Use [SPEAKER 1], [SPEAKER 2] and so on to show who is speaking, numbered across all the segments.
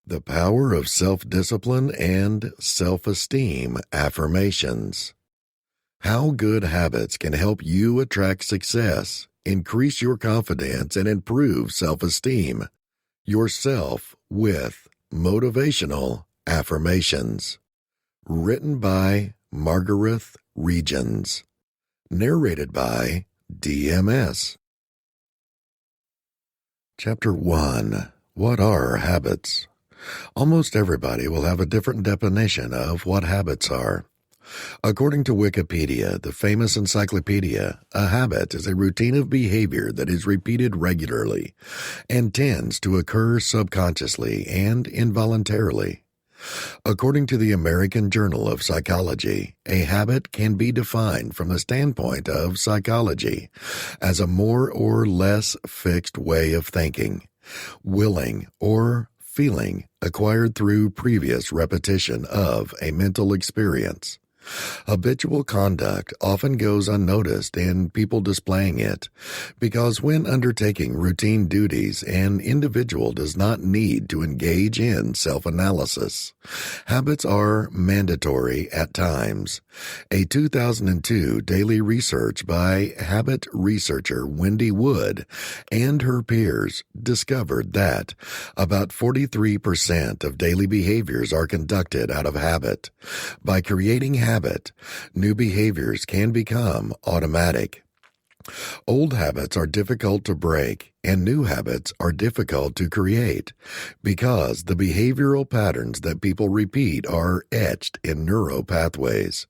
[SPEAKER 1] The Power of Self-Discipline and Self-Esteem Affirmations. How good habits can help you attract success, increase your confidence, and improve self-esteem. Yourself with Motivational Affirmations. Written by Margareth Regens. Narrated by DMS. Chapter 1. What are habits? Almost everybody will have a different definition of what habits are. According to Wikipedia, the famous encyclopedia, a habit is a routine of behavior that is repeated regularly and tends to occur subconsciously and involuntarily. According to the American Journal of Psychology, a habit can be defined from the standpoint of psychology as a more or less fixed way of thinking, willing, or feeling acquired through previous repetition of a mental experience. Habitual conduct often goes unnoticed in people displaying it, because when undertaking routine duties, an individual does not need to engage in self-analysis. Habits are mandatory at times. A 2002 daily research by habit researcher Wendy Wood and her peers discovered that about 43% of daily behaviors are conducted out of habit. By creating habit, new behaviors can become automatic. Old habits are difficult to break, and new habits are difficult to create, because the behavioral patterns that people repeat are etched in neural pathways.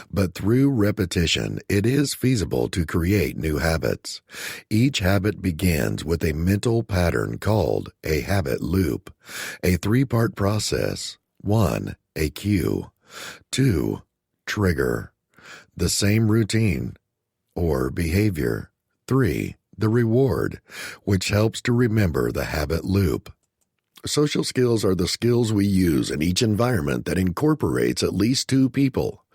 [SPEAKER 1] But through repetition, it is feasible to create new habits. Each habit begins with a mental pattern called a habit loop, a three-part process. 1. A cue. 2. Trigger. The same routine or behavior. 3. The reward, which helps to remember the habit loop. Social skills are the skills we use in each environment that incorporates at least two people.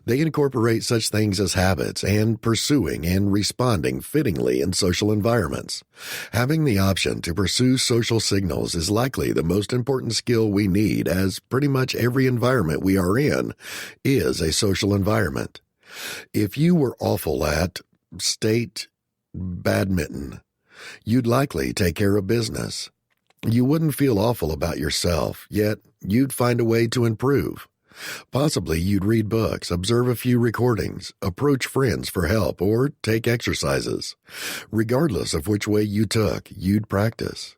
[SPEAKER 1] They incorporate such things as habits and pursuing and responding fittingly in social environments. Having the option to pursue social signals is likely the most important skill we need, as pretty much every environment we are in is a social environment. If you were awful at state badminton, you'd likely take care of business. You wouldn't feel awful about yourself, yet you'd find a way to improve. Possibly you'd read books, observe a few recordings, approach friends for help, or take exercises. Regardless of which way you took, you'd practice.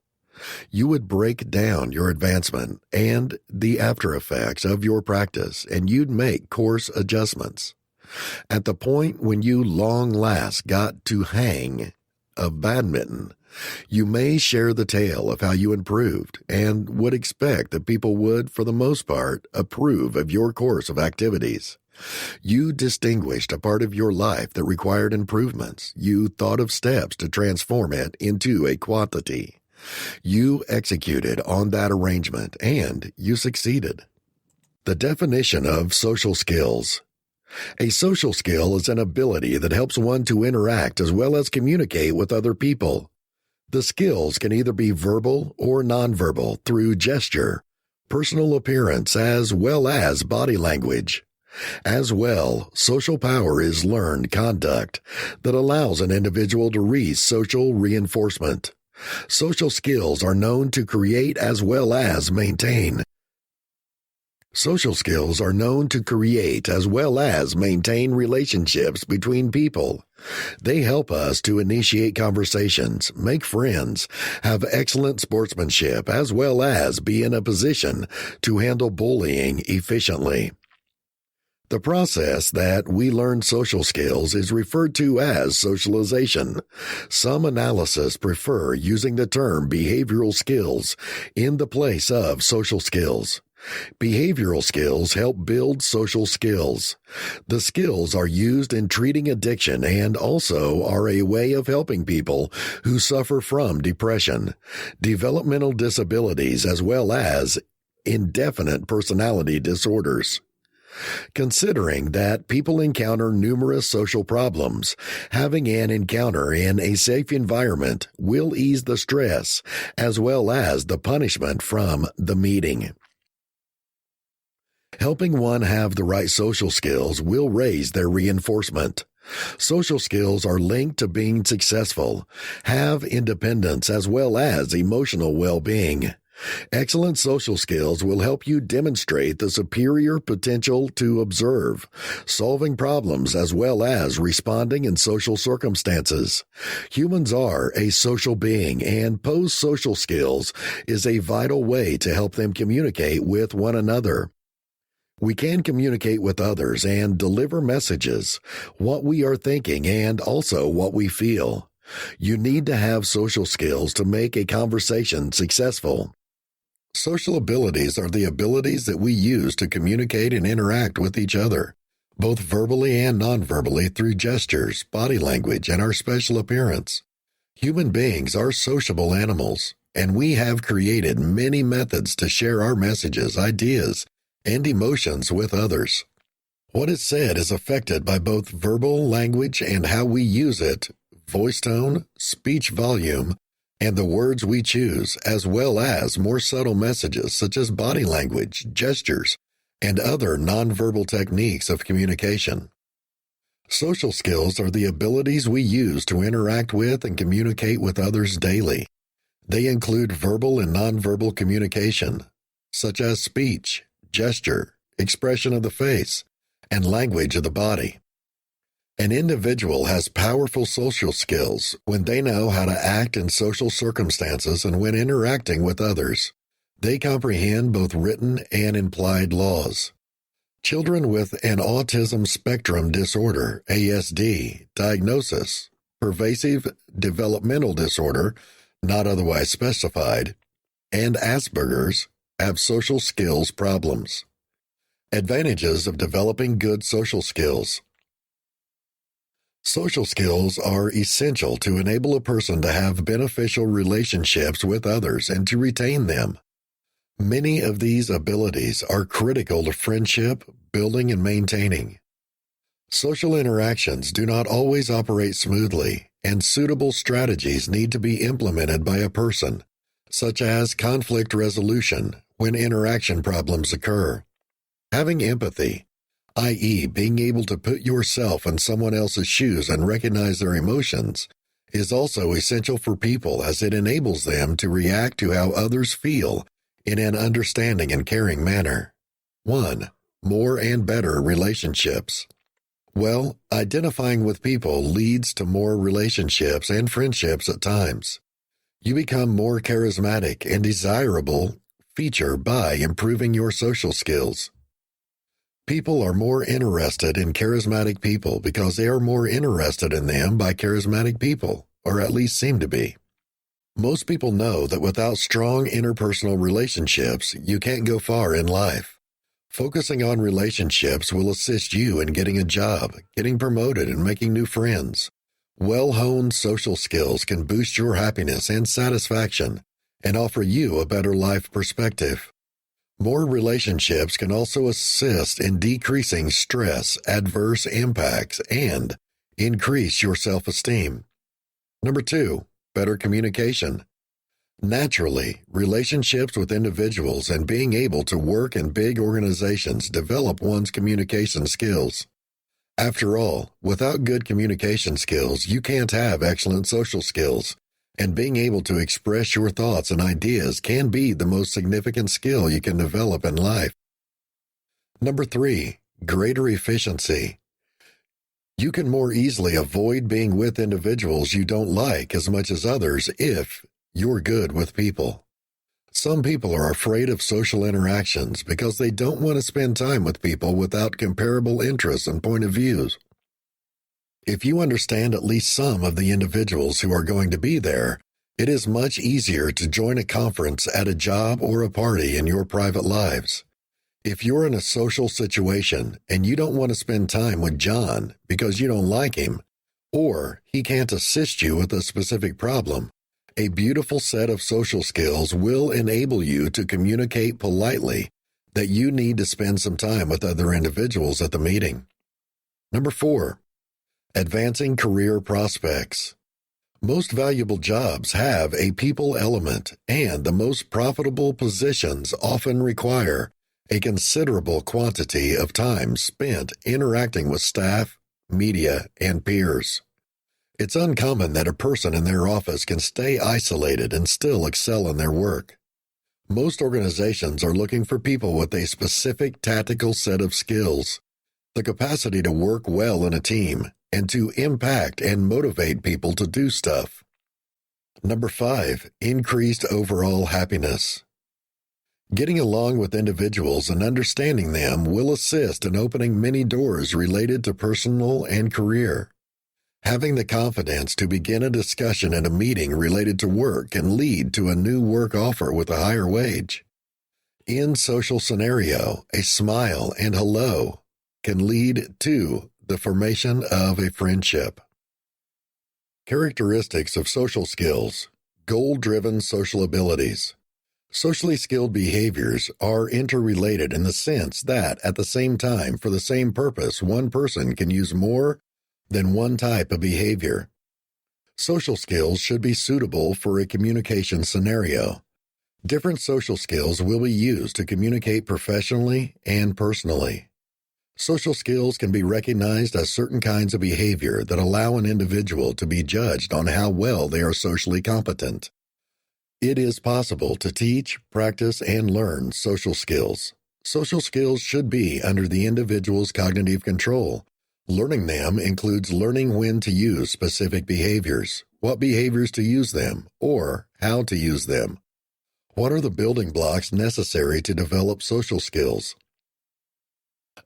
[SPEAKER 1] You would break down your advancement and the after effects of your practice, and you'd make course adjustments. At the point when you long last got to hang of badminton, you may share the tale of how you improved and would expect that people would, for the most part, approve of your course of activities. You distinguished a part of your life that required improvements. You thought of steps to transform it into a quantity. You executed on that arrangement, and you succeeded. The definition of social skills. A social skill is an ability that helps one to interact as well as communicate with other people. The skills can either be verbal or nonverbal through gesture, personal appearance, as well as body language. As well, social power is learned conduct that allows an individual to reach social reinforcement. Social skills are known to create as well as maintain. Social skills are known to create as well as maintain relationships between people. They help us to initiate conversations, make friends, have excellent sportsmanship, as well as be in a position to handle bullying efficiently. The process that we learn social skills is referred to as socialization. Some analysts prefer using the term behavioral skills in the place of social skills. Behavioral skills help build social skills. The skills are used in treating addiction and also are a way of helping people who suffer from depression, developmental disabilities, as well as indefinite personality disorders. Considering that people encounter numerous social problems, having an encounter in a safe environment will ease the stress as well as the punishment from the meeting. Helping one have the right social skills will raise their reinforcement. Social skills are linked to being successful, have independence as well as emotional well-being. Excellent social skills will help you demonstrate the superior potential to observe, solving problems as well as responding in social circumstances. Humans are a social being, and social skills is a vital way to help them communicate with one another. We can communicate with others and deliver messages, what we are thinking and also what we feel. You need to have social skills to make a conversation successful. Social abilities are the abilities that we use to communicate and interact with each other, both verbally and non-verbally through gestures, body language, and our special appearance. Human beings are sociable animals, and we have created many methods to share our messages, ideas, and emotions with others. What is said is affected by both verbal language and how we use it, voice tone, speech volume, and the words we choose, as well as more subtle messages such as body language, gestures, and other nonverbal techniques of communication. Social skills are the abilities we use to interact with and communicate with others daily. They include verbal and nonverbal communication, such as speech, gesture, expression of the face, and language of the body. An individual has powerful social skills when they know how to act in social circumstances and when interacting with others. They comprehend both written and implied laws. Children with an autism spectrum disorder, ASD, diagnosis, pervasive developmental disorder, not otherwise specified, and Asperger's have social skills problems. Advantages of developing good social skills. Social skills are essential to enable a person to have beneficial relationships with others and to retain them. Many of these abilities are critical to friendship, building, and maintaining. Social interactions do not always operate smoothly, and suitable strategies need to be implemented by a person, such as conflict resolution when interaction problems occur. Having empathy, i.e., being able to put yourself in someone else's shoes and recognize their emotions, is also essential for people as it enables them to react to how others feel in an understanding and caring manner. 1. More and better relationships. Well, identifying with people leads to more relationships and friendships at times. You become more charismatic and desirable feature by improving your social skills. People are more interested in charismatic people because they are more interested in them by charismatic people, or at least seem to be. Most people know that without strong interpersonal relationships, you can't go far in life. Focusing on relationships will assist you in getting a job, getting promoted, and making new friends. Well-honed social skills can boost your happiness and satisfaction and offer you a better life perspective. More relationships can also assist in decreasing stress, adverse impacts, and increase your self-esteem. 2, better communication. Naturally, relationships with individuals and being able to work in big organizations develop one's communication skills. After all, without good communication skills, you can't have excellent social skills, and being able to express your thoughts and ideas can be the most significant skill you can develop in life. 3, greater efficiency. You can more easily avoid being with individuals you don't like as much as others if you're good with people. Some people are afraid of social interactions because they don't want to spend time with people without comparable interests and point of views. If you understand at least some of the individuals who are going to be there, it is much easier to join a conference at a job or a party in your private lives. If you're in a social situation and you don't want to spend time with John because you don't like him, or he can't assist you with a specific problem, a beautiful set of social skills will enable you to communicate politely, that you need to spend some time with other individuals at the meeting. Number 4, advancing career prospects. Most valuable jobs have a people element, and the most profitable positions often require a considerable quantity of time spent interacting with staff, media, and peers. It's uncommon that a person in their office can stay isolated and still excel in their work. Most organizations are looking for people with a specific tactical set of skills, the capacity to work well in a team, and to impact and motivate people to do stuff. Number 5, increased overall happiness. Getting along with individuals and understanding them will assist in opening many doors related to personal and career. Having the confidence to begin a discussion at a meeting related to work can lead to a new work offer with a higher wage. In social scenario, a smile and hello can lead to the formation of a friendship. Characteristics of social skills. Goal-driven social abilities. Socially skilled behaviors are interrelated in the sense that, at the same time, for the same purpose, one person can use more than one type of behavior. Social skills should be suitable for a communication scenario. Different social skills will be used to communicate professionally and personally. Social skills can be recognized as certain kinds of behavior that allow an individual to be judged on how well they are socially competent. It is possible to teach, practice, and learn social skills. Social skills should be under the individual's cognitive control. Learning them includes learning when to use specific behaviors, what behaviors to use them, or how to use them. What are the building blocks necessary to develop social skills?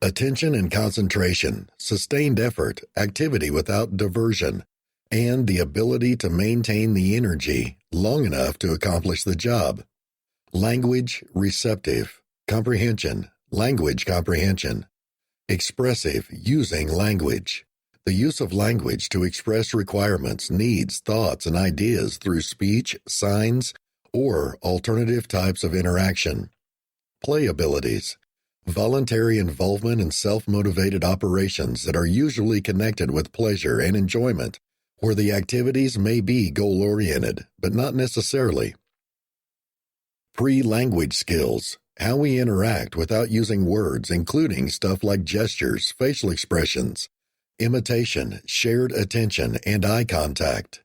[SPEAKER 1] Attention and concentration, sustained effort, activity without diversion, and the ability to maintain the energy long enough to accomplish the job. Language, receptive, comprehension, language comprehension. Expressive, using language. The use of language to express requirements, needs, thoughts, and ideas through speech, signs, or alternative types of interaction. Play abilities. Voluntary involvement in self-motivated operations that are usually connected with pleasure and enjoyment, where the activities may be goal-oriented, but not necessarily. Pre-language skills. How we interact without using words, including stuff like gestures, facial expressions, imitation, shared attention, and eye contact.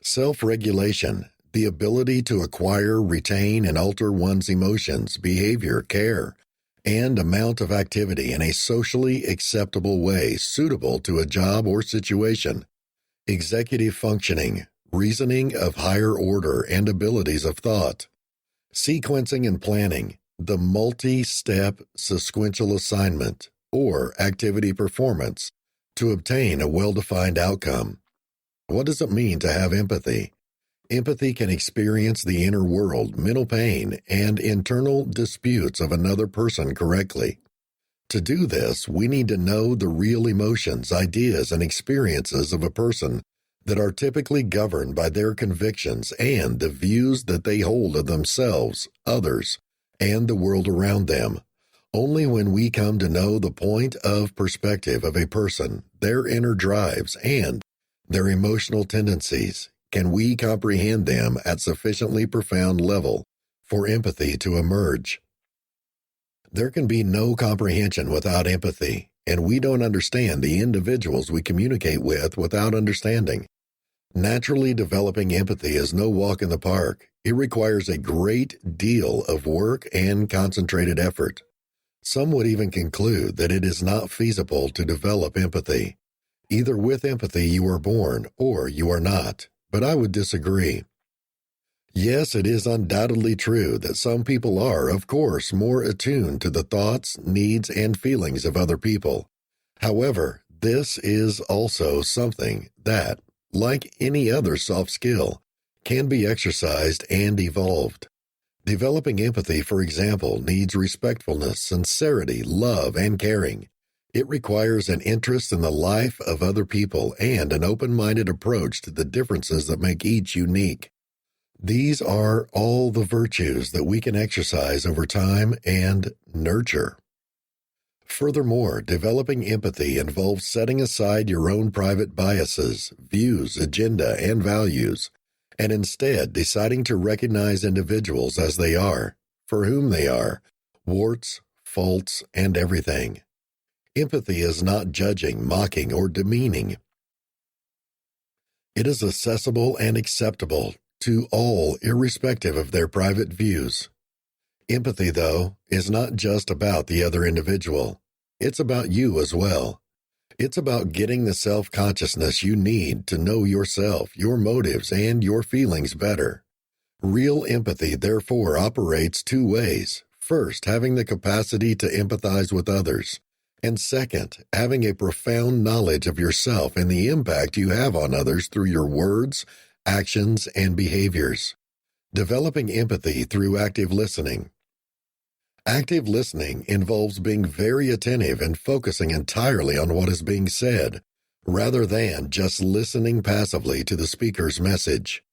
[SPEAKER 1] Self-regulation, the ability to acquire, retain, and alter one's emotions, behavior, care, and amount of activity in a socially acceptable way suitable to a job or situation. Executive functioning, reasoning of higher order and abilities of thought. Sequencing and planning, the multi-step sequential assignment or activity performance to obtain a well-defined outcome. What does it mean to have empathy? Empathy can experience the inner world, mental pain, and internal disputes of another person correctly. To do this, we need to know the real emotions, ideas, and experiences of a person that are typically governed by their convictions and the views that they hold of themselves, others, and the world around them. Only when we come to know the point of perspective of a person, their inner drives, and their emotional tendencies, can we comprehend them at sufficiently profound level for empathy to emerge. There can be no comprehension without empathy, and we don't understand the individuals we communicate with without understanding. Naturally developing empathy is no walk in the park. It requires a great deal of work and concentrated effort. Some would even conclude that it is not feasible to develop empathy. Either with empathy you are born or you are not, but I would disagree. Yes, it is undoubtedly true that some people are, of course, more attuned to the thoughts, needs, and feelings of other people. However, this is also something that, like any other soft skill, can be exercised and evolved. Developing empathy, for example, needs respectfulness, sincerity, love, and caring. It requires an interest in the life of other people and an open-minded approach to the differences that make each unique. These are all the virtues that we can exercise over time and nurture. Furthermore, developing empathy involves setting aside your own private biases, views, agenda, and values, and instead deciding to recognize individuals as they are, for whom they are, warts, faults, and everything. Empathy is not judging, mocking, or demeaning. It is accessible and acceptable to all, irrespective of their private views. Empathy, though, is not just about the other individual. It's about you as well. It's about getting the self-consciousness you need to know yourself, your motives, and your feelings better. Real empathy, therefore, operates two ways. First, having the capacity to empathize with others. And second, having a profound knowledge of yourself and the impact you have on others through your words, actions, and behaviors. Developing empathy through active listening. Active listening involves being very attentive and focusing entirely on what is being said, rather than just listening passively to the speaker's message.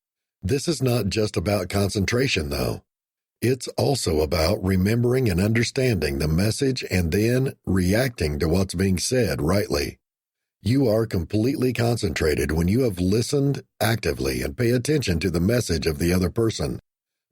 [SPEAKER 1] This is not just about concentration, though. It's also about remembering and understanding the message and then reacting to what's being said rightly. You are completely concentrated when you have listened actively and pay attention to the message of the other person.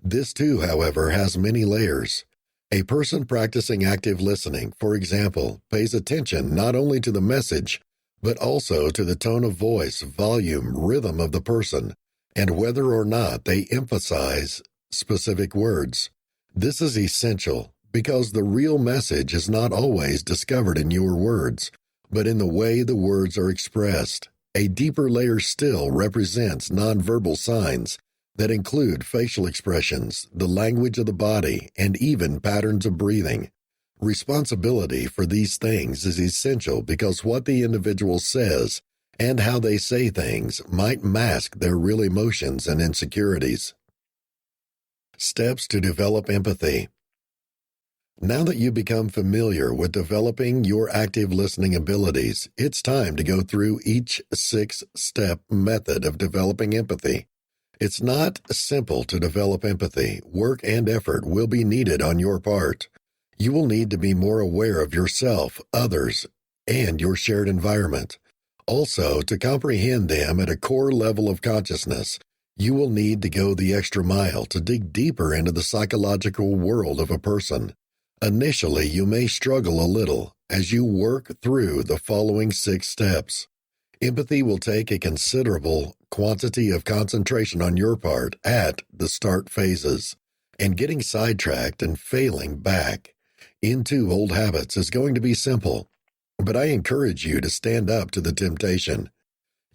[SPEAKER 1] This too, however, has many layers. A person practicing active listening, for example, pays attention not only to the message, but also to the tone of voice, volume, rhythm of the person, and whether or not they emphasize specific words. This is essential because the real message is not always discovered in your words, but in the way the words are expressed. A deeper layer still represents nonverbal signs that include facial expressions, the language of the body, and even patterns of breathing. Responsibility for these things is essential because what the individual says and how they say things might mask their real emotions and insecurities. Steps to develop empathy. Now that you become familiar with developing your active listening abilities, it's time to go through each 6-step method of developing empathy. It's not simple to develop empathy. Work and effort will be needed on your part. You will need to be more aware of yourself, others, and your shared environment. Also, to comprehend them at a core level of consciousness, you will need to go the extra mile to dig deeper into the psychological world of a person. Initially, you may struggle a little as you work through the following 6 steps. Empathy will take a considerable quantity of concentration on your part at the start phases, and getting sidetracked and failing back into old habits is going to be simple, but I encourage you to stand up to the temptation.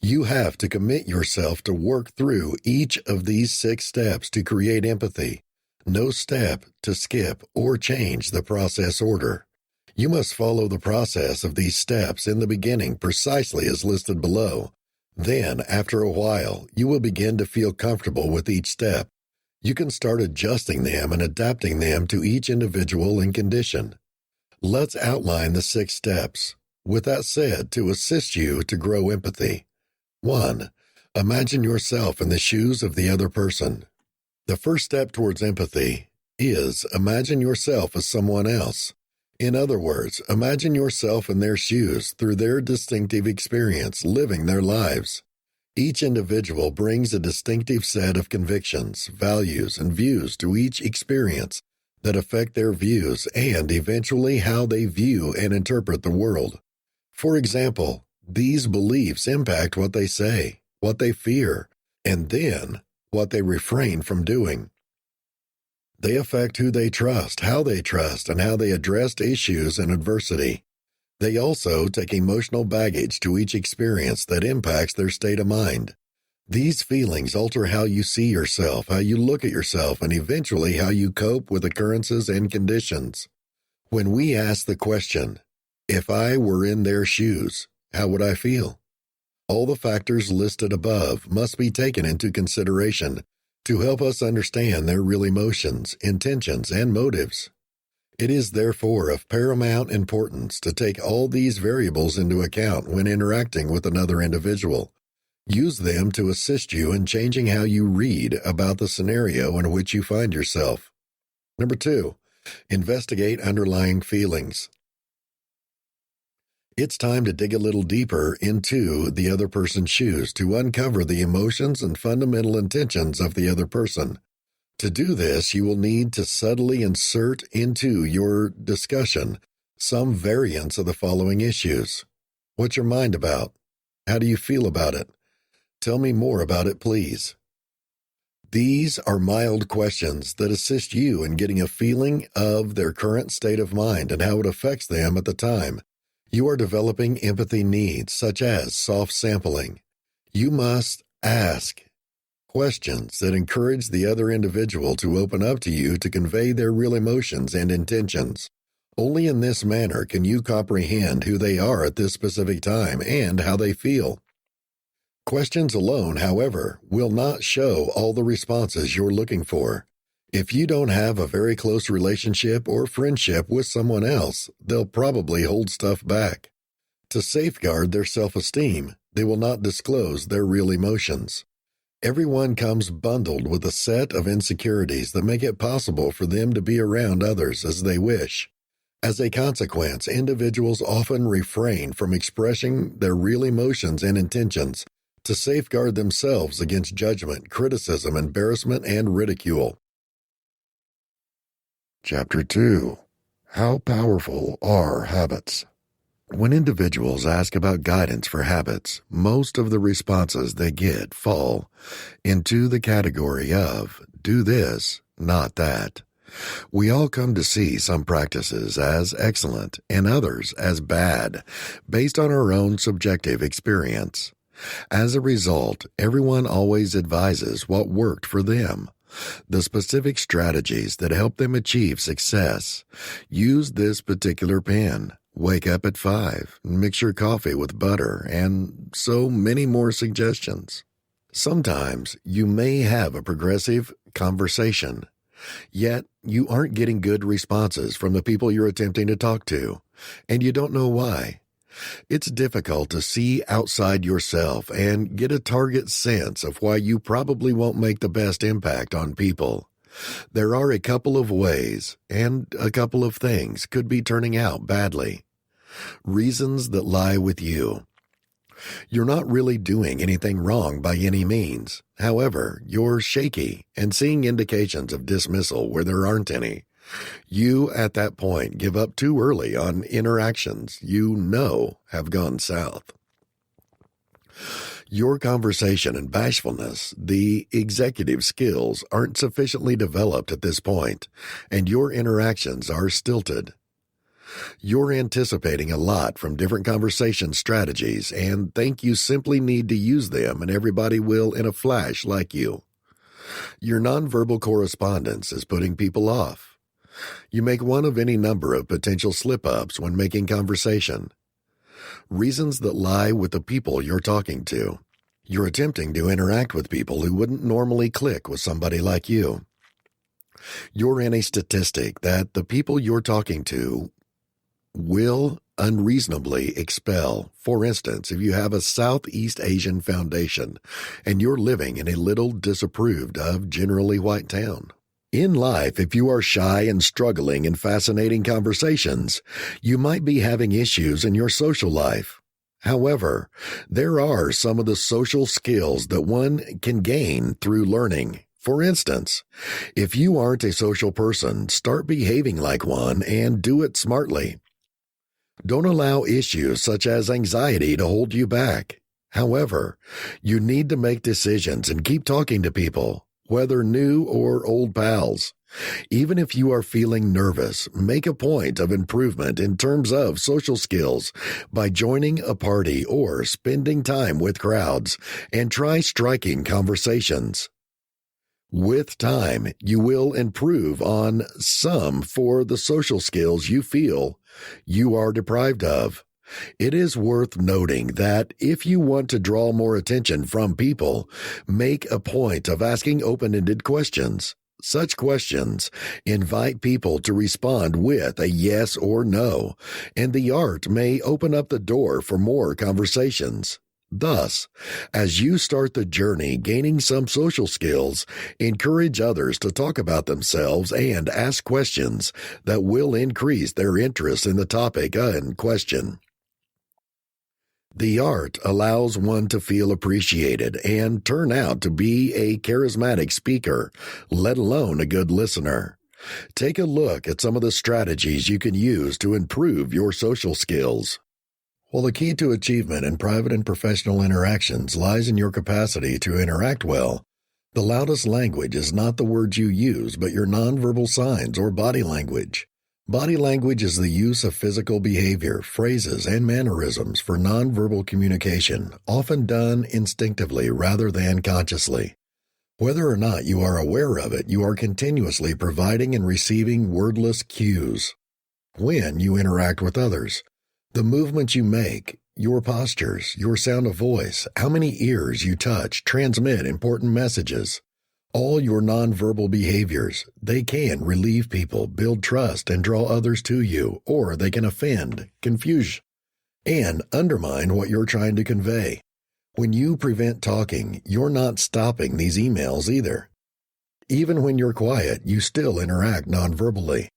[SPEAKER 1] You have to commit yourself to work through each of these 6 steps to create empathy. No step to skip or change the process order. You must follow the process of these steps in the beginning precisely as listed below. Then, after a while, you will begin to feel comfortable with each step. You can start adjusting them and adapting them to each individual and condition. Let's outline the 6 steps. With that said, to assist you to grow empathy. 1. Imagine yourself in the shoes of the other person. The first step towards empathy is imagine yourself as someone else. In other words, imagine yourself in their shoes through their distinctive experience living their lives. Each individual brings a distinctive set of convictions, values, and views to each experience that affect their views and eventually how they view and interpret the world. For example, these beliefs impact what they say, what they fear, and then what they refrain from doing. They affect who they trust, how they trust, and how they address issues and adversity. They also take emotional baggage to each experience that impacts their state of mind. These feelings alter how you see yourself, how you look at yourself, and eventually how you cope with occurrences and conditions. When we ask the question, if I were in their shoes, how would I feel? All the factors listed above must be taken into consideration to help us understand their real emotions, intentions, and motives. It is therefore of paramount importance to take all these variables into account when interacting with another individual. Use them to assist you in changing how you read about the scenario in which you find yourself. Number 2, investigate underlying feelings. It's time to dig a little deeper into the other person's shoes to uncover the emotions and fundamental intentions of the other person. To do this, you will need to subtly insert into your discussion some variants of the following issues. What's your mind about? How do you feel about it? Tell me more about it, please. These are mild questions that assist you in getting a feeling of their current state of mind and how it affects them at the time. You are developing empathy needs, such as soft sampling. You must ask questions that encourage the other individual to open up to you to convey their real emotions and intentions. Only in this manner can you comprehend who they are at this specific time and how they feel. Questions alone, however, will not show all the responses you're looking for. If you don't have a very close relationship or friendship with someone else, they'll probably hold stuff back. To safeguard their self-esteem, they will not disclose their real emotions. Everyone comes bundled with a set of insecurities that make it possible for them to be around others as they wish. As a consequence, individuals often refrain from expressing their real emotions and intentions to safeguard themselves against judgment, criticism, embarrassment, and ridicule. Chapter 2. How powerful are habits? When individuals ask about guidance for habits, most of the responses they get fall into the category of do this, not that. We all come to see some practices as excellent and others as bad, based on our own subjective experience. As a result, everyone always advises what worked for them. The specific strategies that help them achieve success. Use this particular pen. Wake up at 5. Mix your coffee with butter, and so many more suggestions. Sometimes you may have a progressive conversation, yet you aren't getting good responses from the people you're attempting to talk to, and you don't know why. It's difficult to see outside yourself and get a target sense of why you probably won't make the best impact on people. There are a couple of ways, and a couple of things could be turning out badly. Reasons that lie with you. You're not really doing anything wrong by any means. However, you're shaky and seeing indications of dismissal where there aren't any. You, at that point, give up too early on interactions you know have gone south. Your conversation and bashfulness, the executive skills, aren't sufficiently developed at this point, and your interactions are stilted. You're anticipating a lot from different conversation strategies and think you simply need to use them and everybody will in a flash like you. Your nonverbal correspondence is putting people off. You make one of any number of potential slip-ups when making conversation. Reasons that lie with the people you're talking to. You're attempting to interact with people who wouldn't normally click with somebody like you. You're in a statistic that the people you're talking to will unreasonably expel. For instance, if you have a Southeast Asian foundation and you're living in a little disapproved of generally white town. In life, if you are shy and struggling in fascinating conversations, you might be having issues in your social life. However, there are some of the social skills that one can gain through learning. For instance, if you aren't a social person, start behaving like one and do it smartly. Don't allow issues such as anxiety to hold you back. However, you need to make decisions and keep talking to people, whether new or old pals. Even if you are feeling nervous, make a point of improvement in terms of social skills by joining a party or spending time with crowds, and try striking conversations. With time, you will improve on some for the social skills you feel you are deprived of. It is worth noting that if you want to draw more attention from people, make a point of asking open-ended questions. Such questions invite people to respond with a yes or no, and the art may open up the door for more conversations. Thus, as you start the journey gaining some social skills, encourage others to talk about themselves and ask questions that will increase their interest in the topic in question. The art allows one to feel appreciated and turn out to be a charismatic speaker, let alone a good listener. Take a look at some of the strategies you can use to improve your social skills. While the key to achievement in private and professional interactions lies in your capacity to interact well, the loudest language is not the words you use but your nonverbal signs or body language. Body language is the use of physical behavior, phrases, and mannerisms for nonverbal communication, often done instinctively rather than consciously. Whether or not you are aware of it, you are continuously providing and receiving wordless cues. When you interact with others, the movements you make, your postures, your sound of voice, how many ears you touch transmit important messages. All your nonverbal behaviors, they can relieve people, build trust, and draw others to you, or they can offend, confuse, and undermine what you're trying to convey. When you prevent talking, you're not stopping these emails either. Even when you're quiet, you still interact nonverbally.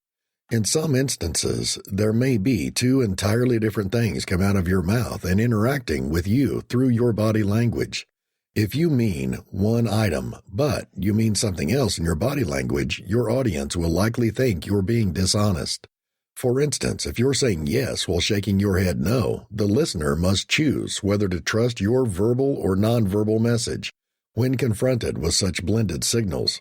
[SPEAKER 1] In some instances, there may be two entirely different things come out of your mouth and interacting with you through your body language. If you mean one item, but you mean something else in your body language, your audience will likely think you're being dishonest. For instance, if you're saying yes while shaking your head no, the listener must choose whether to trust your verbal or nonverbal message when confronted with such blended signals.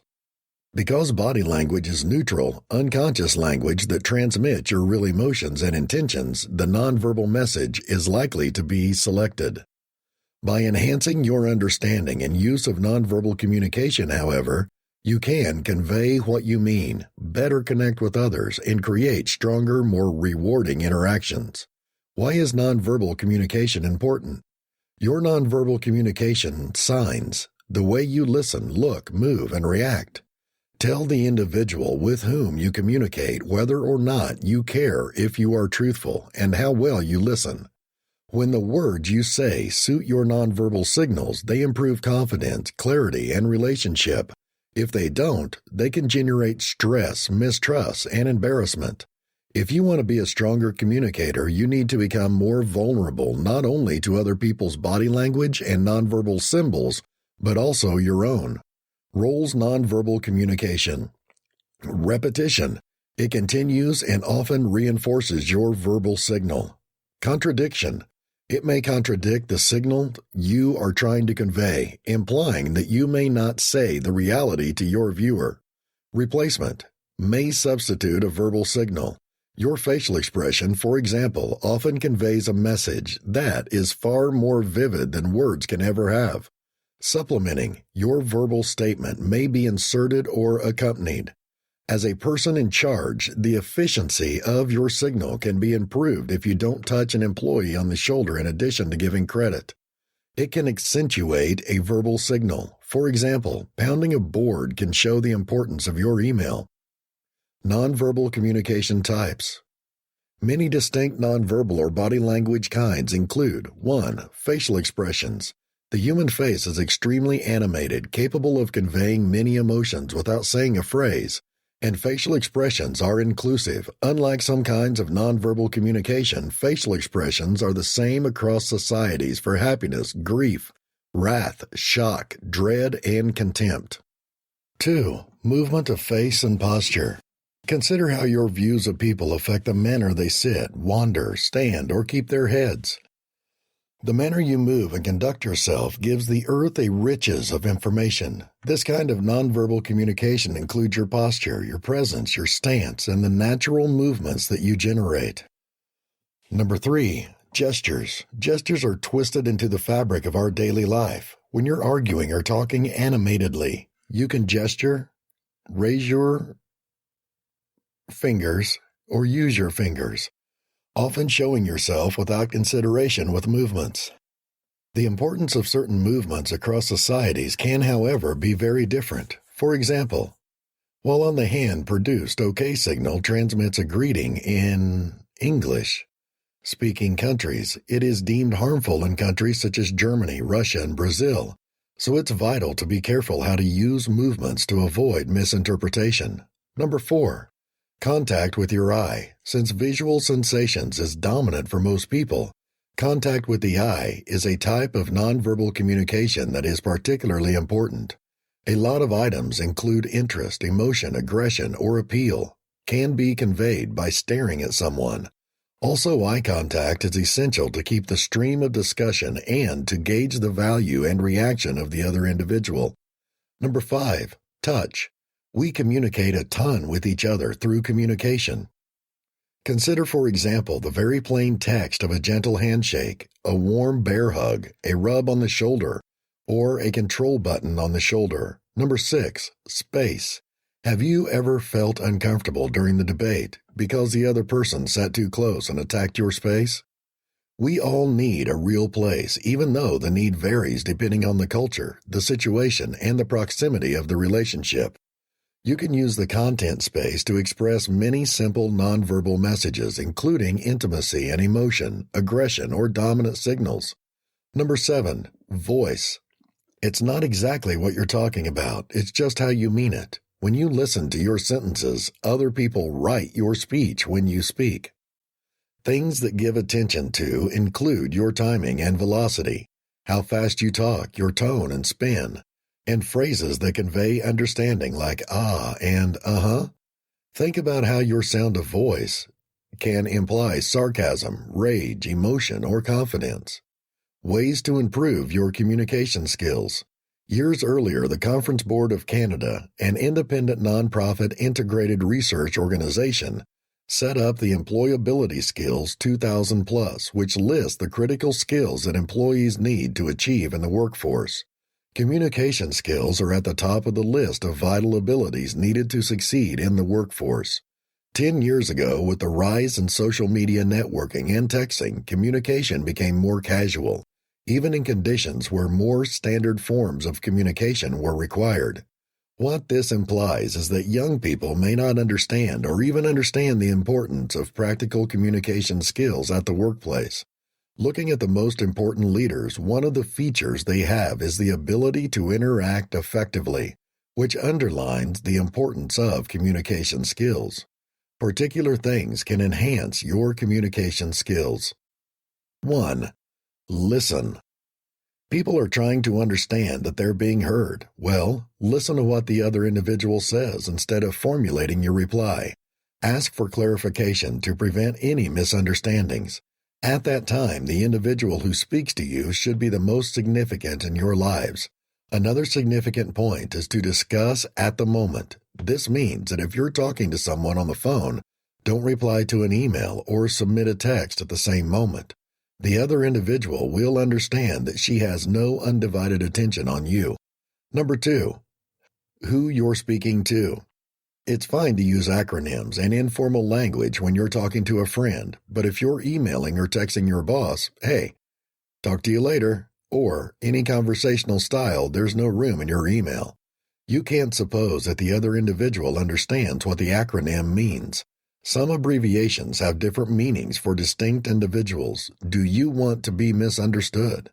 [SPEAKER 1] Because body language is neutral, unconscious language that transmits your real emotions and intentions, the nonverbal message is likely to be selected. By enhancing your understanding and use of nonverbal communication, however, you can convey what you mean, better connect with others, and create stronger, more rewarding interactions. Why is nonverbal communication important? Your nonverbal communication signs the way you listen, look, move, and react. Tell the individual with whom you communicate whether or not you care if you are truthful and how well you listen. When the words you say suit your nonverbal signals, they improve confidence, clarity, and relationship. If they don't, they can generate stress, mistrust, and embarrassment. If you want to be a stronger communicator, you need to become more vulnerable not only to other people's body language and nonverbal symbols, but also your own. Roles nonverbal communication. Repetition. It continues and often reinforces your verbal signal. Contradiction. It may contradict the signal you are trying to convey, implying that you may not say the reality to your viewer. Replacement. May substitute a verbal signal. Your facial expression, for example, often conveys a message that is far more vivid than words can ever have. Supplementing, your verbal statement may be inserted or accompanied. As a person in charge, the efficiency of your signal can be improved if you don't touch an employee on the shoulder in addition to giving credit. It can accentuate a verbal signal. For example, pounding a board can show the importance of your email. Nonverbal communication types. Many distinct nonverbal or body language kinds include 1. Facial expressions. The human face is extremely animated, capable of conveying many emotions without saying a phrase, and facial expressions are inclusive. Unlike some kinds of nonverbal communication, facial expressions are the same across societies for happiness, grief, wrath, shock, dread, and contempt. 2. Movement of face and posture. Consider how your views of people affect the manner they sit, wander, stand, or keep their heads. The manner you move and conduct yourself gives the earth a riches of information. This kind of nonverbal communication includes your posture, your presence, your stance, and the natural movements that you generate. 3. Gestures. Gestures are twisted into the fabric of our daily life. When you're arguing or talking animatedly, you can gesture, raise your fingers, or use your fingers, often showing yourself without consideration with movements. The importance of certain movements across societies can, however, be very different. For example, while on the hand produced OK signal transmits a greeting in English, Speaking countries, it is deemed harmful in countries such as Germany, Russia, and Brazil, so it's vital to be careful how to use movements to avoid misinterpretation. Number 4. Contact with your eye. Since visual sensations is dominant for most people, contact with the eye is a type of nonverbal communication that is particularly important. A lot of items include interest, emotion, aggression, or appeal, can be conveyed by staring at someone. Also, eye contact is essential to keep the stream of discussion and to gauge the value and reaction of the other individual. Number 5. Touch. We communicate a ton with each other through communication. Consider, for example, the very plain text of a gentle handshake, a warm bear hug, a rub on the shoulder, or a control button on the shoulder. Number 6. Space. Have you ever felt uncomfortable during the debate because the other person sat too close and attacked your space? We all need a real place, even though the need varies depending on the culture, the situation, and the proximity of the relationship. You can use the content space to express many simple nonverbal messages, including intimacy and emotion, aggression, or dominant signals. Number 7. Voice. It's not exactly what you're talking about, it's just how you mean it. When you listen to your sentences, other people write your speech when you speak. Things that give attention to include your timing and velocity, how fast you talk, your tone and spin, and phrases that convey understanding like ah and uh-huh. Think about how your sound of voice can imply sarcasm, rage, emotion, or confidence. Ways to improve your communication skills. Years earlier, the Conference Board of Canada, an independent nonprofit integrated research organization, set up the Employability Skills 2000 Plus, which lists the critical skills that employees need to achieve in the workforce. Communication skills are at the top of the list of vital abilities needed to succeed in the workforce. 10 years ago, with the rise in social media networking and texting, communication became more casual, even in conditions where more standard forms of communication were required. What this implies is that young people may not understand or even understand the importance of practical communication skills at the workplace. Looking at the most important leaders, one of the features they have is the ability to interact effectively, which underlines the importance of communication skills. Particular things can enhance your communication skills. 1. Listen. People are trying to understand that they're being heard. Well, listen to what the other individual says instead of formulating your reply. Ask for clarification to prevent any misunderstandings. At that time, the individual who speaks to you should be the most significant in your lives. Another significant point is to discuss at the moment. This means that if you're talking to someone on the phone, don't reply to an email or submit a text at the same moment. The other individual will understand that she has no undivided attention on you. Number 2, who you're speaking to. It's fine to use acronyms and informal language when you're talking to a friend, but if you're emailing or texting your boss, hey, talk to you later, or any conversational style, there's no room in your email. You can't suppose that the other individual understands what the acronym means. Some abbreviations have different meanings for distinct individuals. Do you want to be misunderstood?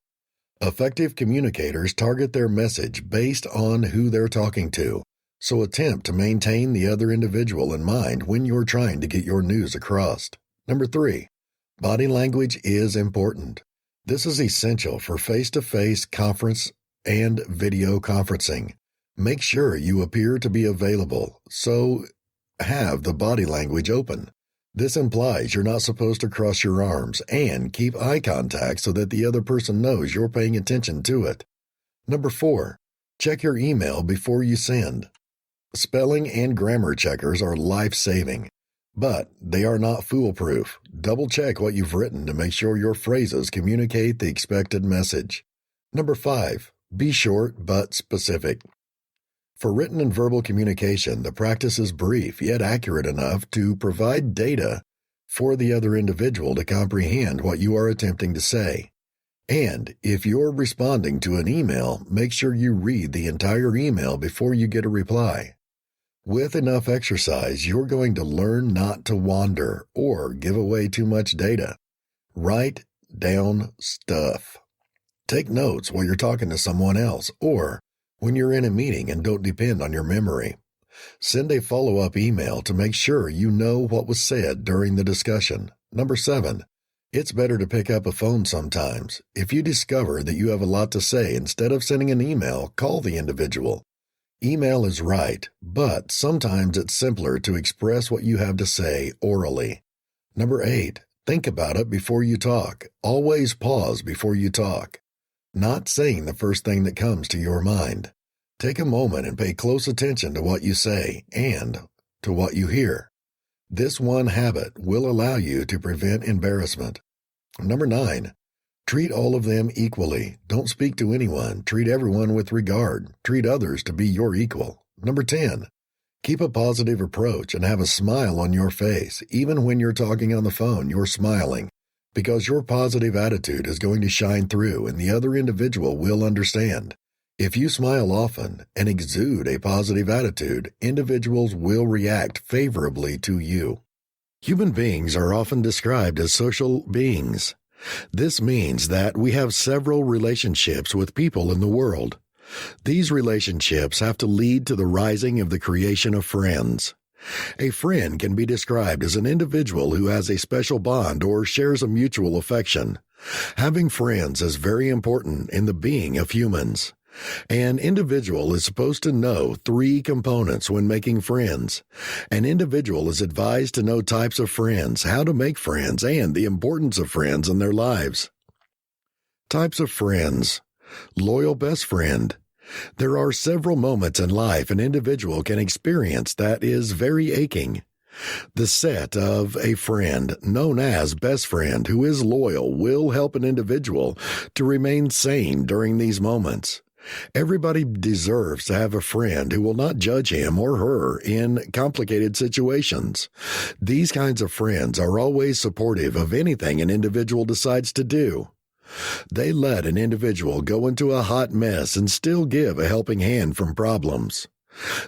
[SPEAKER 1] Effective communicators target their message based on who they're talking to, so attempt to maintain the other individual in mind when you're trying to get your news across. Number 3, body language is important. This is essential for face-to-face conference and video conferencing. Make sure you appear to be available, so have the body language open. This implies you're not supposed to cross your arms and keep eye contact so that the other person knows you're paying attention to it. Number 4, check your email before you send. Spelling and grammar checkers are life-saving, but they are not foolproof. Double-check what you've written to make sure your phrases communicate the expected message. Number 5, be short but specific. For written and verbal communication, the practice is brief yet accurate enough to provide data for the other individual to comprehend what you are attempting to say. And if you're responding to an email, make sure you read the entire email before you get a reply. With enough exercise, you're going to learn not to wander or give away too much data. Write down stuff. Take notes while you're talking to someone else or when you're in a meeting and don't depend on your memory. Send a follow-up email to make sure you know what was said during the discussion. Number 7. It's better to pick up a phone sometimes. If you discover that you have a lot to say, instead of sending an email, call the individual. Email is right, but sometimes it's simpler to express what you have to say orally. Number 8. Think about it before you talk. Always pause before you talk. Not saying the first thing that comes to your mind. Take a moment and pay close attention to what you say and to what you hear. This one habit will allow you to prevent embarrassment. Number 9. Treat all of them equally. Don't speak to anyone. Treat everyone with regard. Treat others to be your equal. Number 10. Keep a positive approach and have a smile on your face. Even when you're talking on the phone, you're smiling, because your positive attitude is going to shine through and the other individual will understand. If you smile often and exude a positive attitude, individuals will react favorably to you. Human beings are often described as social beings. This means that we have several relationships with people in the world. These relationships have to lead to the rising of the creation of friends. A friend can be described as an individual who has a special bond or shares a mutual affection. Having friends is very important in the being of humans. An individual is supposed to know 3 components when making friends. An individual is advised to know types of friends, how to make friends, and the importance of friends in their lives. Types of friends. Loyal best friend. There are several moments in life an individual can experience that is very aching. The set of a friend, known as best friend, who is loyal, will help an individual to remain sane during these moments. Everybody deserves to have a friend who will not judge him or her in complicated situations. These kinds of friends are always supportive of anything an individual decides to do. They let an individual go into a hot mess and still give a helping hand from problems.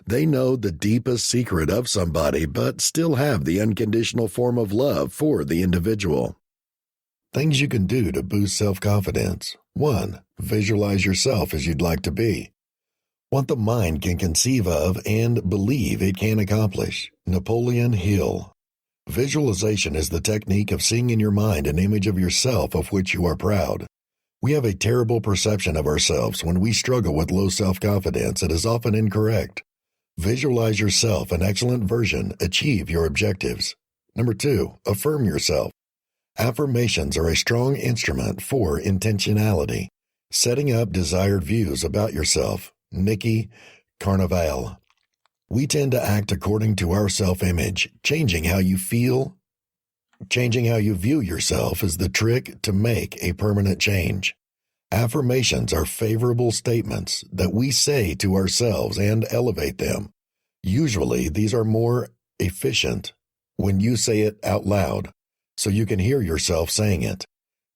[SPEAKER 1] They know the deepest secret of somebody but still have the unconditional form of love for the individual. Things you can do to boost self-confidence. 1. Visualize yourself as you'd like to be. What the mind can conceive of and believe it can accomplish. Napoleon Hill. Visualization is the technique of seeing in your mind an image of yourself of which you are proud. We have a terrible perception of ourselves when we struggle with low self-confidence. It is often incorrect. Visualize yourself an excellent version. Achieve your objectives. Number 2, affirm yourself. Affirmations are a strong instrument for intentionality, setting up desired views about yourself. Nikki Carnaval. We tend to act according to our self-image. Changing how you view yourself is the trick to make a permanent change. Affirmations are favorable statements that we say to ourselves and elevate them. Usually, these are more efficient when you say it out loud, so you can hear yourself saying it.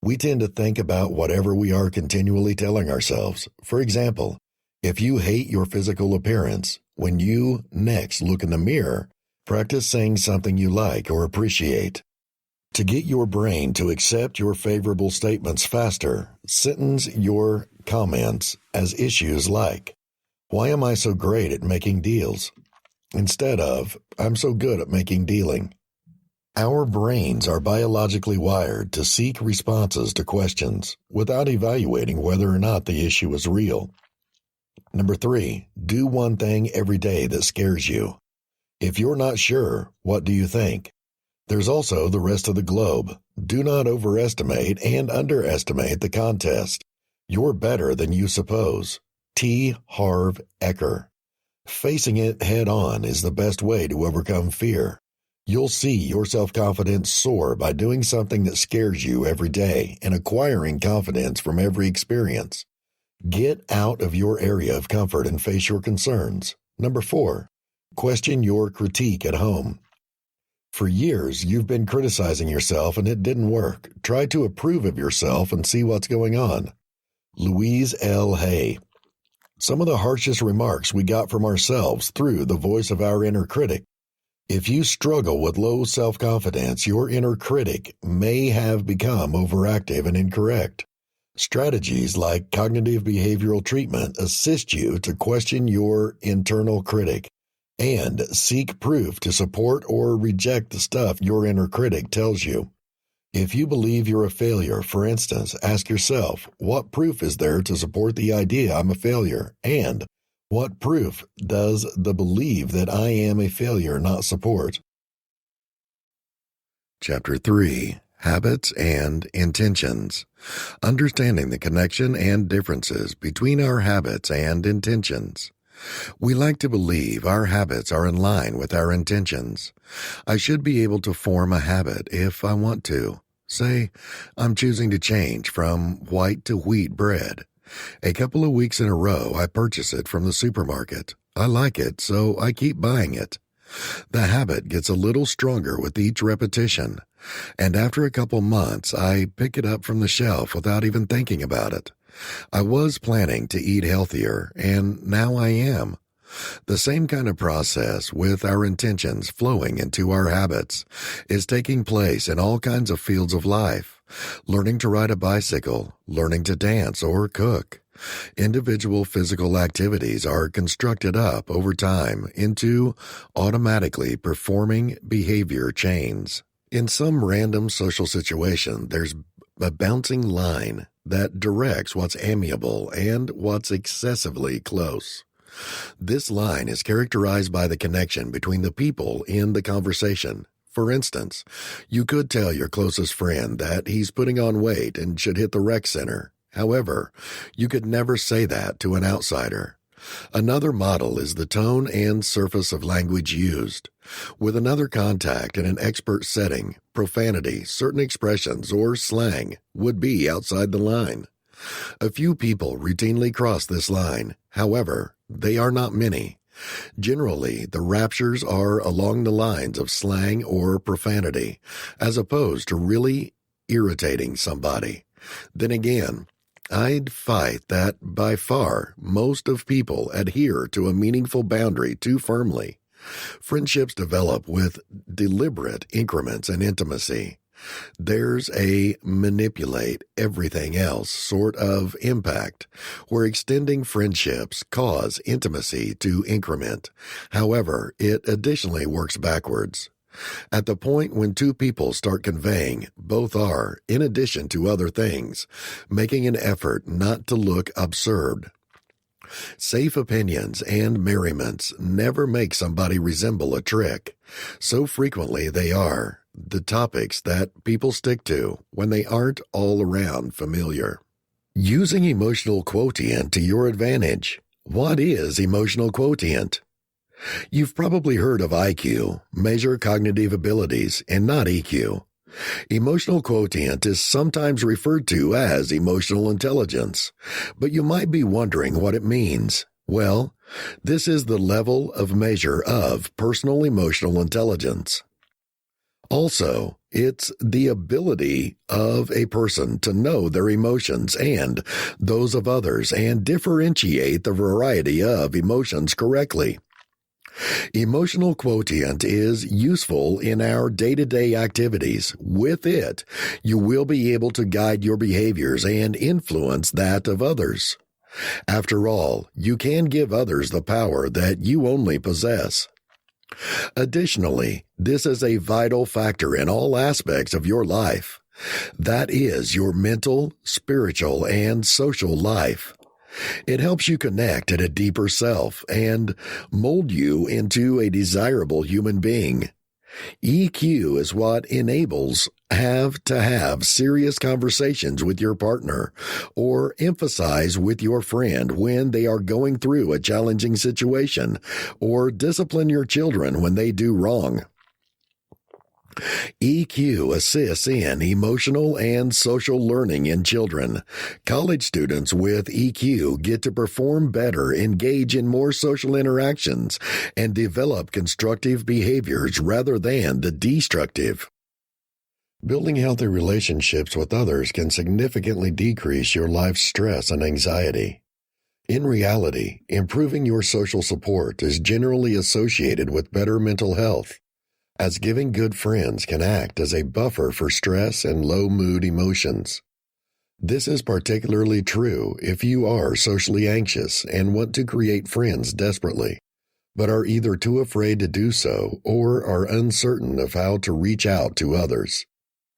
[SPEAKER 1] We tend to think about whatever we are continually telling ourselves. For example, if you hate your physical appearance, when you next look in the mirror, practice saying something you like or appreciate. To get your brain to accept your favorable statements faster, sentence your comments as issues like, "Why am I so great at making deals?" instead of, "I'm so good at making dealing." Our brains are biologically wired to seek responses to questions without evaluating whether or not the issue is real. Number 3, do one thing every day that scares you. If you're not sure, what do you think? There's also the rest of the globe. Do not overestimate and underestimate the contest. You're better than you suppose. T. Harv Eker. Facing it head on is the best way to overcome fear. You'll see your self-confidence soar by doing something that scares you every day and acquiring confidence from every experience. Get out of your area of comfort and face your concerns. Number 4, question your critique at home. For years, you've been criticizing yourself and it didn't work. Try to approve of yourself and see what's going on. Louise L. Hay. Some of the harshest remarks we got from ourselves through the voice of our inner critic. If you struggle with low self-confidence, your inner critic may have become overactive and incorrect. Strategies like cognitive behavioral treatment assist you to question your internal critic and seek proof to support or reject the stuff your inner critic tells you. If you believe you're a failure, for instance, ask yourself, what proof is there to support the idea I'm a failure? And what proof does the belief that I am a failure not support? Chapter 3. Habits and Intentions. Understanding the connection and differences between our habits and intentions. We like to believe our habits are in line with our intentions. I should be able to form a habit if I want to. Say, I'm choosing to change from white to wheat bread. A couple of weeks in a row, I purchase it from the supermarket. I like it, so I keep buying it. The habit gets a little stronger with each repetition, and after a couple months, I pick it up from the shelf without even thinking about it. I was planning to eat healthier, and now I am. The same kind of process with our intentions flowing into our habits is taking place in all kinds of fields of life. Learning to ride a bicycle, learning to dance or cook. Individual physical activities are constructed up over time into automatically performing behavior chains. In some random social situation, there's a bouncing line that directs what's amiable and what's excessively close. This line is characterized by the connection between the people in the conversation. For instance, you could tell your closest friend that he's putting on weight and should hit the rec center. However, you could never say that to an outsider. Another model is the tone and surface of language used. With another contact in an expert setting, profanity, certain expressions, or slang would be outside the line. A few people routinely cross this line. However, they are not many. Generally, the raptures are along the lines of slang or profanity, as opposed to really irritating somebody. Then again, I'd fight that by far most of people adhere to a meaningful boundary too firmly. Friendships develop with deliberate increments in intimacy. There's a manipulate everything else sort of impact, where extending friendships cause intimacy to increment. However, it additionally works backwards. At the point when two people start conveying, both are, in addition to other things, making an effort not to look absurd. Safe opinions and merriments never make somebody resemble a trick. So frequently they are the topics that people stick to when they aren't all around familiar. Using emotional quotient to your advantage. What is emotional quotient? You've probably heard of IQ, measure cognitive abilities, and not EQ. Emotional quotient is sometimes referred to as emotional intelligence, but you might be wondering what it means. Well, this is the level of measure of personal emotional intelligence. Also, it's the ability of a person to know their emotions and those of others and differentiate the variety of emotions correctly. Emotional quotient is useful in our day-to-day activities. With it, you will be able to guide your behaviors and influence that of others. After all, you can give others the power that you only possess. Additionally, this is a vital factor in all aspects of your life. That is your mental, spiritual, and social life. It helps you connect at a deeper self and mold you into a desirable human being. EQ is what enables have serious conversations with your partner or emphasize with your friend when they are going through a challenging situation or discipline your children when they do wrong. EQ assists in emotional and social learning in children. College students with EQ get to perform better, engage in more social interactions, and develop constructive behaviors rather than the destructive. Building healthy relationships with others can significantly decrease your life's stress and anxiety. In reality, improving your social support is generally associated with better mental health. as giving good friends can act as a buffer for stress and low mood emotions. This is particularly true if you are socially anxious and want to create friends desperately, but are either too afraid to do so or are uncertain of how to reach out to others.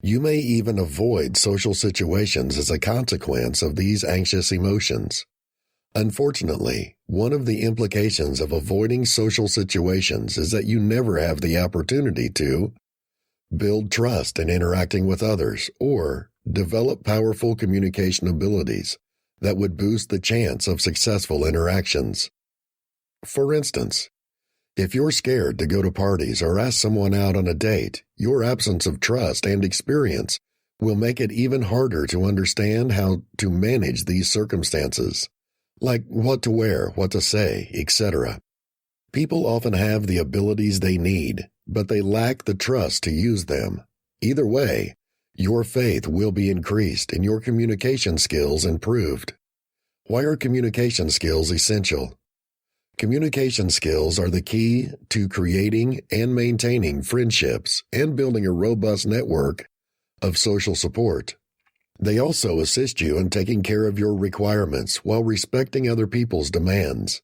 [SPEAKER 1] You may even avoid social situations as a consequence of these anxious emotions. Unfortunately, one of the implications of avoiding social situations is that you never have the opportunity to build trust in interacting with others or develop powerful communication abilities that would boost the chance of successful interactions. For instance, if you're scared to go to parties or ask someone out on a date, your absence of trust and experience will make it even harder to understand how to manage these circumstances, like what to wear, what to say, etc. People often have the abilities they need, but they lack the trust to use them. Either way, your faith will be increased and your communication skills improved. Why are communication skills essential? Communication skills are the key to creating and maintaining friendships and building a robust network of social support. They also assist you in taking care of your requirements while respecting other people's demands.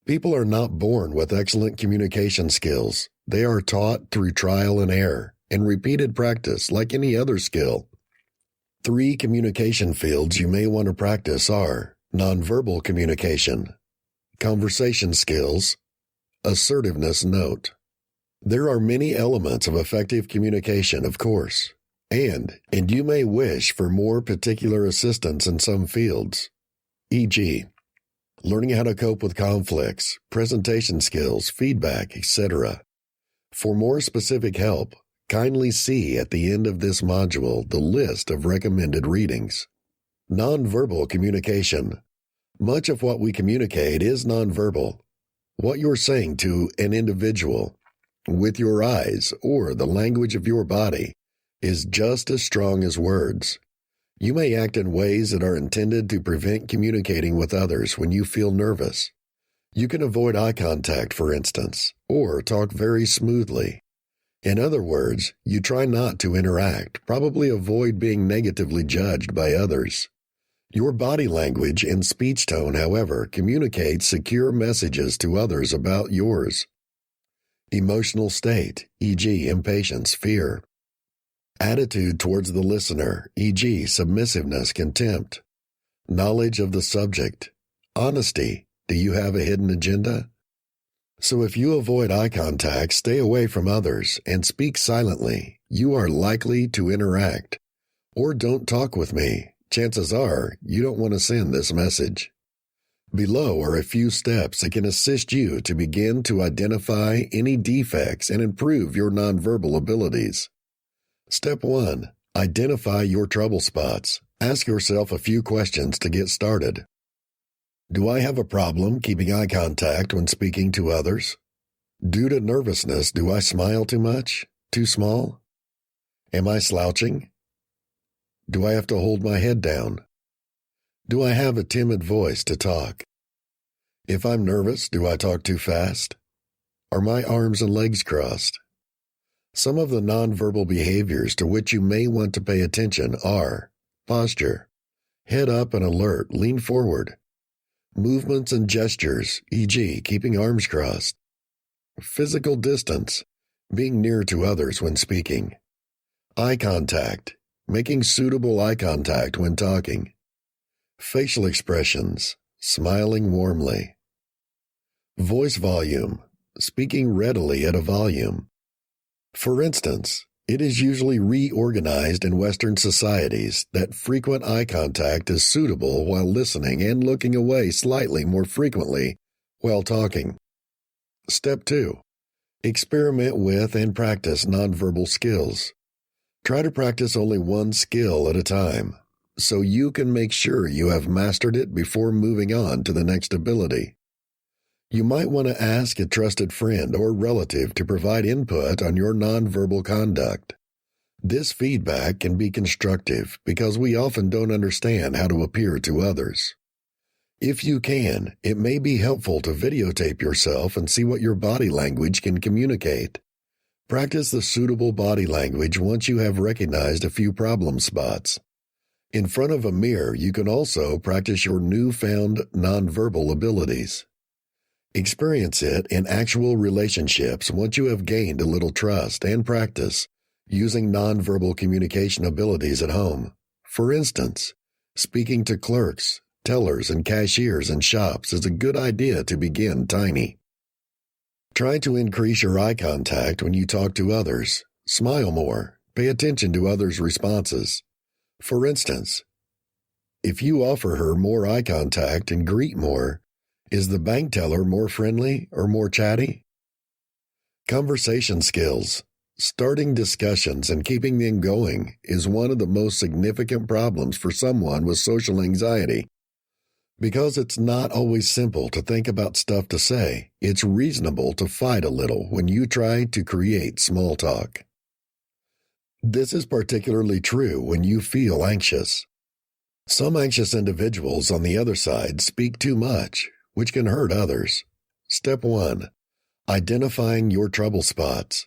[SPEAKER 1] People are not born with excellent communication skills. They are taught through trial and error and repeated practice like any other skill. 3 communication fields you may want to practice are nonverbal communication, conversation skills, assertiveness note. There are many elements of effective communication, of course, and you may wish for more particular assistance in some fields, e.g., learning how to cope with conflicts, presentation skills, feedback, etc. For more specific help, kindly see at the end of this module the list of recommended readings. Nonverbal communication. Much of what we communicate is nonverbal. What you're saying to an individual with your eyes or the language of your body is just as strong as words. You may act in ways that are intended to prevent communicating with others when you feel nervous. You can avoid eye contact, for instance, or talk very smoothly. In other words, you try not to interact, probably avoid being negatively judged by others. Your body language and speech tone, however, communicate secure messages to others about yours. Emotional state, e.g., impatience, fear. Attitude towards the listener, e.g., submissiveness, contempt. Knowledge of the subject. Honesty, do you have a hidden agenda? So if you avoid eye contact, stay away from others, and speak silently, you are likely to interact. Or don't talk with me. Chances are you don't want to send this message. Below are a few steps that can assist you to begin to identify any defects and improve your nonverbal abilities. Step 1. Identify your trouble spots. Ask yourself a few questions to get started. Do I have a problem keeping eye contact when speaking to others? Due to nervousness, do I smile too much? Too small? Am I slouching? Do I have to hold my head down? Do I have a timid voice to talk? If I'm nervous, do I talk too fast? Are my arms and legs crossed? Some of the nonverbal behaviors to which you may want to pay attention are posture, head up and alert, lean forward, movements and gestures, e.g., keeping arms crossed, physical distance, being near to others when speaking, eye contact, making suitable eye contact when talking, facial expressions, smiling warmly, voice volume, speaking readily at a volume. For instance, it is usually reorganized in Western societies that frequent eye contact is suitable while listening and looking away slightly more frequently while talking. Step 2. Experiment with and practice nonverbal skills. Try to practice only one skill at a time, so you can make sure you have mastered it before moving on to the next ability. You might want to ask a trusted friend or relative to provide input on your nonverbal conduct. This feedback can be constructive because we often don't understand how to appear to others. If you can, it may be helpful to videotape yourself and see what your body language can communicate. Practice the suitable body language once you have recognized a few problem spots. In front of a mirror, you can also practice your newfound nonverbal abilities. Experience it in actual relationships once you have gained a little trust and practice using nonverbal communication abilities at home. For instance, speaking to clerks, tellers, and cashiers in shops is a good idea to begin tiny. Try to increase your eye contact when you talk to others. Smile more. Pay attention to others' responses. For instance, if you offer her more eye contact and greet more, is the bank teller more friendly or more chatty? Conversation skills. Starting discussions and keeping them going is one of the most significant problems for someone with social anxiety. Because it's not always simple to think about stuff to say, it's reasonable to fight a little when you try to create small talk. This is particularly true when you feel anxious. Some anxious individuals on the other side speak too much, which can hurt others. Step 1. Identifying your trouble spots.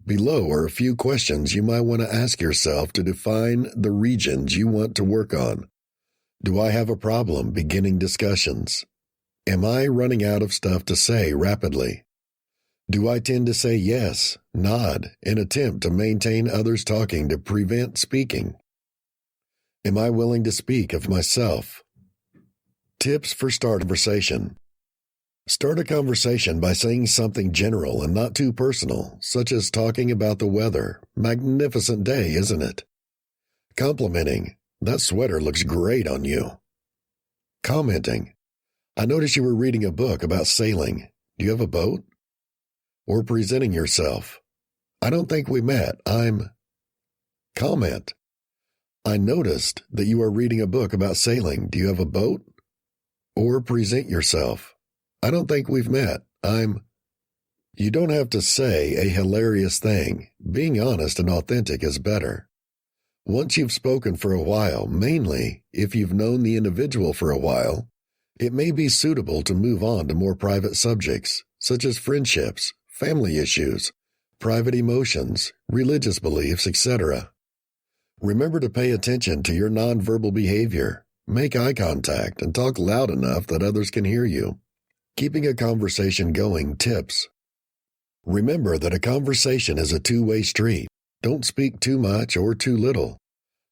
[SPEAKER 1] Below are a few questions you might want to ask yourself to define the regions you want to work on. Do I have a problem beginning discussions? Am I running out of stuff to say rapidly? Do I tend to say yes, nod, and attempt to maintain others talking to prevent speaking? Am I willing to speak of myself? Tips for start conversation. Start a conversation by saying something general and not too personal, such as talking about the weather. Magnificent day, isn't it? Complimenting. That sweater looks great on you. Commenting. I noticed you were reading a book about sailing. Do you have a boat? Or presenting yourself. I don't think we met. Comment. I noticed that you are reading a book about sailing. Do you have a boat? Or present yourself. I don't think we've met. You don't have to say a hilarious thing. Being honest and authentic is better. Once you've spoken for a while, mainly if you've known the individual for a while, it may be suitable to move on to more private subjects, such as friendships, family issues, private emotions, religious beliefs, etc. Remember to pay attention to your nonverbal behavior. Make eye contact and talk loud enough that others can hear you. Keeping a conversation going tips. Remember that a conversation is a two-way street. Don't speak too much or too little.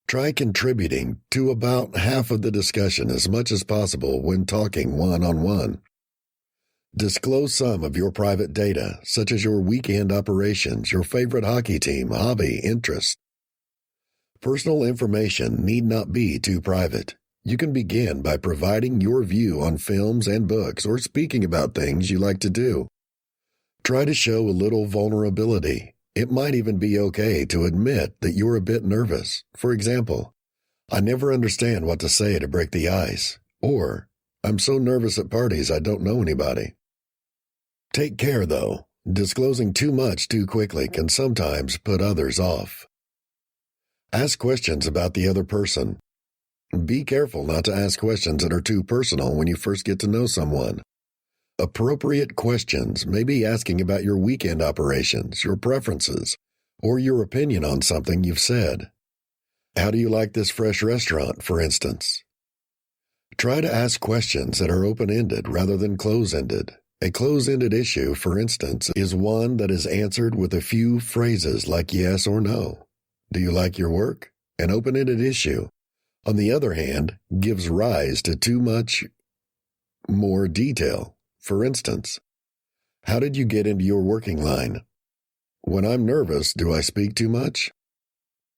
[SPEAKER 1] Try contributing to about half of the discussion as much as possible when talking one-on-one. Disclose some of your private data, such as your weekend operations, your favorite hockey team, hobby, interests. Personal information need not be too private. You can begin by providing your view on films and books or speaking about things you like to do. Try to show a little vulnerability. It might even be okay to admit that you're a bit nervous. For example, I never understand what to say to break the ice, or I'm so nervous at parties I don't know anybody. Take care, though. Disclosing too much too quickly can sometimes put others off. Ask questions about the other person. Be careful not to ask questions that are too personal when you first get to know someone. Appropriate questions may be asking about your weekend operations, your preferences, or your opinion on something you've said. How do you like this fresh restaurant, for instance? Try to ask questions that are open-ended rather than close-ended. A close-ended issue, for instance, is one that is answered with a few phrases like yes or no. Do you like your work? An open-ended issue, on the other hand, gives rise to too much more detail. For instance, how did you get into your working line? When I'm nervous, do I speak too much?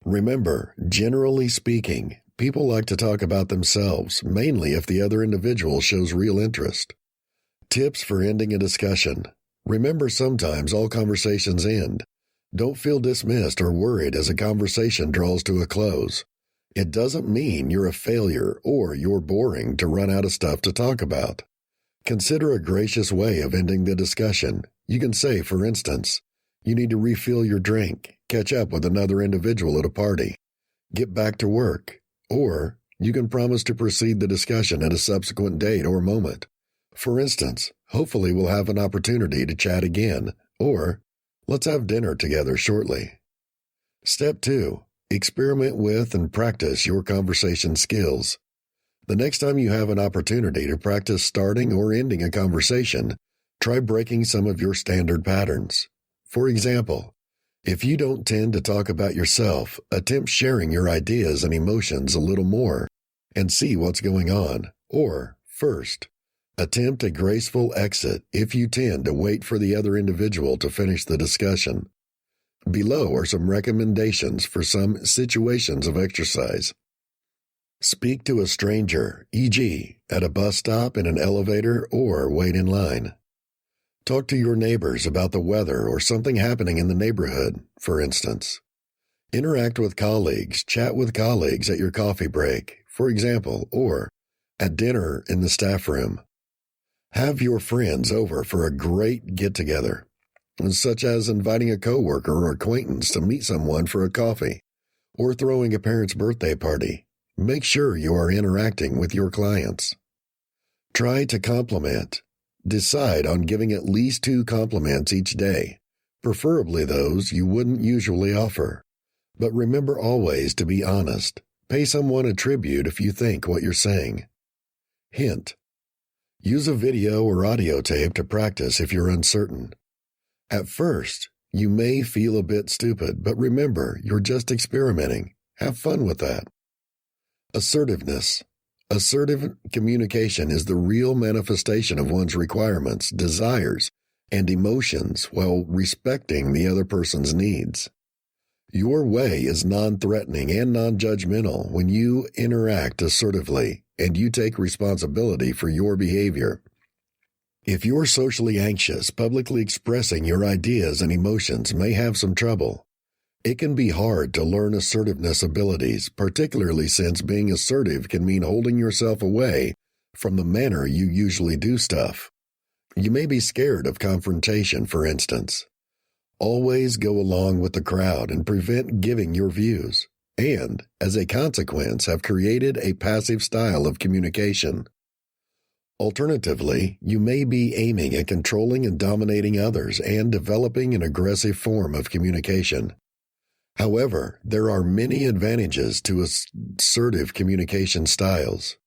[SPEAKER 1] Remember, generally speaking, people like to talk about themselves, mainly if the other individual shows real interest. Tips for ending a discussion. Remember, sometimes all conversations end. Don't feel dismissed or worried as a conversation draws to a close. It doesn't mean you're a failure or you're boring to run out of stuff to talk about. Consider a gracious way of ending the discussion. You can say, for instance, you need to refill your drink, catch up with another individual at a party, get back to work, or you can promise to proceed the discussion at a subsequent date or moment. For instance, hopefully we'll have an opportunity to chat again, or Let's have dinner together shortly. Step 2. Experiment with and practice your conversation skills. The next time you have an opportunity to practice starting or ending a conversation, try breaking some of your standard patterns. For example, if you don't tend to talk about yourself, attempt sharing your ideas and emotions a little more and see what's going on. Or, first, attempt a graceful exit if you tend to wait for the other individual to finish the discussion. Below are some recommendations for some situations of exercise. Speak to a stranger, e.g., at a bus stop, in an elevator, or wait in line. Talk to your neighbors about the weather or something happening in the neighborhood, for instance. Interact with colleagues, chat with colleagues at your coffee break, for example, or at dinner in the staff room. Have your friends over for a great get-together, such as inviting a coworker or acquaintance to meet someone for a coffee, or throwing a parent's birthday party. Make sure you are interacting with your clients. Try to compliment. Decide on giving at least 2 compliments each day, preferably those you wouldn't usually offer. But remember always to be honest. Pay someone a tribute if you think what you're saying. Hint. Use a video or audio tape to practice if you're uncertain. At first, you may feel a bit stupid, but remember, you're just experimenting. Have fun with that. Assertiveness. Assertive communication is the real manifestation of one's requirements, desires, and emotions while respecting the other person's needs. Your way is non-threatening and non-judgmental when you interact assertively and you take responsibility for your behavior. If you're socially anxious, publicly expressing your ideas and emotions may have some trouble. It can be hard to learn assertiveness abilities, particularly since being assertive can mean holding yourself away from the manner you usually do stuff. You may be scared of confrontation, for instance. Always go along with the crowd and prevent giving your views, and, as a consequence, have created a passive style of communication. Alternatively, you may be aiming at controlling and dominating others and developing an aggressive form of communication. However, there are many advantages to assertive communication styles.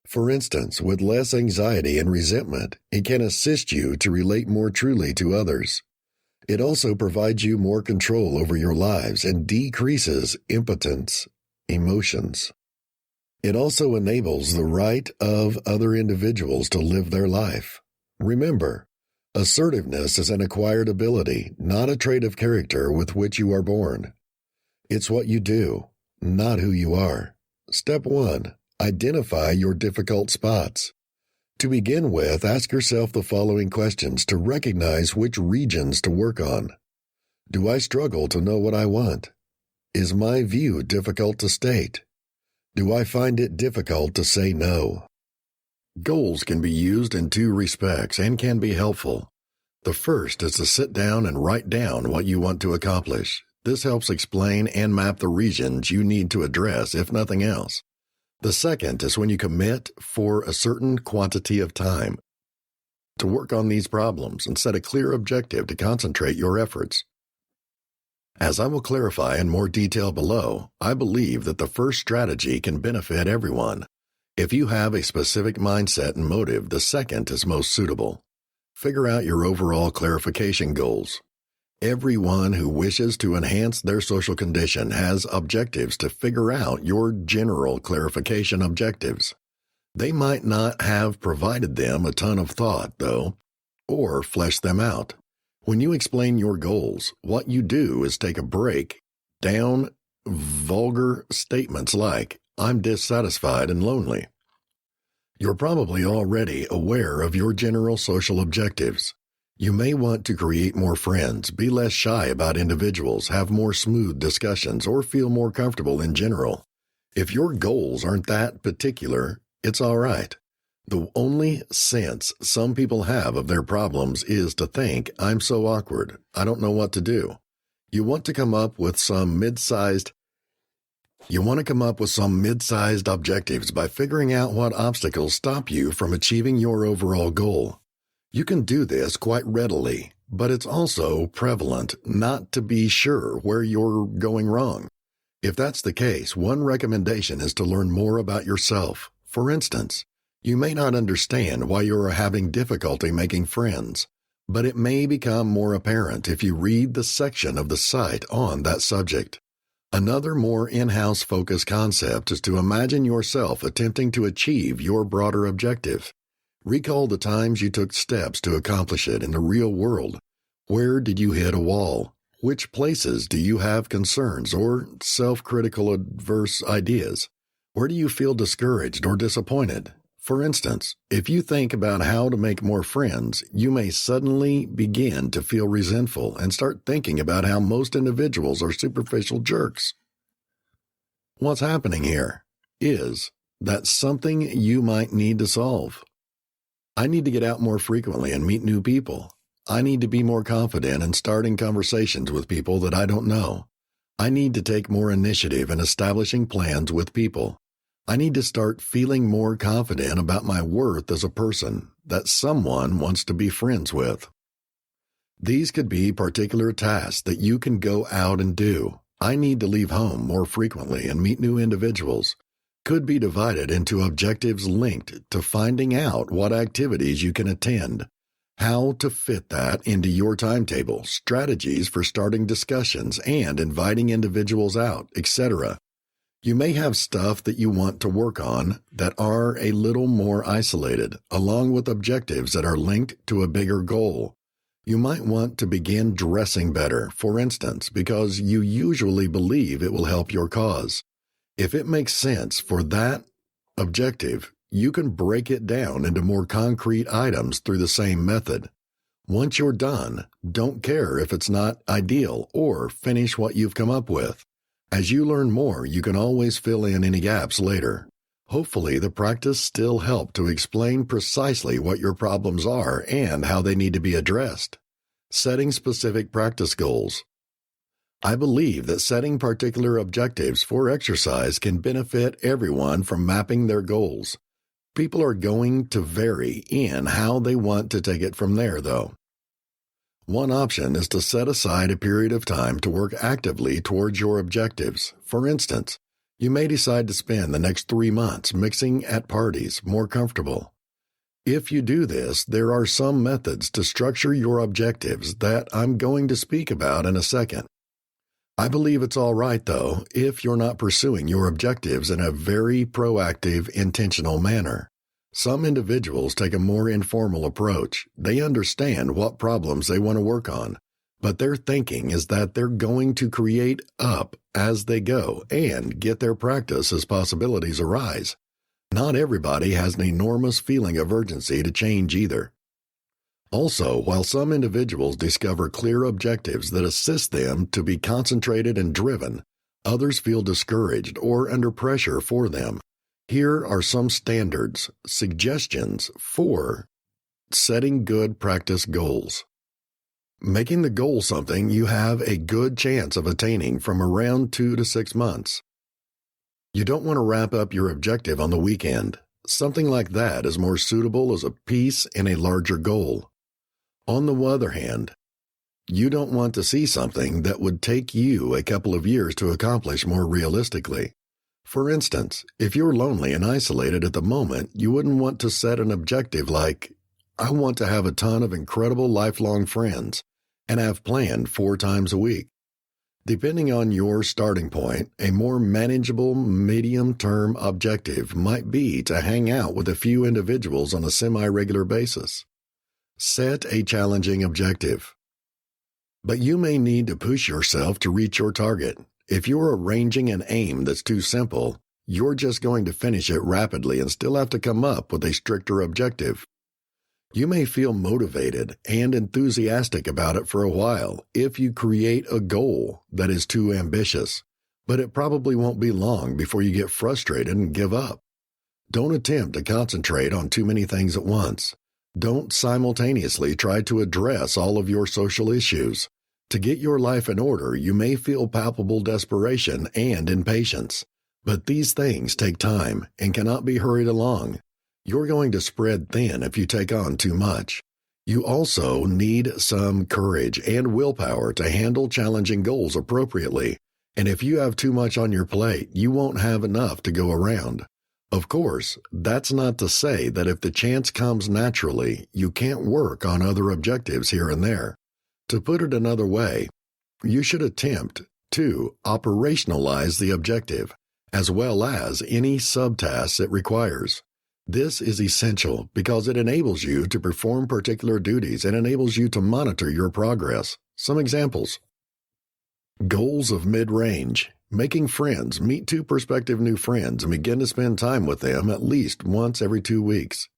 [SPEAKER 1] For instance, with less anxiety and resentment, it can assist you to relate more truly to others. It also provides you more control over your lives and decreases impotence emotions. It also enables the right of other individuals to live their life. Remember, assertiveness is an acquired ability, not a trait of character with which you are born. It's what you do, not who you are. Step 1. Identify your difficult spots. To begin with, ask yourself the following questions to recognize which regions to work on. Do I struggle to know what I want? Is my view difficult to state? Do I find it difficult to say no? Goals can be used in 2 respects and can be helpful. The first is to sit down and write down what you want to accomplish. This helps explain and map the regions you need to address, if nothing else. The second is when you commit for a certain quantity of time to work on these problems and set a clear objective to concentrate your efforts. As I will clarify in more detail below, I believe that the first strategy can benefit everyone. If you have a specific mindset and motive, the second is most suitable. Figure out your overall clarification goals. Everyone who wishes to enhance their social condition has objectives to figure out your general clarification objectives. They might not have provided them a ton of thought, though, or fleshed them out. When you explain your goals, what you do is take a break down vulgar statements like, "I'm dissatisfied and lonely." You're probably already aware of your general social objectives. You may want to create more friends, be less shy about individuals, have more smooth discussions, or feel more comfortable in general. If your goals aren't that particular, it's all right. The only sense some people have of their problems is to think, "I'm so awkward, I don't know what to do." You want to come up with some mid-sized objectives by figuring out what obstacles stop you from achieving your overall goal. You can do this quite readily but it's also prevalent not to be sure where you're going wrong. If that's the case, one recommendation is to learn more about yourself. For instance, you may not understand why you are having difficulty making friends, but it may become more apparent if you read the section of the site on that subject. Another more in-house focused concept is to imagine yourself attempting to achieve your broader objective. Recall the times you took steps to accomplish it in the real world. Where did you hit a wall? Which places do you have concerns or self-critical adverse ideas? Where do you feel discouraged or disappointed? For instance, if you think about how to make more friends, you may suddenly begin to feel resentful and start thinking about how most individuals are superficial jerks. What's happening here is that something you might need to solve. I need to get out more frequently and meet new people. I need to be more confident in starting conversations with people that I don't know. I need to take more initiative in establishing plans with people. I need to start feeling more confident about my worth as a person that someone wants to be friends with. These could be particular tasks that you can go out and do. I need to leave home more frequently and meet new individuals. Could be divided into objectives linked to finding out what activities you can attend, how to fit that into your timetable, strategies for starting discussions and inviting individuals out, etc. You may have stuff that you want to work on that are a little more isolated, along with objectives that are linked to a bigger goal. You might want to begin dressing better, for instance, because you usually believe it will help your cause. If it makes sense for that objective, you can break it down into more concrete items through the same method. Once you're done, don't care if it's not ideal or finish what you've come up with. As you learn more, you can always fill in any gaps later. Hopefully, the practice still helped to explain precisely what your problems are and how they need to be addressed. Setting specific practice goals. I believe that setting particular objectives for exercise can benefit everyone from mapping their goals. People are going to vary in how they want to take it from there, though. One option is to set aside a period of time to work actively towards your objectives. For instance, you may decide to spend the next 3 months mixing at parties more comfortable. If you do this, there are some methods to structure your objectives that I'm going to speak about in a second. I believe it's all right, though, if you're not pursuing your objectives in a very proactive, intentional manner. Some individuals take a more informal approach. They understand what problems they want to work on, but their thinking is that they're going to create up as they go and get their practice as possibilities arise. Not everybody has an enormous feeling of urgency to change either. Also, while some individuals discover clear objectives that assist them to be concentrated and driven, others feel discouraged or under pressure for them. Here are some standards, suggestions for setting good practice goals. Making the goal something you have a good chance of attaining from around 2 to 6 months. You don't want to wrap up your objective on the weekend. Something like that is more suitable as a piece in a larger goal. On the other hand, you don't want to see something that would take you a couple of years to accomplish more realistically. For instance, if you're lonely and isolated at the moment, you wouldn't want to set an objective like, I want to have a ton of incredible lifelong friends and have planned 4 times a week. Depending on your starting point, a more manageable medium-term objective might be to hang out with a few individuals on a semi-regular basis. Set a challenging objective. But you may need to push yourself to reach your target. If you're arranging an aim that's too simple, you're just going to finish it rapidly and still have to come up with a stricter objective. You may feel motivated and enthusiastic about it for a while if you create a goal that is too ambitious, but it probably won't be long before you get frustrated and give up. Don't attempt to concentrate on too many things at once. Don't simultaneously try to address all of your social issues. To get your life in order, you may feel palpable desperation and impatience, but these things take time and cannot be hurried along. You're going to spread thin if you take on too much. You also need some courage and willpower to handle challenging goals appropriately. And if you have too much on your plate, you won't have enough to go around. Of course, that's not to say that if the chance comes naturally, you can't work on other objectives here and there. To put it another way, you should attempt to operationalize the objective, as well as any subtasks it requires. This is essential because it enables you to perform particular duties and enables you to monitor your progress. Some examples. Goals of mid-range. Making friends. Meet 2 prospective new friends and begin to spend time with them at least once every 2 weeks.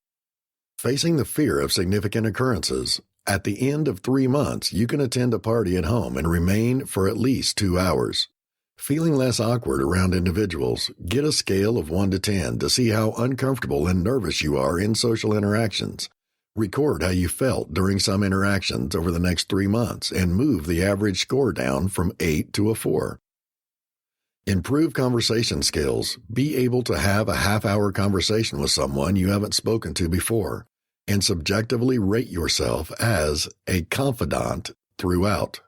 [SPEAKER 1] Facing the fear of significant occurrences. At the end of 3 months, you can attend a party at home and remain for at least 2 hours. Feeling less awkward around individuals. Get a scale of 1 to 10 to see how uncomfortable and nervous you are in social interactions. Record how you felt during some interactions over the next 3 months and move the average score down from 8 to a 4. Improve conversation skills. Be able to have a half-hour conversation with someone you haven't spoken to before and subjectively rate yourself as a confidant throughout.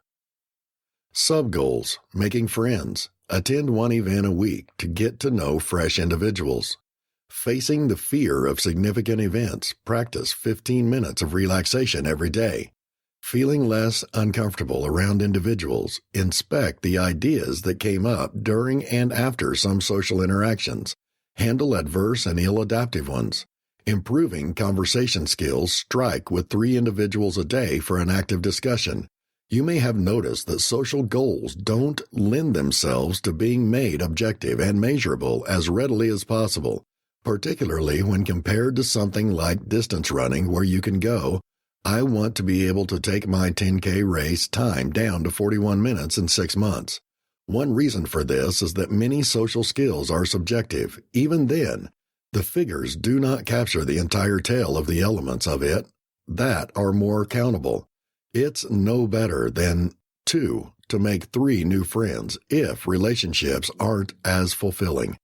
[SPEAKER 1] Sub-goals. Making friends. Attend 1 event a week to get to know fresh individuals. Facing the fear of significant events. Practice 15 minutes of relaxation every day. Feeling less uncomfortable around individuals. Inspect the ideas that came up during and after some social interactions. Handle adverse and ill-adaptive ones. Improving conversation skills. Strike with 3 individuals a day for an active discussion. You may have noticed that social goals don't lend themselves to being made objective and measurable as readily as possible, particularly when compared to something like distance running where you can go, I want to be able to take my 10K race time down to 41 minutes in 6 months. One reason for this is that many social skills are subjective. Even then, the figures do not capture the entire tale of the elements of it that are more countable. It's no better than 2 to make 3 new friends if relationships aren't as fulfilling.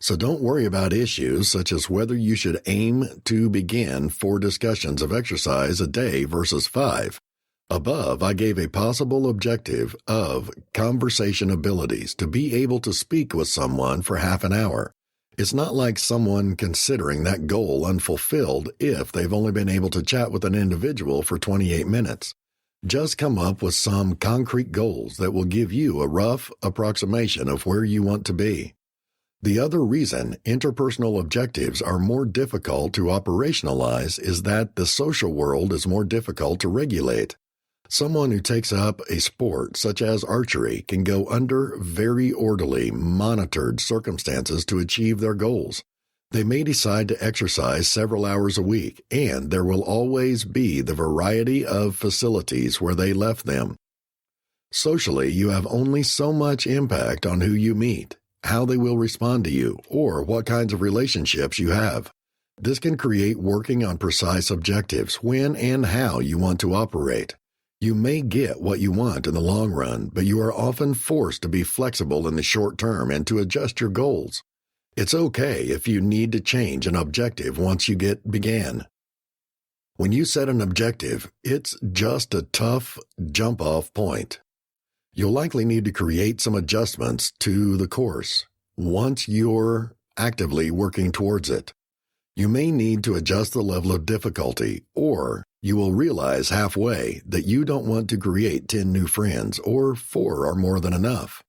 [SPEAKER 1] So don't worry about issues such as whether you should aim to begin 4 discussions of exercise a day versus 5. Above, I gave a possible objective of conversation abilities to be able to speak with someone for half an hour. It's not like someone considering that goal unfulfilled if they've only been able to chat with an individual for 28 minutes. Just come up with some concrete goals that will give you a rough approximation of where you want to be. The other reason interpersonal objectives are more difficult to operationalize is that the social world is more difficult to regulate. Someone who takes up a sport such as archery can go under very orderly, monitored circumstances to achieve their goals. They may decide to exercise several hours a week, and there will always be the variety of facilities where they left them. Socially, you have only so much impact on who you meet, how they will respond to you, or what kinds of relationships you have. This can create working on precise objectives when and how you want to operate. You may get what you want in the long run, but you are often forced to be flexible in the short term and to adjust your goals. It's okay if you need to change an objective once you began. When you set an objective, it's just a tough jump-off point. You'll likely need to create some adjustments to the course once you're actively working towards it. You may need to adjust the level of difficulty, or you will realize halfway that you don't want to create 10 new friends, or 4 are more than enough.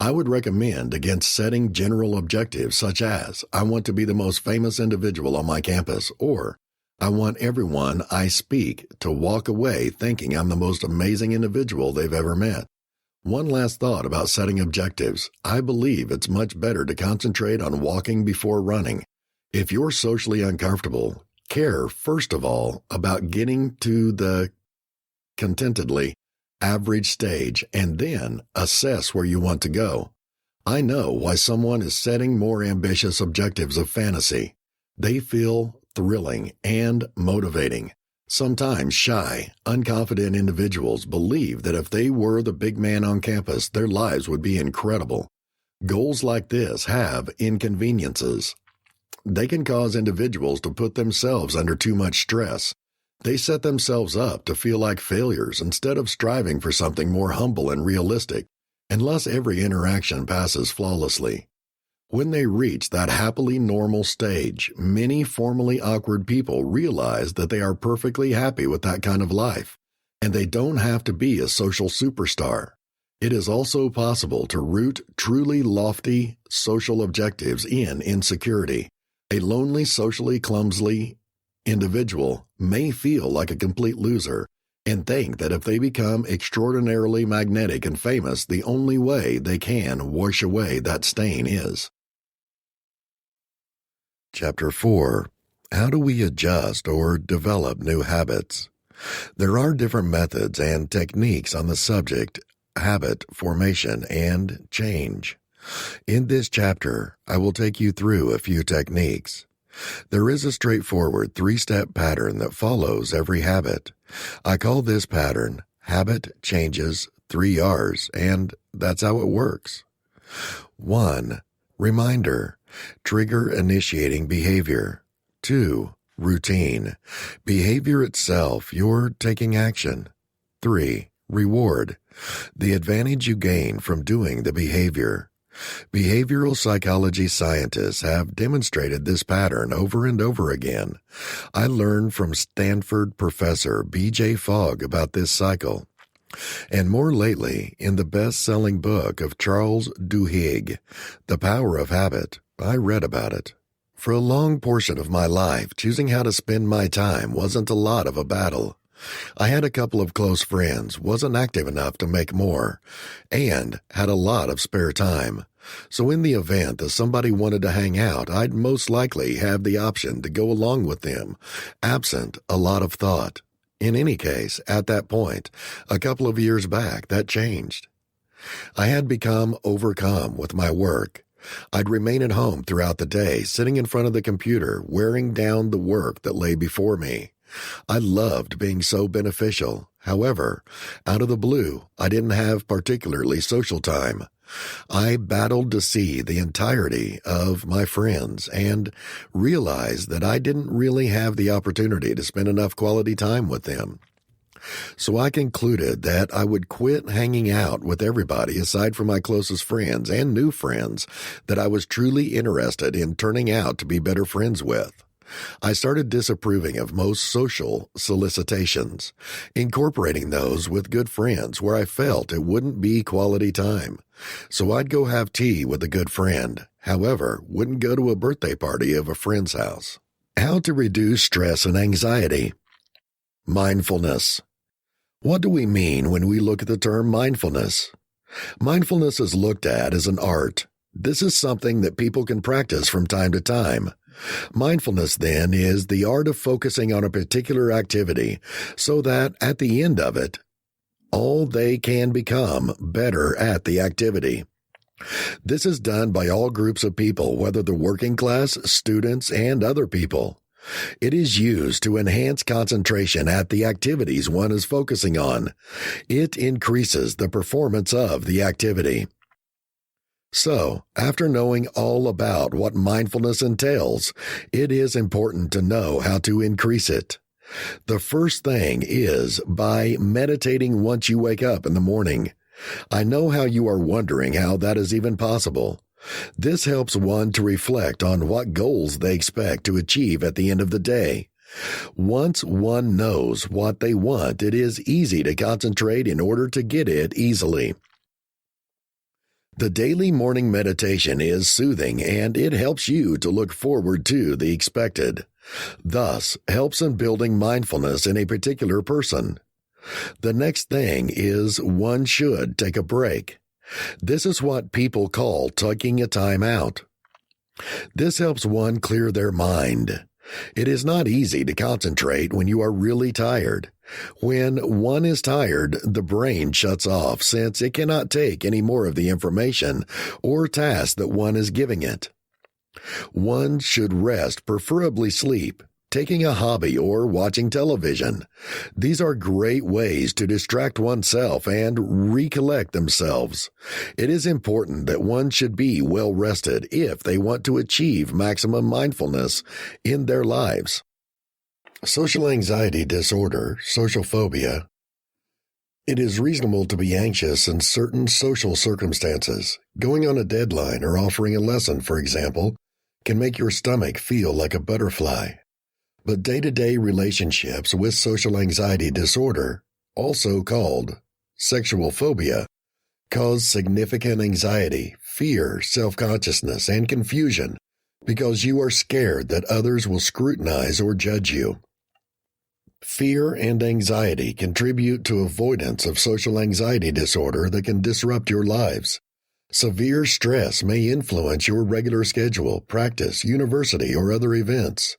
[SPEAKER 1] I would recommend against setting general objectives such as, I want to be the most famous individual on my campus, or I want everyone I speak to walk away thinking I'm the most amazing individual they've ever met. One last thought about setting objectives. I believe it's much better to concentrate on walking before running. If you're socially uncomfortable, care first of all about getting to the contentedly average stage and then assess where you want to go. I know why someone is setting more ambitious objectives of fantasy. They feel thrilling and motivating. Sometimes shy, unconfident individuals believe that if they were the big man on campus, their lives would be incredible. Goals like this have inconveniences. They can cause individuals to put themselves under too much stress. They set themselves up to feel like failures instead of striving for something more humble and realistic, unless every interaction passes flawlessly. When they reach that happily normal stage, many formerly awkward people realize that they are perfectly happy with that kind of life, and they don't have to be a social superstar. It is also possible to root truly lofty social objectives in insecurity. A lonely, socially clumsy individual may feel like a complete loser and think that if they become extraordinarily magnetic and famous, the only way they can wash away that stain is. Chapter 4. How do we adjust or develop new habits? There are different methods and techniques on the subject, habit formation and change. In this chapter, I will take you through a few techniques. There is a straightforward 3-step pattern that follows every habit. I call this pattern Habit Changes 3 R's, and that's how it works. 1. Reminder. Trigger initiating behavior. 2. Routine. Behavior itself, you're taking action. 3. Reward. The advantage you gain from doing the behavior. Behavioral psychology scientists have demonstrated this pattern over and over again. I learned from Stanford professor B.J. Fogg about this cycle, and more lately in the best-selling book of Charles Duhigg, The Power of Habit. I read about it. For a long portion of my life, choosing how to spend my time wasn't a lot of a battle. I had a couple of close friends, wasn't active enough to make more, and had a lot of spare time. So in the event that somebody wanted to hang out, I'd most likely have the option to go along with them, absent a lot of thought. In any case, at that point, a couple of years back, that changed. I had become overcome with my work. I'd remain at home throughout the day, sitting in front of the computer, wearing down the work that lay before me. I loved being so beneficial. However, out of the blue, I didn't have particularly social time. I battled to see the entirety of my friends and realized that I didn't really have the opportunity to spend enough quality time with them. So I concluded that I would quit hanging out with everybody aside from my closest friends and new friends that I was truly interested in turning out to be better friends with. I started disapproving of most social solicitations, incorporating those with good friends where I felt it wouldn't be quality time. So I'd go have tea with a good friend, however, wouldn't go to a birthday party of a friend's house. How to reduce stress and anxiety. Mindfulness. What do we mean when we look at the term mindfulness? Mindfulness is looked at as an art. This is something that people can practice from time to time. Mindfulness, then, is the art of focusing on a particular activity so that, at the end of it, all they can become better at the activity. This is done by all groups of people, whether the working class, students, and other people. It is used to enhance concentration at the activities one is focusing on. It increases the performance of the activity. So, after knowing all about what mindfulness entails, it is important to know how to increase it. The first thing is by meditating once you wake up in the morning. I know how you are wondering how that is even possible. This helps one to reflect on what goals they expect to achieve at the end of the day. Once one knows what they want, it is easy to concentrate in order to get it easily. The daily morning meditation is soothing, and it helps you to look forward to the expected. Thus, helps in building mindfulness in a particular person. The next thing is one should take a break. This is what people call taking a time out. This helps one clear their mind. It is not easy to concentrate when you are really tired. When one is tired, the brain shuts off since it cannot take any more of the information or task that one is giving it. One should rest, preferably sleep, taking a hobby, or watching television. These are great ways to distract oneself and recollect themselves. It is important that one should be well rested if they want to achieve maximum mindfulness in their lives. Social anxiety disorder, social phobia. It is reasonable to be anxious in certain social circumstances. Going on a deadline or offering a lesson, for example, can make your stomach feel like a butterfly. But day-to-day relationships with social anxiety disorder, also called sexual phobia, cause significant anxiety, fear, self-consciousness, and confusion because you are scared that others will scrutinize or judge you. Fear and anxiety contribute to avoidance of social anxiety disorder that can disrupt your lives. Severe stress may influence your regular schedule, practice, university, or other events.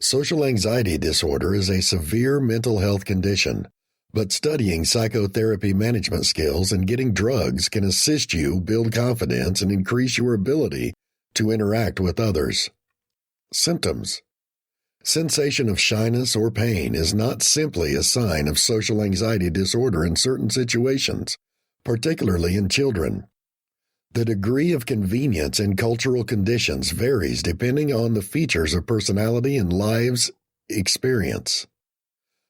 [SPEAKER 1] Social anxiety disorder is a severe mental health condition, but studying psychotherapy management skills and getting drugs can assist you build confidence and increase your ability to interact with others. Symptoms. Sensation of shyness or pain is not simply a sign of social anxiety disorder in certain situations, particularly in children. The degree of convenience in cultural conditions varies depending on the features of personality and life's experience.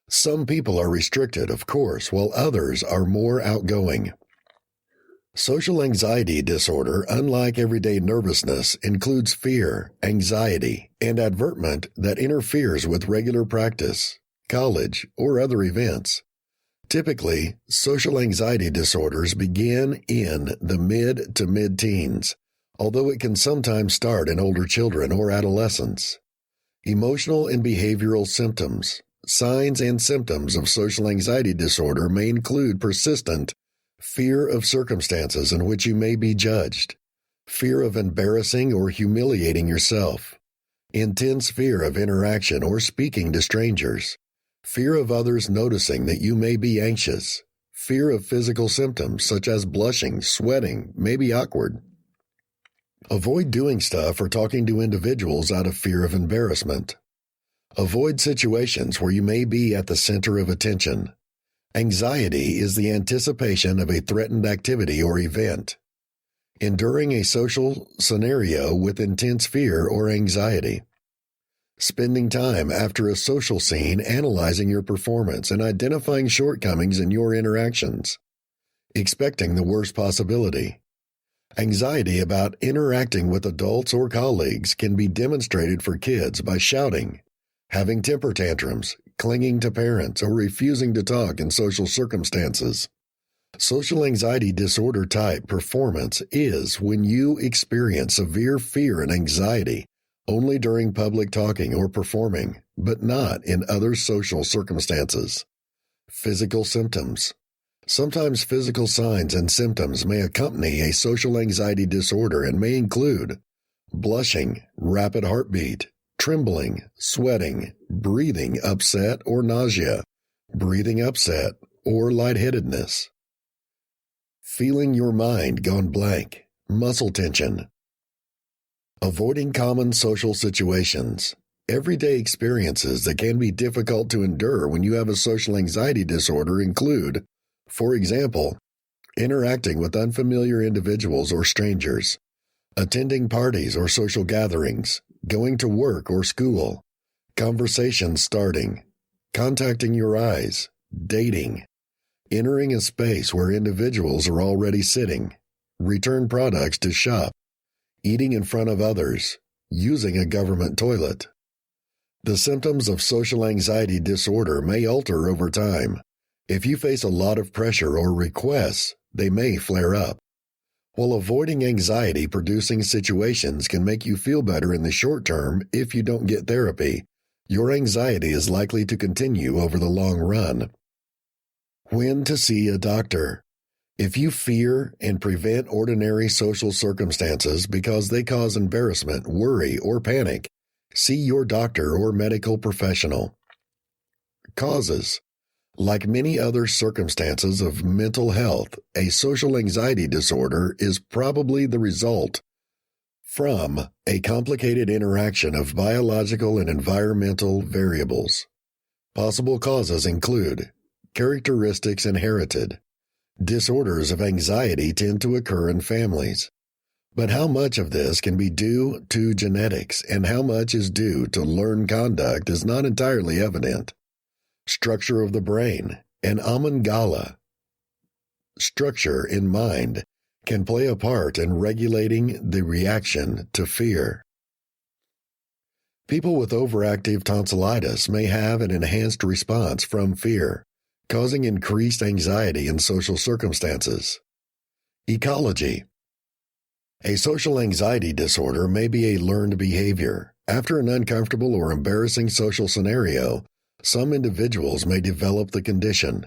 [SPEAKER 1] Some people are restricted, of course, while others are more outgoing. Social anxiety disorder, unlike everyday nervousness, includes fear, anxiety, and avertment that interferes with regular practice, college, or other events. Typically, social anxiety disorders begin in the mid to mid-teens, although it can sometimes start in older children or adolescents. Emotional and behavioral symptoms. Signs and symptoms of social anxiety disorder may include persistent fear of circumstances in which you may be judged, fear of embarrassing or humiliating yourself, intense fear of interaction or speaking to strangers, fear of others noticing that you may be anxious, fear of physical symptoms such as blushing, sweating, may be awkward. Avoid doing stuff or talking to individuals out of fear of embarrassment. Avoid situations where you may be at the center of attention. Anxiety is the anticipation of a threatened activity or event. Enduring a social scenario with intense fear or anxiety. Spending time after a social scene analyzing your performance and identifying shortcomings in your interactions. Expecting the worst possibility. Anxiety about interacting with adults or colleagues can be demonstrated for kids by shouting, having temper tantrums, clinging to parents, or refusing to talk in social circumstances. Social anxiety disorder type performance is when you experience severe fear and anxiety only during public talking or performing, but not in other social circumstances. Physical symptoms. Sometimes physical signs and symptoms may accompany a social anxiety disorder and may include blushing, rapid heartbeat, trembling, sweating, breathing upset or nausea, breathing upset or lightheadedness, feeling your mind gone blank, muscle tension. Avoiding common social situations. Everyday experiences that can be difficult to endure when you have a social anxiety disorder include, for example, interacting with unfamiliar individuals or strangers, attending parties or social gatherings, going to work or school, conversations starting, contacting your eyes, dating, entering a space where individuals are already sitting, return products to shop, eating in front of others, using a government toilet. The symptoms of social anxiety disorder may alter over time. If you face a lot of pressure or requests, they may flare up. While avoiding anxiety-producing situations can make you feel better in the short term if you don't get therapy, your anxiety is likely to continue over the long run. When to see a doctor. If you fear and prevent ordinary social circumstances because they cause embarrassment, worry, or panic, see your doctor or medical professional. Causes. Like many other circumstances of mental health, a social anxiety disorder is probably the result from a complicated interaction of biological and environmental variables. Possible causes include characteristics inherited. Disorders of anxiety tend to occur in families. But how much of this can be due to genetics and how much is due to learned conduct is not entirely evident. Structure of the brain and amygdala structure in mind can play a part in regulating the reaction to fear. People with overactive tonsillitis may have an enhanced response from fear, causing increased anxiety in social circumstances. Ecology. A social anxiety disorder may be a learned behavior. After an uncomfortable or embarrassing social scenario, some individuals may develop the condition.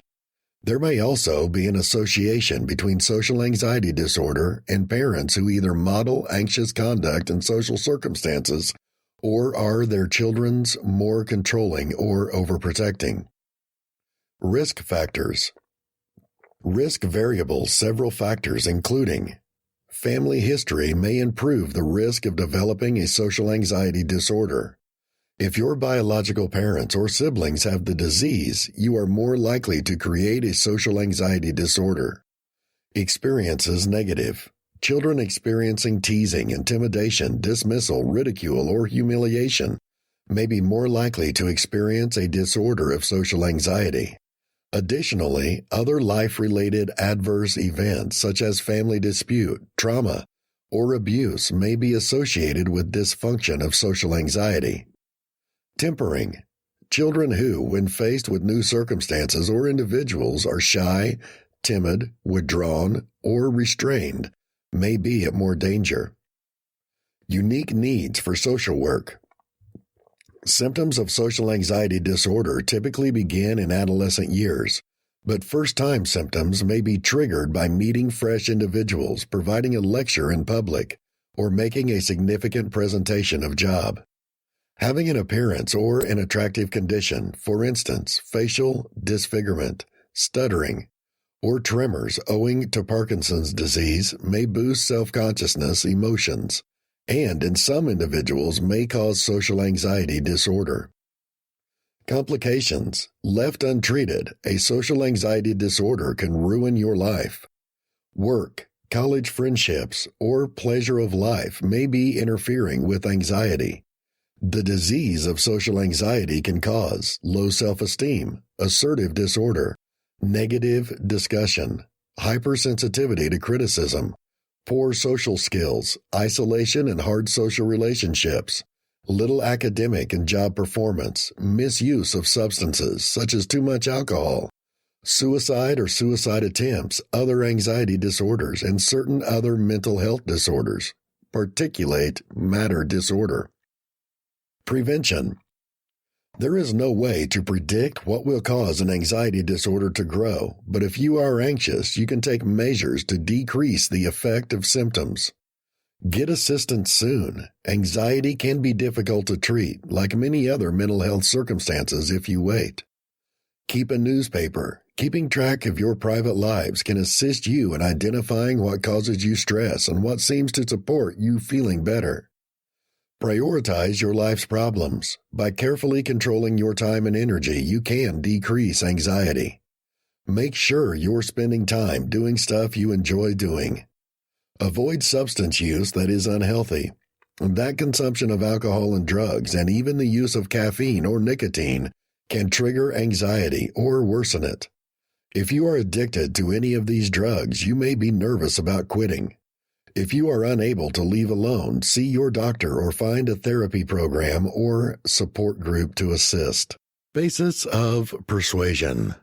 [SPEAKER 1] There may also be an association between social anxiety disorder and parents who either model anxious conduct in social circumstances or are their children's more controlling or overprotecting. Risk factors. Risk variables, several factors including family history may improve the risk of developing a social anxiety disorder. If your biological parents or siblings have the disease, you are more likely to create a social anxiety disorder. Experiences negative. Children experiencing teasing, intimidation, dismissal, ridicule, or humiliation may be more likely to experience a disorder of social anxiety. Additionally, other life-related adverse events such as family dispute, trauma, or abuse may be associated with dysfunction of social anxiety. Tempering. Children who, when faced with new circumstances or individuals, are shy, timid, withdrawn, or restrained, may be at more danger. Unique needs for social work. Symptoms of social anxiety disorder typically begin in adolescent years, but first-time symptoms may be triggered by meeting fresh individuals, providing a lecture in public, or making a significant presentation of job. Having an appearance or an attractive condition, for instance, facial disfigurement, stuttering, or tremors owing to Parkinson's disease may boost self-consciousness emotions, and in some individuals may cause social anxiety disorder. Complications. Left untreated, a social anxiety disorder can ruin your life. Work, college friendships, or pleasure of life may be interfering with anxiety. The disease of social anxiety can cause low self-esteem, assertive disorder, negative discussion, hypersensitivity to criticism, poor social skills, isolation and hard social relationships, little academic and job performance, misuse of substances such as too much alcohol, suicide or suicide attempts, other anxiety disorders, and certain other mental health disorders, particulate matter disorder. Prevention. There is no way to predict what will cause an anxiety disorder to grow, but if you are anxious, you can take measures to decrease the effect of symptoms. Get assistance soon. Anxiety can be difficult to treat, like many other mental health circumstances if you wait. Keep a newspaper. Keeping track of your private lives can assist you in identifying what causes you stress and what seems to support you feeling better. Prioritize your life's problems. By carefully controlling your time and energy, you can decrease anxiety. Make sure you're spending time doing stuff you enjoy doing. Avoid substance use that is unhealthy. That consumption of alcohol and drugs, and even the use of caffeine or nicotine, can trigger anxiety or worsen it. If you are addicted to any of these drugs, you may be nervous about quitting. If you are unable to leave alone, see your doctor or find a therapy program or support group to assist. Basis of persuasion.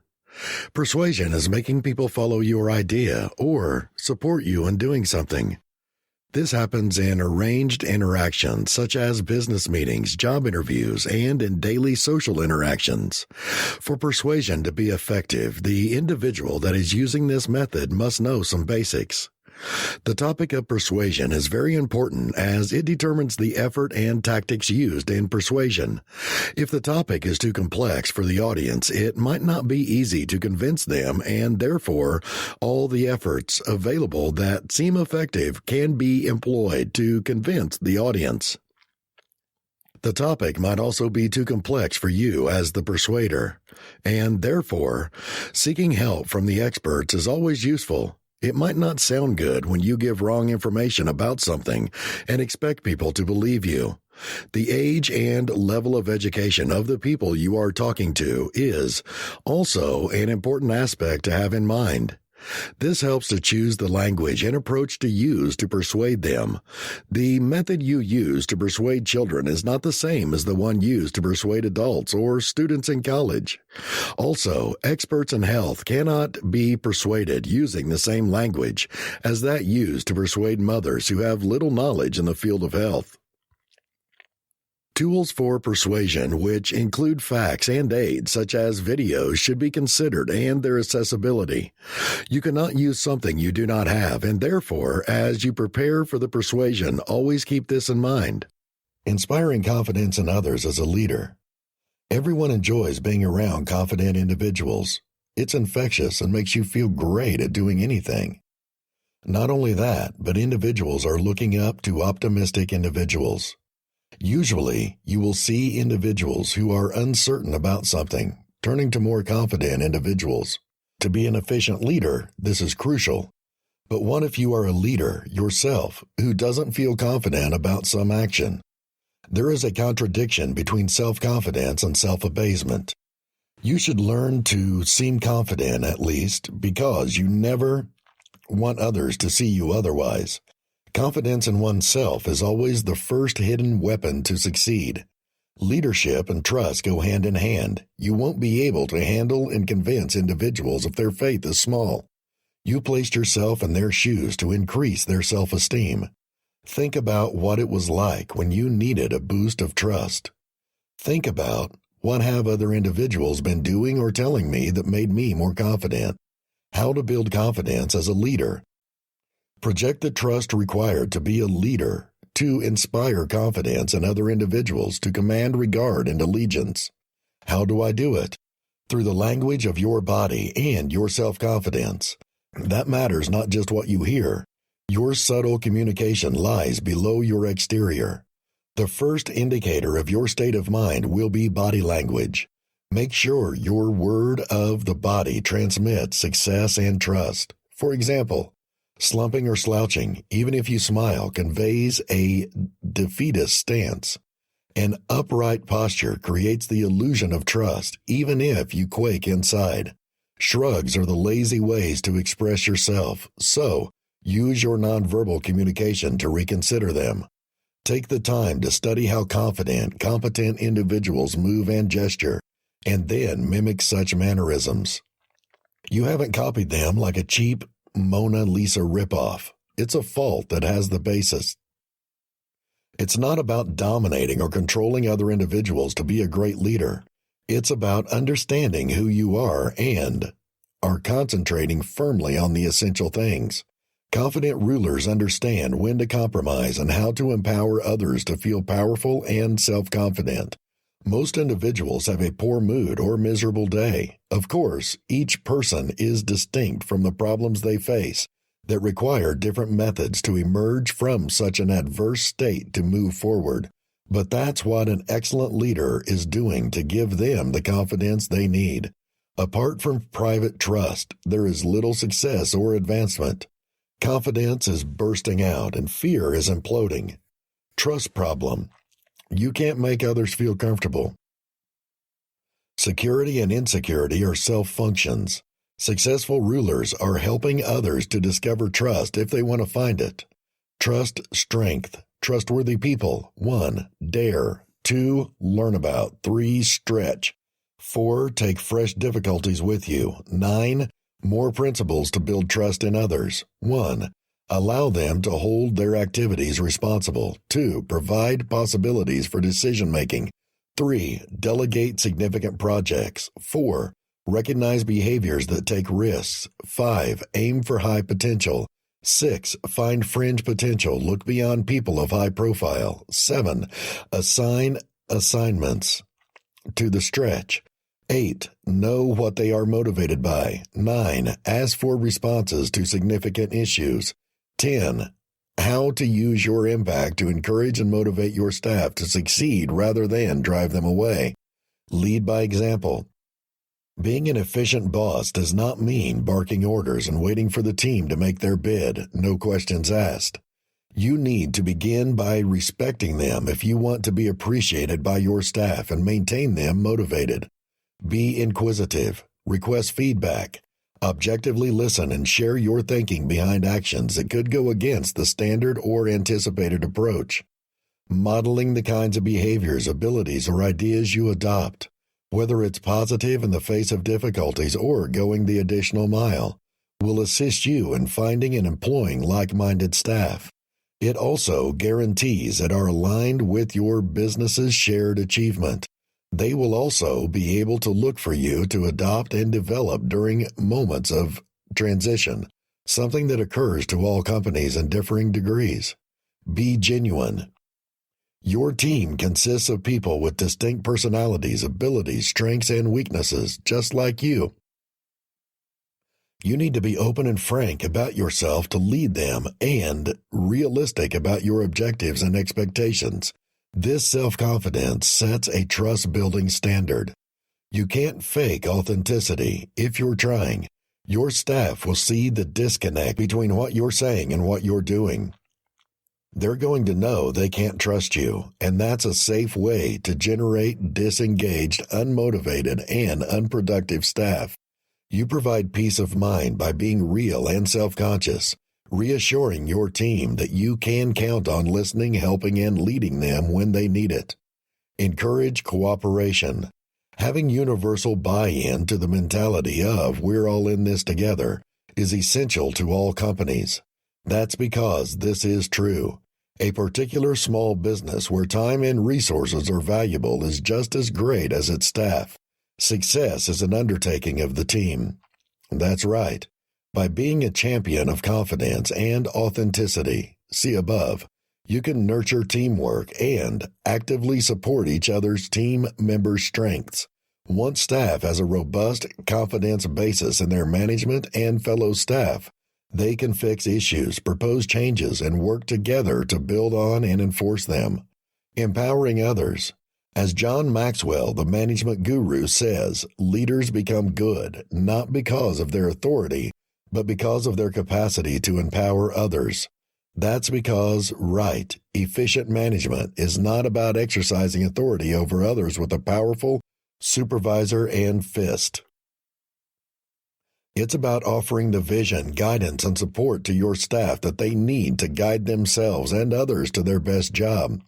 [SPEAKER 1] Persuasion is making people follow your idea or support you in doing something. This happens in arranged interactions such as business meetings, job interviews, and in daily social interactions. For persuasion to be effective, the individual that is using this method must know some basics. The topic of persuasion is very important as it determines the effort and tactics used in persuasion. If the topic is too complex for the audience, it might not be easy to convince them, and therefore, all the efforts available that seem effective can be employed to convince the audience. The topic might also be too complex for you as the persuader, and therefore, seeking help from the experts is always useful. It might not sound good when you give wrong information about something and expect people to believe you. The age and level of education of the people you are talking to is also an important aspect to have in mind. This helps to choose the language and approach to use to persuade them. The method you use to persuade children is not the same as the one used to persuade adults or students in college. Also, experts in health cannot be persuaded using the same language as that used to persuade mothers who have little knowledge in the field of health. Tools for persuasion, which include facts and aids such as videos, should be considered and their accessibility. You cannot use something you do not have, and therefore, as you prepare for the persuasion, always keep this in mind. Inspiring confidence in others as a leader. Everyone enjoys being around confident individuals. It's infectious and makes you feel great at doing anything. Not only that, but individuals are looking up to optimistic individuals. Usually, you will see individuals who are uncertain about something, turning to more confident individuals. To be an efficient leader, this is crucial. But what if you are a leader yourself who doesn't feel confident about some action? There is a contradiction between self-confidence and self-abasement. You should learn to seem confident at least because you never want others to see you otherwise. Confidence in oneself is always the first hidden weapon to succeed. Leadership and trust go hand in hand. You won't be able to handle and convince individuals if their faith is small. You placed yourself in their shoes to increase their self-esteem. Think about what it was like when you needed a boost of trust. Think about what have other individuals been doing or telling me that made me more confident. How to build confidence as a leader. Project the trust required to be a leader, to inspire confidence in other individuals to command regard and allegiance. How do I do it? Through the language of your body and your self-confidence. That matters not just what you hear. Your subtle communication lies below your exterior. The first indicator of your state of mind will be body language. Make sure your word of the body transmits success and trust. For example, slumping or slouching, even if you smile, conveys a defeatist stance. An upright posture creates the illusion of trust, even if you quake inside. Shrugs are the lazy ways to express yourself, so use your nonverbal communication to reconsider them. Take the time to study how confident, competent individuals move and gesture, and then mimic such mannerisms. You haven't copied them like a cheap Mona Lisa ripoff. It's a fault that has the basis. It's not about dominating or controlling other individuals to be a great leader. It's about understanding who you are and are concentrating firmly on the essential things. Confident rulers understand when to compromise and how to empower others to feel powerful and self-confident. Most individuals have a poor mood or miserable day. Of course, each person is distinct from the problems they face that require different methods to emerge from such an adverse state to move forward. But that's what an excellent leader is doing to give them the confidence they need. Apart from private trust, there is little success or advancement. Confidence is bursting out and fear is imploding. Trust problem. You can't make others feel comfortable. Security and insecurity are self-functions. Successful rulers are helping others to discover trust if they want to find it. Trust strength. Trustworthy people. 1. Dare. 2. Learn about. 3. Stretch. 4. Take fresh difficulties with you. 9. More principles to build trust in others. 1. Allow them to hold their activities responsible. 2. Provide possibilities for decision-making. 3. Delegate significant projects. 4. Recognize behaviors that take risks. 5. Aim for high potential. 6. Find fringe potential. Look beyond people of high profile. 7. Assign assignments to the stretch. 8. Know what they are motivated by. 9. Ask for responses to significant issues. 10. How to use your impact to encourage and motivate your staff to succeed rather than drive them away. Lead by example. Being an efficient boss does not mean barking orders and waiting for the team to make their bid, no questions asked. You need to begin by respecting them if you want to be appreciated by your staff and maintain them motivated. Be inquisitive, request feedback, objectively listen and share your thinking behind actions that could go against the standard or anticipated approach. Modeling the kinds of behaviors, abilities, or ideas you adopt, whether it's positive in the face of difficulties or going the additional mile, will assist you in finding and employing like-minded staff. It also guarantees that are aligned with your business's shared achievement. They will also be able to look for you to adopt and develop during moments of transition, something that occurs to all companies in differing degrees. Be genuine. Your team consists of people with distinct personalities, abilities, strengths, and weaknesses, just like you. You need to be open and frank about yourself to lead them and realistic about your objectives and expectations. This self-confidence sets a trust-building standard. You can't fake authenticity if you're trying. Your staff will see the disconnect between what you're saying and what you're doing. They're going to know they can't trust you, and that's a safe way to generate disengaged, unmotivated, and unproductive staff. You provide peace of mind by being real and self-conscious, reassuring your team that you can count on listening, helping, and leading them when they need it. Encourage cooperation. Having universal buy-in to the mentality of "we're all in this together" is essential to all companies. That's because this is true. A particular small business where time and resources are valuable is just as great as its staff. Success is an undertaking of the team. That's right. By being a champion of confidence and authenticity, see above, you can nurture teamwork and actively support each other's team members' strengths. Once staff has a robust confidence basis in their management and fellow staff, they can fix issues, propose changes, and work together to build on and enforce them. Empowering others. As John Maxwell, the management guru, says, leaders become good not because of their authority, but because of their capacity to empower others. That's because efficient management is not about exercising authority over others with a powerful supervisor and fist. It's about offering the vision, guidance, and support to your staff that they need to guide themselves and others to their best job.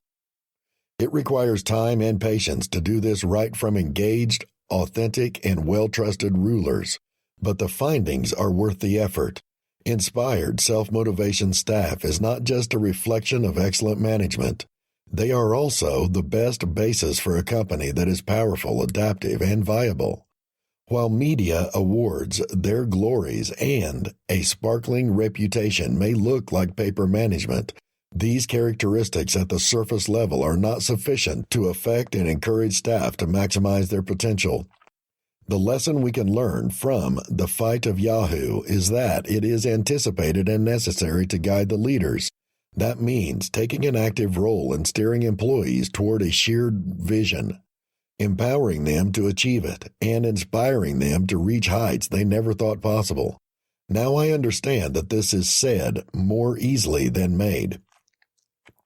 [SPEAKER 1] It requires time and patience to do this right from engaged, authentic, and well-trusted rulers, but the findings are worth the effort. Inspired self-motivation staff is not just a reflection of excellent management. They are also the best basis for a company that is powerful, adaptive, and viable. While media awards their glories and a sparkling reputation may look like paper management, these characteristics at the surface level are not sufficient to affect and encourage staff to maximize their potential. The lesson we can learn from the fight of Yahoo is that it is anticipated and necessary to guide the leaders. That means taking an active role in steering employees toward a shared vision, empowering them to achieve it, and inspiring them to reach heights they never thought possible. Now I understand that this is said more easily than made.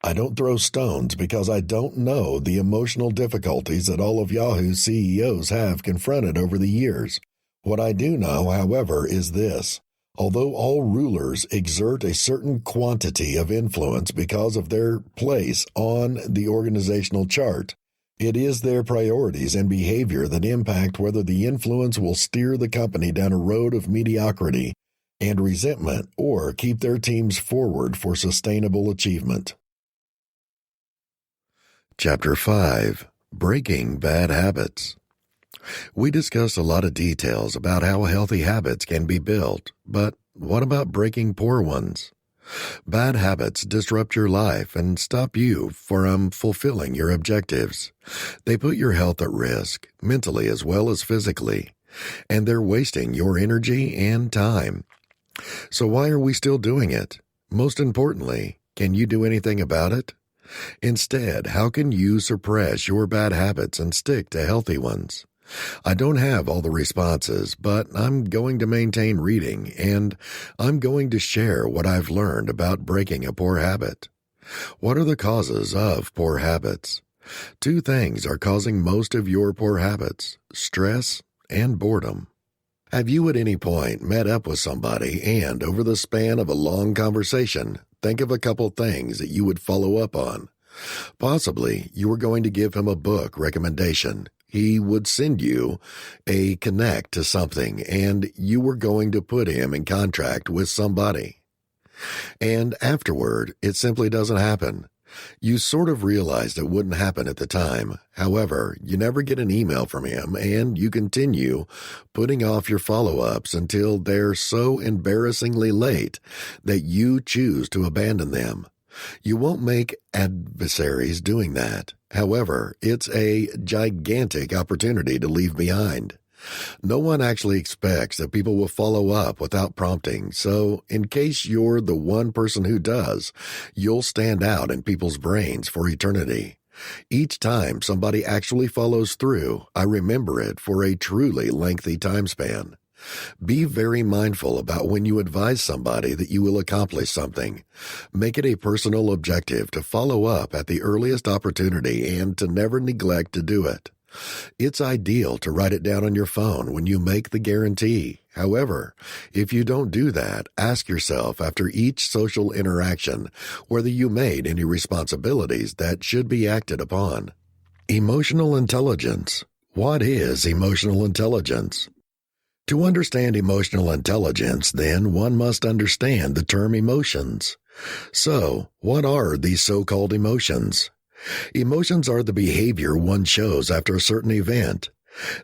[SPEAKER 1] I don't throw stones because I don't know the emotional difficulties that all of Yahoo's CEOs have confronted over the years. What I do know, however, is this. Although all rulers exert a certain quantity of influence because of their place on the organizational chart, it is their priorities and behavior that impact whether the influence will steer the company down a road of mediocrity and resentment or keep their teams forward for sustainable achievement. Chapter 5. Breaking Bad Habits. We discussed a lot of details about how healthy habits can be built, but what about breaking poor ones? Bad habits disrupt your life and stop you from fulfilling your objectives. They put your health at risk, mentally as well as physically, and they're wasting your energy and time. So why are we still doing it? Most importantly, can you do anything about it? Instead, how can you suppress your bad habits and stick to healthy ones? I don't have all the responses, but I'm going to maintain reading, and I'm going to share what I've learned about breaking a poor habit. What are the causes of poor habits? Two things are causing most of your poor habits: stress and boredom. Have you at any point met up with somebody and, over the span of a long conversation, think of a couple things that you would follow up on? Possibly you were going to give him a book recommendation. He would send you a connect to something, and you were going to put him in contact with somebody. And afterward, it simply doesn't happen. You sort of realized it wouldn't happen at the time. However, you never get an email from him, and you continue putting off your follow-ups until they're so embarrassingly late that you choose to abandon them. You won't make adversaries doing that. However, it's a gigantic opportunity to leave behind. No one actually expects that people will follow up without prompting, so in case you're the one person who does, you'll stand out in people's brains for eternity. Each time somebody actually follows through, I remember it for a truly lengthy time span. Be very mindful about when you advise somebody that you will accomplish something. Make it a personal objective to follow up at the earliest opportunity and to never neglect to do it. It's ideal to write it down on your phone when you make the guarantee. However, if you don't do that, ask yourself after each social interaction whether you made any responsibilities that should be acted upon. Emotional intelligence. What is emotional intelligence? To understand emotional intelligence, then, one must understand the term emotions. So, what are these so-called emotions? Emotions are the behavior one shows after a certain event.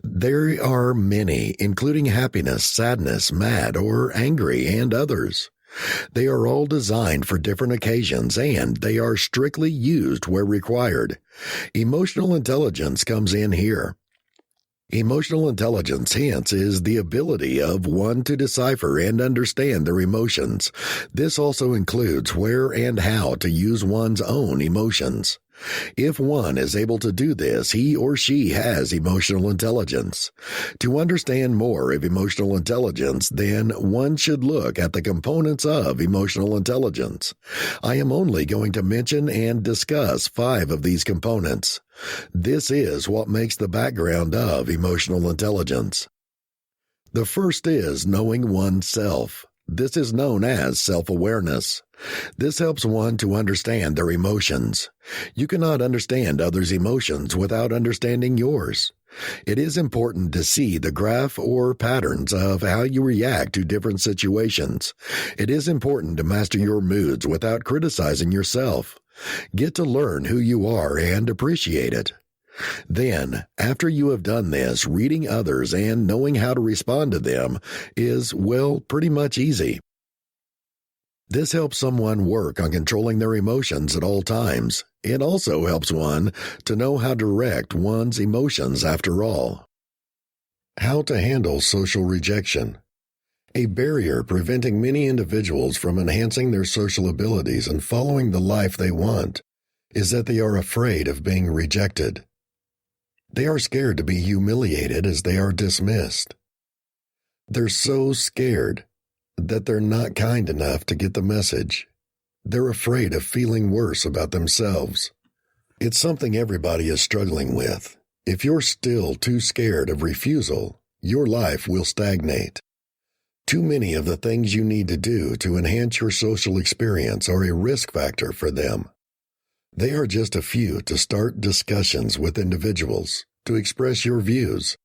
[SPEAKER 1] There are many, including happiness, sadness, mad, or angry, and others. They are all designed for different occasions, and they are strictly used where required. Emotional intelligence comes in here. Emotional intelligence, hence, is the ability of one to decipher and understand their emotions. This also includes where and how to use one's own emotions. If one is able to do this, he or she has emotional intelligence. To understand more of emotional intelligence, then, one should look at the components of emotional intelligence. I am only going to mention and discuss 5 of these components. This is what makes the background of emotional intelligence. The first is knowing oneself. This is known as self-awareness. This helps one to understand their emotions. You cannot understand others' emotions without understanding yours. It is important to see the graph or patterns of how you react to different situations. It is important to master your moods without criticizing yourself. Get to learn who you are and appreciate it. Then, after you have done this, reading others and knowing how to respond to them is, well, pretty much easy. This helps someone work on controlling their emotions at all times. It also helps one to know how to direct one's emotions after all. How to handle social rejection. A barrier preventing many individuals from enhancing their social abilities and following the life they want is that they are afraid of being rejected. They are scared to be humiliated as they are dismissed. They're so scared that they're not kind enough to get the message. They're afraid of feeling worse about themselves. It's something everybody is struggling with. If you're still too scared of refusal, your life will stagnate. Too many of the things you need to do to enhance your social experience are a risk factor for them. They are just a few to start discussions with individuals, to express your views,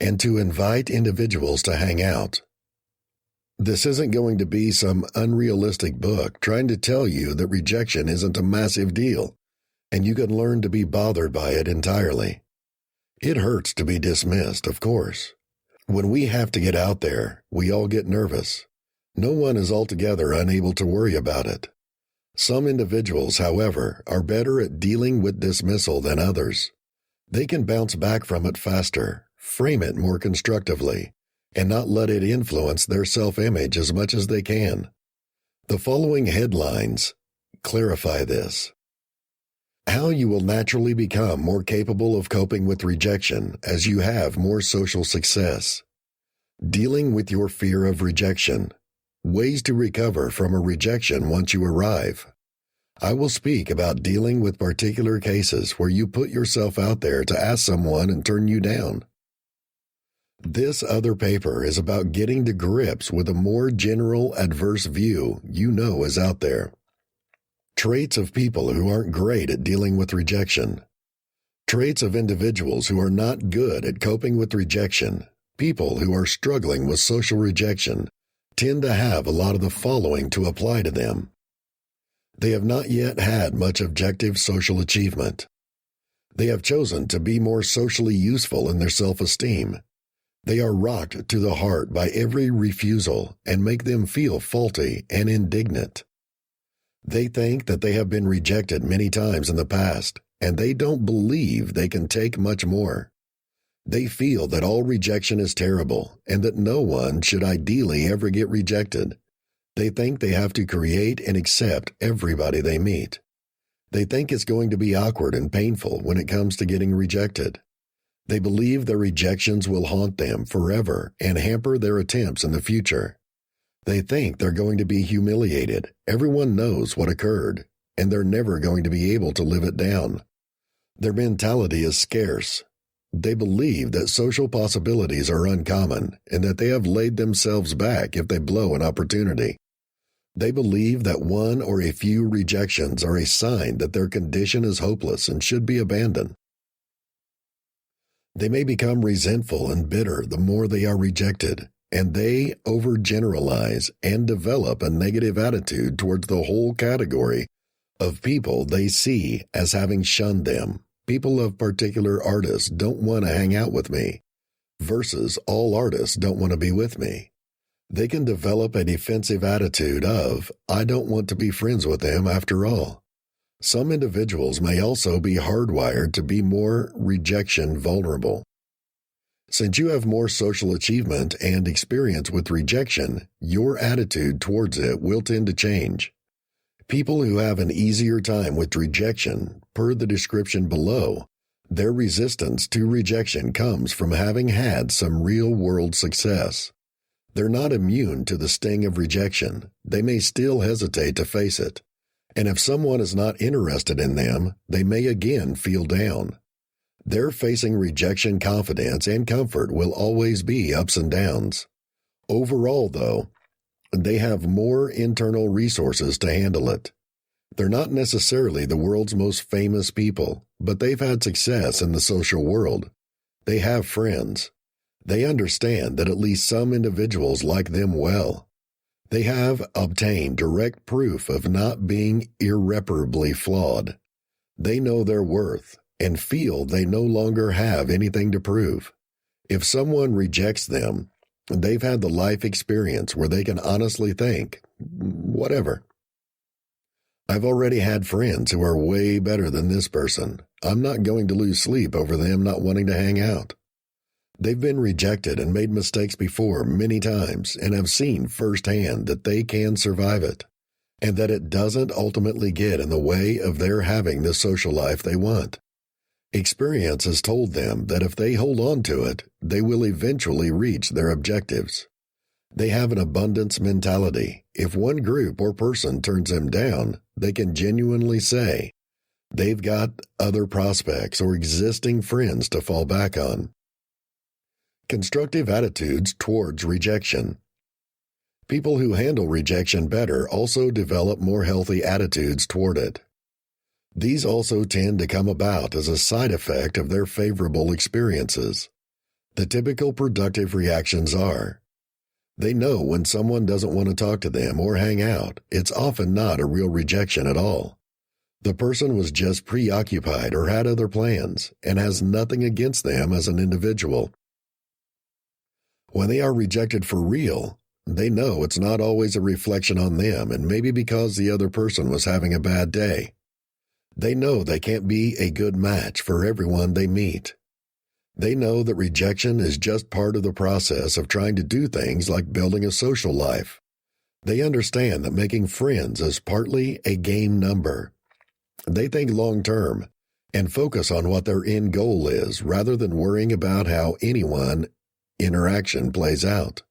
[SPEAKER 1] and to invite individuals to hang out. This isn't going to be some unrealistic book trying to tell you that rejection isn't a massive deal, and you can learn to be bothered by it entirely. It hurts to be dismissed, of course. When we have to get out there, we all get nervous. No one is altogether unable to worry about it. Some individuals, however, are better at dealing with dismissal than others. They can bounce back from it faster, frame it more constructively, and not let it influence their self-image as much as they can. The following headlines clarify this. How you will naturally become more capable of coping with rejection as you have more social success. Dealing with your fear of rejection. Ways to recover from a rejection once you arrive. I will speak about dealing with particular cases where you put yourself out there to ask someone and turn you down. This other paper is about getting to grips with a more general adverse view you know is out there. Traits of people who aren't great at dealing with rejection. Traits of individuals who are not good at coping with rejection. People who are struggling with social rejection tend to have a lot of the following to apply to them. They have not yet had much objective social achievement. They have chosen to be more socially useful in their self-esteem. They are rocked to the heart by every refusal and make them feel faulty and indignant. They think that they have been rejected many times in the past, and they don't believe they can take much more. They feel that all rejection is terrible and that no one should ideally ever get rejected. They think they have to create and accept everybody they meet. They think it's going to be awkward and painful when it comes to getting rejected. They believe their rejections will haunt them forever and hamper their attempts in the future. They think they're going to be humiliated. Everyone knows what occurred, and they're never going to be able to live it down. Their mentality is scarce. They believe that social possibilities are uncommon and that they have laid themselves back if they blow an opportunity. They believe that one or a few rejections are a sign that their condition is hopeless and should be abandoned. They may become resentful and bitter the more they are rejected, and they overgeneralize and develop a negative attitude towards the whole category of people they see as having shunned them. People of particular artists don't want to hang out with me, versus all artists don't want to be with me. They can develop a defensive attitude of, I don't want to be friends with them after all. Some individuals may also be hardwired to be more rejection vulnerable. Since you have more social achievement and experience with rejection, your attitude towards it will tend to change. People who have an easier time with rejection, per the description below, their resistance to rejection comes from having had some real-world success. They're not immune to the sting of rejection. They may still hesitate to face it. And if someone is not interested in them, they may again feel down. Their facing rejection confidence and comfort will always be ups and downs. Overall, though, they have more internal resources to handle it. They're not necessarily the world's most famous people, but they've had success in the social world. They have friends. They understand that at least some individuals like them well. They have obtained direct proof of not being irreparably flawed. They know their worth and feel they no longer have anything to prove. If someone rejects them, they've had the life experience where they can honestly think, whatever. I've already had friends who are way better than this person. I'm not going to lose sleep over them not wanting to hang out. They've been rejected and made mistakes before many times and have seen firsthand that they can survive it and that it doesn't ultimately get in the way of their having the social life they want. Experience has told them that if they hold on to it, they will eventually reach their objectives. They have an abundance mentality. If one group or person turns them down, they can genuinely say they've got other prospects or existing friends to fall back on. Constructive attitudes towards rejection. People who handle rejection better also develop more healthy attitudes toward it. These also tend to come about as a side effect of their favorable experiences. The typical productive reactions are, they know when someone doesn't want to talk to them or hang out, it's often not a real rejection at all. The person was just preoccupied or had other plans and has nothing against them as an individual. When they are rejected for real, they know it's not always a reflection on them and maybe because the other person was having a bad day. They know they can't be a good match for everyone they meet. They know that rejection is just part of the process of trying to do things like building a social life. They understand that making friends is partly a game number. They think long term and focus on what their end goal is rather than worrying about how anyone interaction plays out.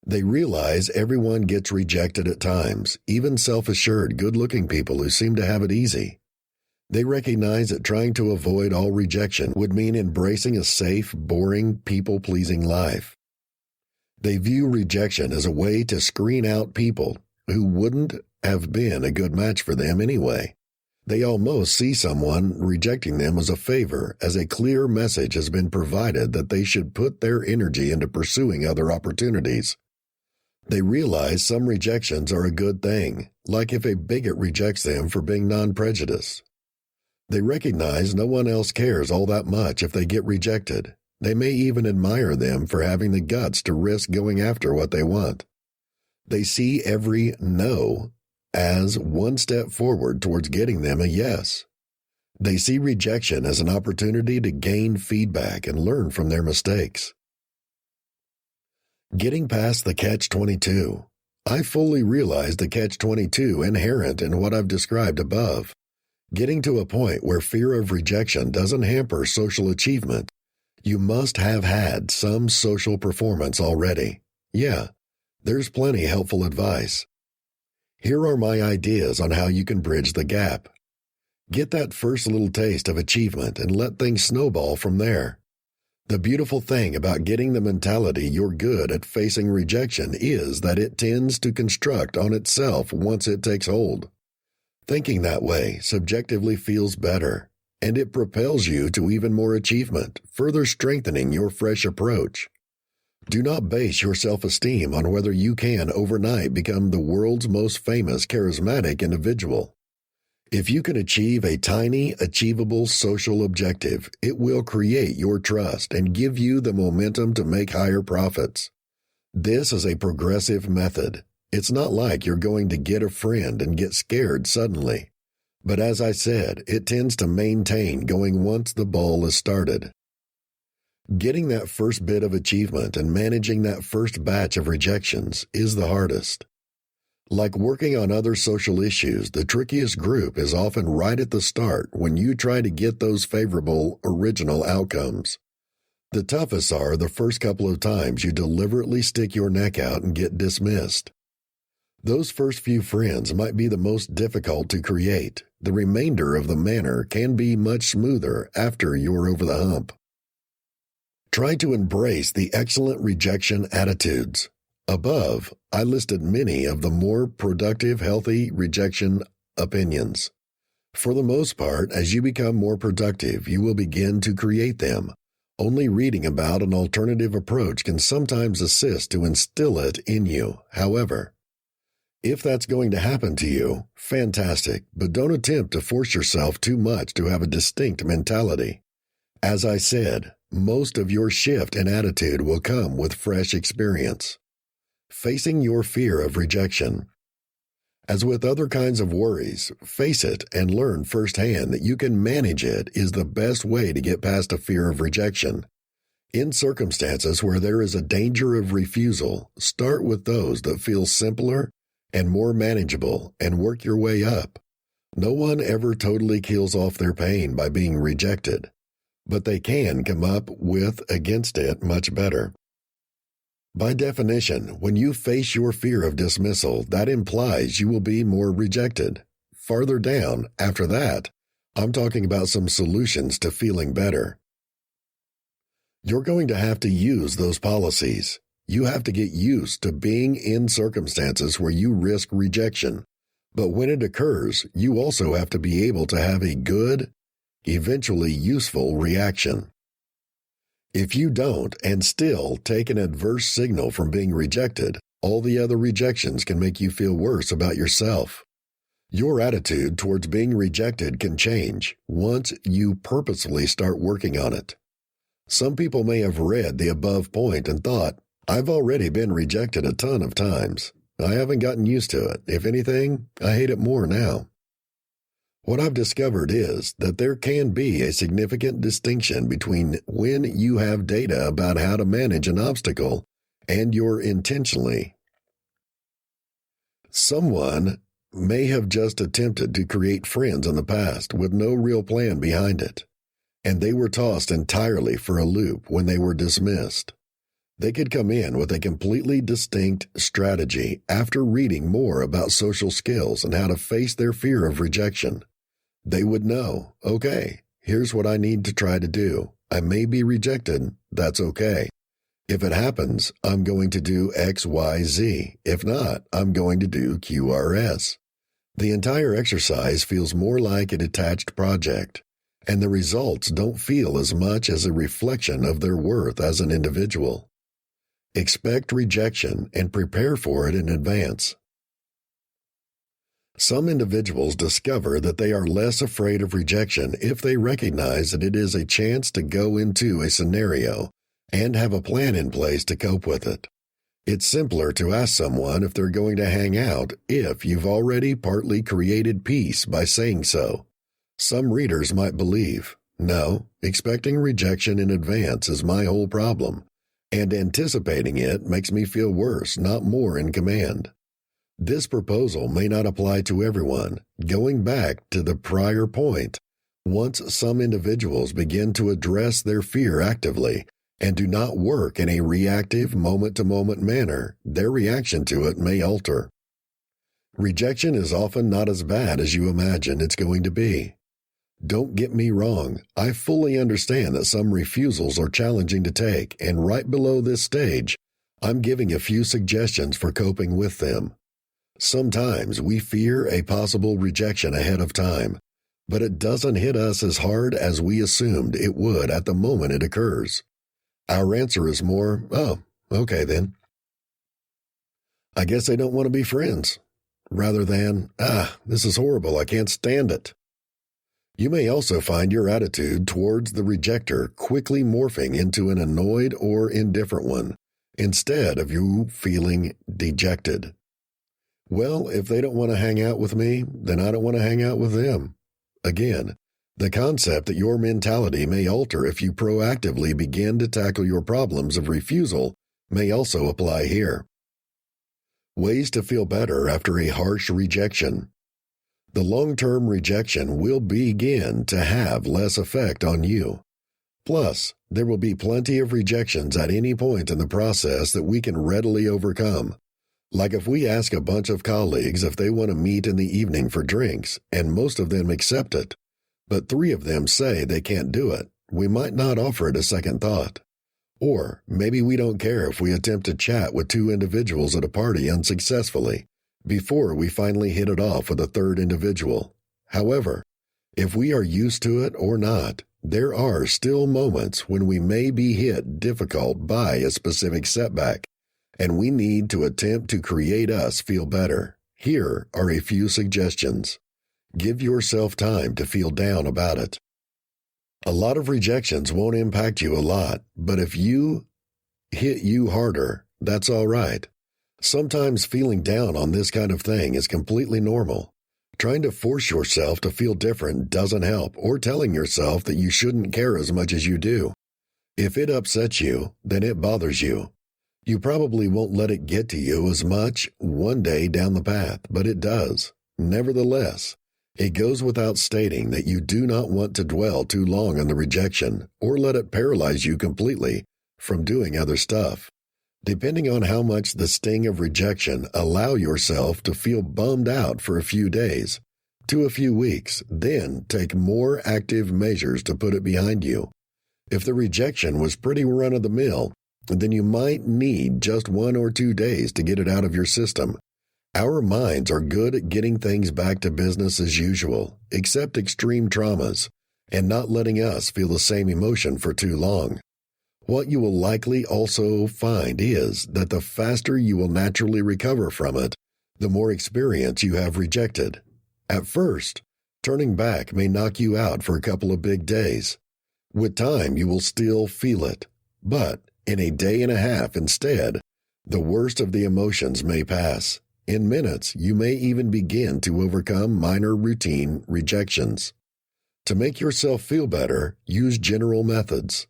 [SPEAKER 1] They realize everyone gets rejected at times, even self-assured, good-looking people who seem to have it easy. They recognize that trying to avoid all rejection would mean embracing a safe, boring, people-pleasing life. They view rejection as a way to screen out people who wouldn't have been a good match for them anyway. They almost see someone rejecting them as a favor, as a clear message has been provided that they should put their energy into pursuing other opportunities. They realize some rejections are a good thing, like if a bigot rejects them for being non-prejudiced. They recognize no one else cares all that much if they get rejected. They may even admire them for having the guts to risk going after what they want. They see every no as one step forward towards getting them a yes. They see rejection as an opportunity to gain feedback and learn from their mistakes. Getting past the catch-22. I fully realize the catch-22 inherent in what I've described above. Getting to a point where fear of rejection doesn't hamper social achievement. You must have had some social performance already. Yeah, there's plenty helpful advice. Here are my ideas on how you can bridge the gap. Get that first little taste of achievement and let things snowball from there. The beautiful thing about getting the mentality you're good at facing rejection is that it tends to construct on itself once it takes hold. Thinking that way subjectively feels better, and it propels you to even more achievement, further strengthening your fresh approach. Do not base your self-esteem on whether you can overnight become the world's most famous charismatic individual. If you can achieve a tiny, achievable social objective, it will create your trust and give you the momentum to make higher profits. This is a progressive method. It's not like you're going to get a friend and get scared suddenly. But as I said, it tends to maintain going once the ball is started. Getting that first bit of achievement and managing that first batch of rejections is the hardest. Like working on other social issues, the trickiest group is often right at the start when you try to get those favorable, original outcomes. The toughest are the first couple of times you deliberately stick your neck out and get dismissed. Those first few friends might be the most difficult to create. The remainder of the manner can be much smoother after you're over the hump. Try to embrace the excellent rejection attitudes. Above, I listed many of the more productive, healthy rejection opinions. For the most part, as you become more productive, you will begin to create them. Only reading about an alternative approach can sometimes assist to instill it in you. However, if that's going to happen to you, fantastic, but don't attempt to force yourself too much to have a distinct mentality. As I said, most of your shift in attitude will come with fresh experience. Facing your fear of rejection. As with other kinds of worries, face it and learn firsthand that you can manage it is the best way to get past a fear of rejection. In circumstances where there is a danger of refusal, start with those that feel simpler and more manageable and work your way up. No one ever totally kills off their pain by being rejected, but they can come up with against it much better. By definition, when you face your fear of dismissal, that implies you will be more rejected. Farther down, after that, I'm talking about some solutions to feeling better. You're going to have to use those policies. You have to get used to being in circumstances where you risk rejection. But when it occurs, you also have to be able to have a good, eventually useful reaction. If you don't and still take an adverse signal from being rejected, all the other rejections can make you feel worse about yourself. Your attitude towards being rejected can change once you purposefully start working on it. Some people may have read the above point and thought, I've already been rejected a ton of times. I haven't gotten used to it. If anything, I hate it more now. What I've discovered is that there can be a significant distinction between when you have data about how to manage an obstacle and you're intentionally. Someone may have just attempted to create friends in the past with no real plan behind it, and they were tossed entirely for a loop when they were dismissed. They could come in with a completely distinct strategy after reading more about social skills and how to face their fear of rejection. They would know, okay, here's what I need to try to do. I may be rejected. That's okay. If it happens, I'm going to do X, Y, Z. If not, I'm going to do QRS. The entire exercise feels more like a detached project, and the results don't feel as much as a reflection of their worth as an individual. Expect rejection and prepare for it in advance. Some individuals discover that they are less afraid of rejection if they recognize that it is a chance to go into a scenario and have a plan in place to cope with it. It's simpler to ask someone if they're going to hang out if you've already partly created peace by saying so. Some readers might believe, no, expecting rejection in advance is my whole problem, and anticipating it makes me feel worse, not more in command. This proposal may not apply to everyone. Going back to the prior point, once some individuals begin to address their fear actively and do not work in a reactive, moment-to-moment manner, their reaction to it may alter. Rejection is often not as bad as you imagine it's going to be. Don't get me wrong, I fully understand that some refusals are challenging to take, and right below this stage, I'm giving a few suggestions for coping with them. Sometimes we fear a possible rejection ahead of time, but it doesn't hit us as hard as we assumed it would at the moment it occurs. Our answer is more, oh, okay then. I guess they don't want to be friends, rather than, this is horrible, I can't stand it. You may also find your attitude towards the rejecter quickly morphing into an annoyed or indifferent one, instead of you feeling dejected. Well, if they don't want to hang out with me, then I don't want to hang out with them. Again, the concept that your mentality may alter if you proactively begin to tackle your problems of refusal may also apply here. Ways to feel better after a harsh rejection. The long-term rejection will begin to have less effect on you. Plus, there will be plenty of rejections at any point in the process that we can readily overcome. Like if we ask a bunch of colleagues if they want to meet in the evening for drinks, and most of them accept it, but 3 of them say they can't do it, we might not offer it a second thought. Or maybe we don't care if we attempt to chat with 2 individuals at a party unsuccessfully, before we finally hit it off with a 3rd individual. However, if we are used to it or not, there are still moments when we may be hit difficult by a specific setback, and we need to attempt to create us feel better. Here are a few suggestions. Give yourself time to feel down about it. A lot of rejections won't impact you a lot, but if you hit you harder, that's all right. Sometimes feeling down on this kind of thing is completely normal. Trying to force yourself to feel different doesn't help, or telling yourself that you shouldn't care as much as you do. If it upsets you, then it bothers you. You probably won't let it get to you as much one day down the path, but it does. Nevertheless, it goes without stating that you do not want to dwell too long on the rejection or let it paralyze you completely from doing other stuff. Depending on how much the sting of rejection, allow yourself to feel bummed out for a few days to a few weeks, then take more active measures to put it behind you. If the rejection was pretty run-of-the-mill, then you might need just 1 or 2 days to get it out of your system. Our minds are good at getting things back to business as usual, except extreme traumas, and not letting us feel the same emotion for too long. What you will likely also find is that the faster you will naturally recover from it, the more experience you have rejected. At first, turning back may knock you out for a couple of big days. With time, you will still feel it, but in a day and a half instead, the worst of the emotions may pass. In minutes, you may even begin to overcome minor routine rejections. To make yourself feel better, use general methods.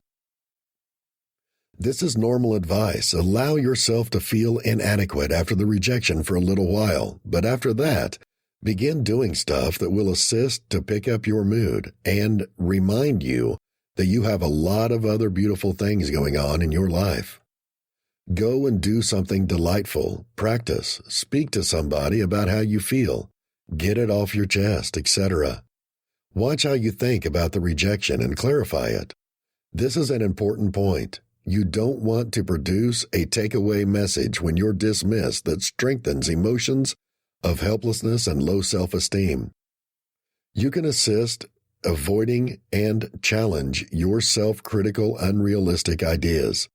[SPEAKER 1] This is normal advice. Allow yourself to feel inadequate after the rejection for a little while, but after that, Begin doing stuff that will assist to pick up your mood and remind you that you have a lot of other beautiful things going on in your life. Go and do something delightful, practice, speak to somebody about how you feel, get it off your chest, etc. Watch how you think about the rejection and clarify it. This is an important point. You don't want to produce a takeaway message when you're dismissed that strengthens emotions of helplessness and low self-esteem. You can assist avoiding and challenge your self-critical, unrealistic ideas.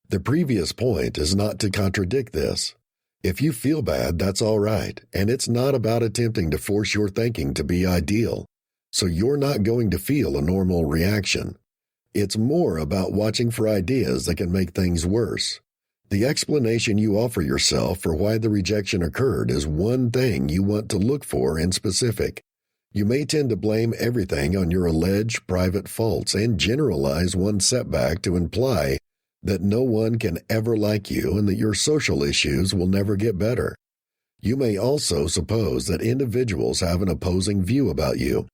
[SPEAKER 1] The previous point is not to contradict this. If you feel bad, that's all right, and it's not about attempting to force your thinking to be ideal, so you're not going to feel a normal reaction. It's more about watching for ideas that can make things worse. The explanation you offer yourself for why the rejection occurred is one thing you want to look for in specific. You may tend to blame everything on your alleged private faults and generalize one setback to imply that no one can ever like you and that your social issues will never get better. You may also suppose that individuals have an opposing view about you.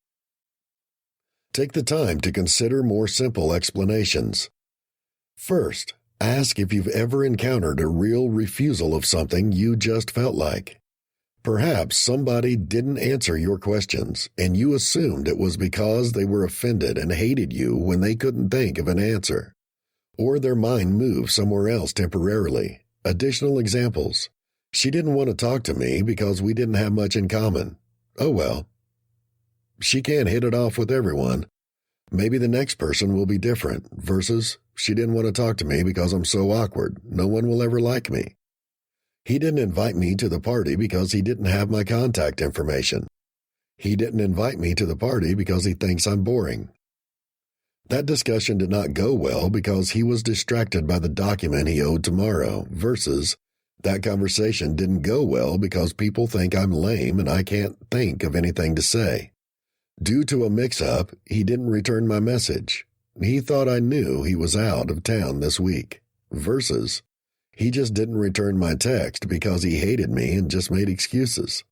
[SPEAKER 1] Take the time to consider more simple explanations. First, ask if you've ever encountered a real refusal of something you just felt like. Perhaps somebody didn't answer your questions, and you assumed it was because they were offended and hated you when they couldn't think of an answer. Or their mind moved somewhere else temporarily. Additional examples. She didn't want to talk to me because we didn't have much in common. Oh well. She can't hit it off with everyone. Maybe the next person will be different, versus she didn't want to talk to me because I'm so awkward. No one will ever like me. He didn't invite me to the party because he didn't have my contact information. He didn't invite me to the party because he thinks I'm boring. That discussion did not go well because he was distracted by the document he owed tomorrow, versus that conversation didn't go well because people think I'm lame and I can't think of anything to say. Due to a mix-up, he didn't return my message. He thought I knew he was out of town this week, versus he just didn't return my text because he hated me and just made excuses.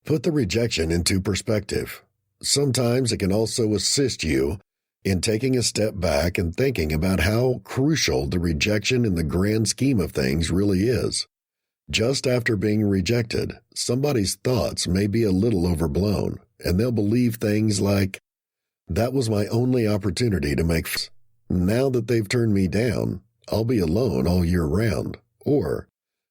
[SPEAKER 1] Put the rejection into perspective. Sometimes it can also assist you in taking a step back and thinking about how crucial the rejection in the grand scheme of things really is. Just after being rejected, somebody's thoughts may be a little overblown, and they'll believe things like, "That was my only opportunity to make friends. Now that they've turned me down, I'll be alone all year round." Or,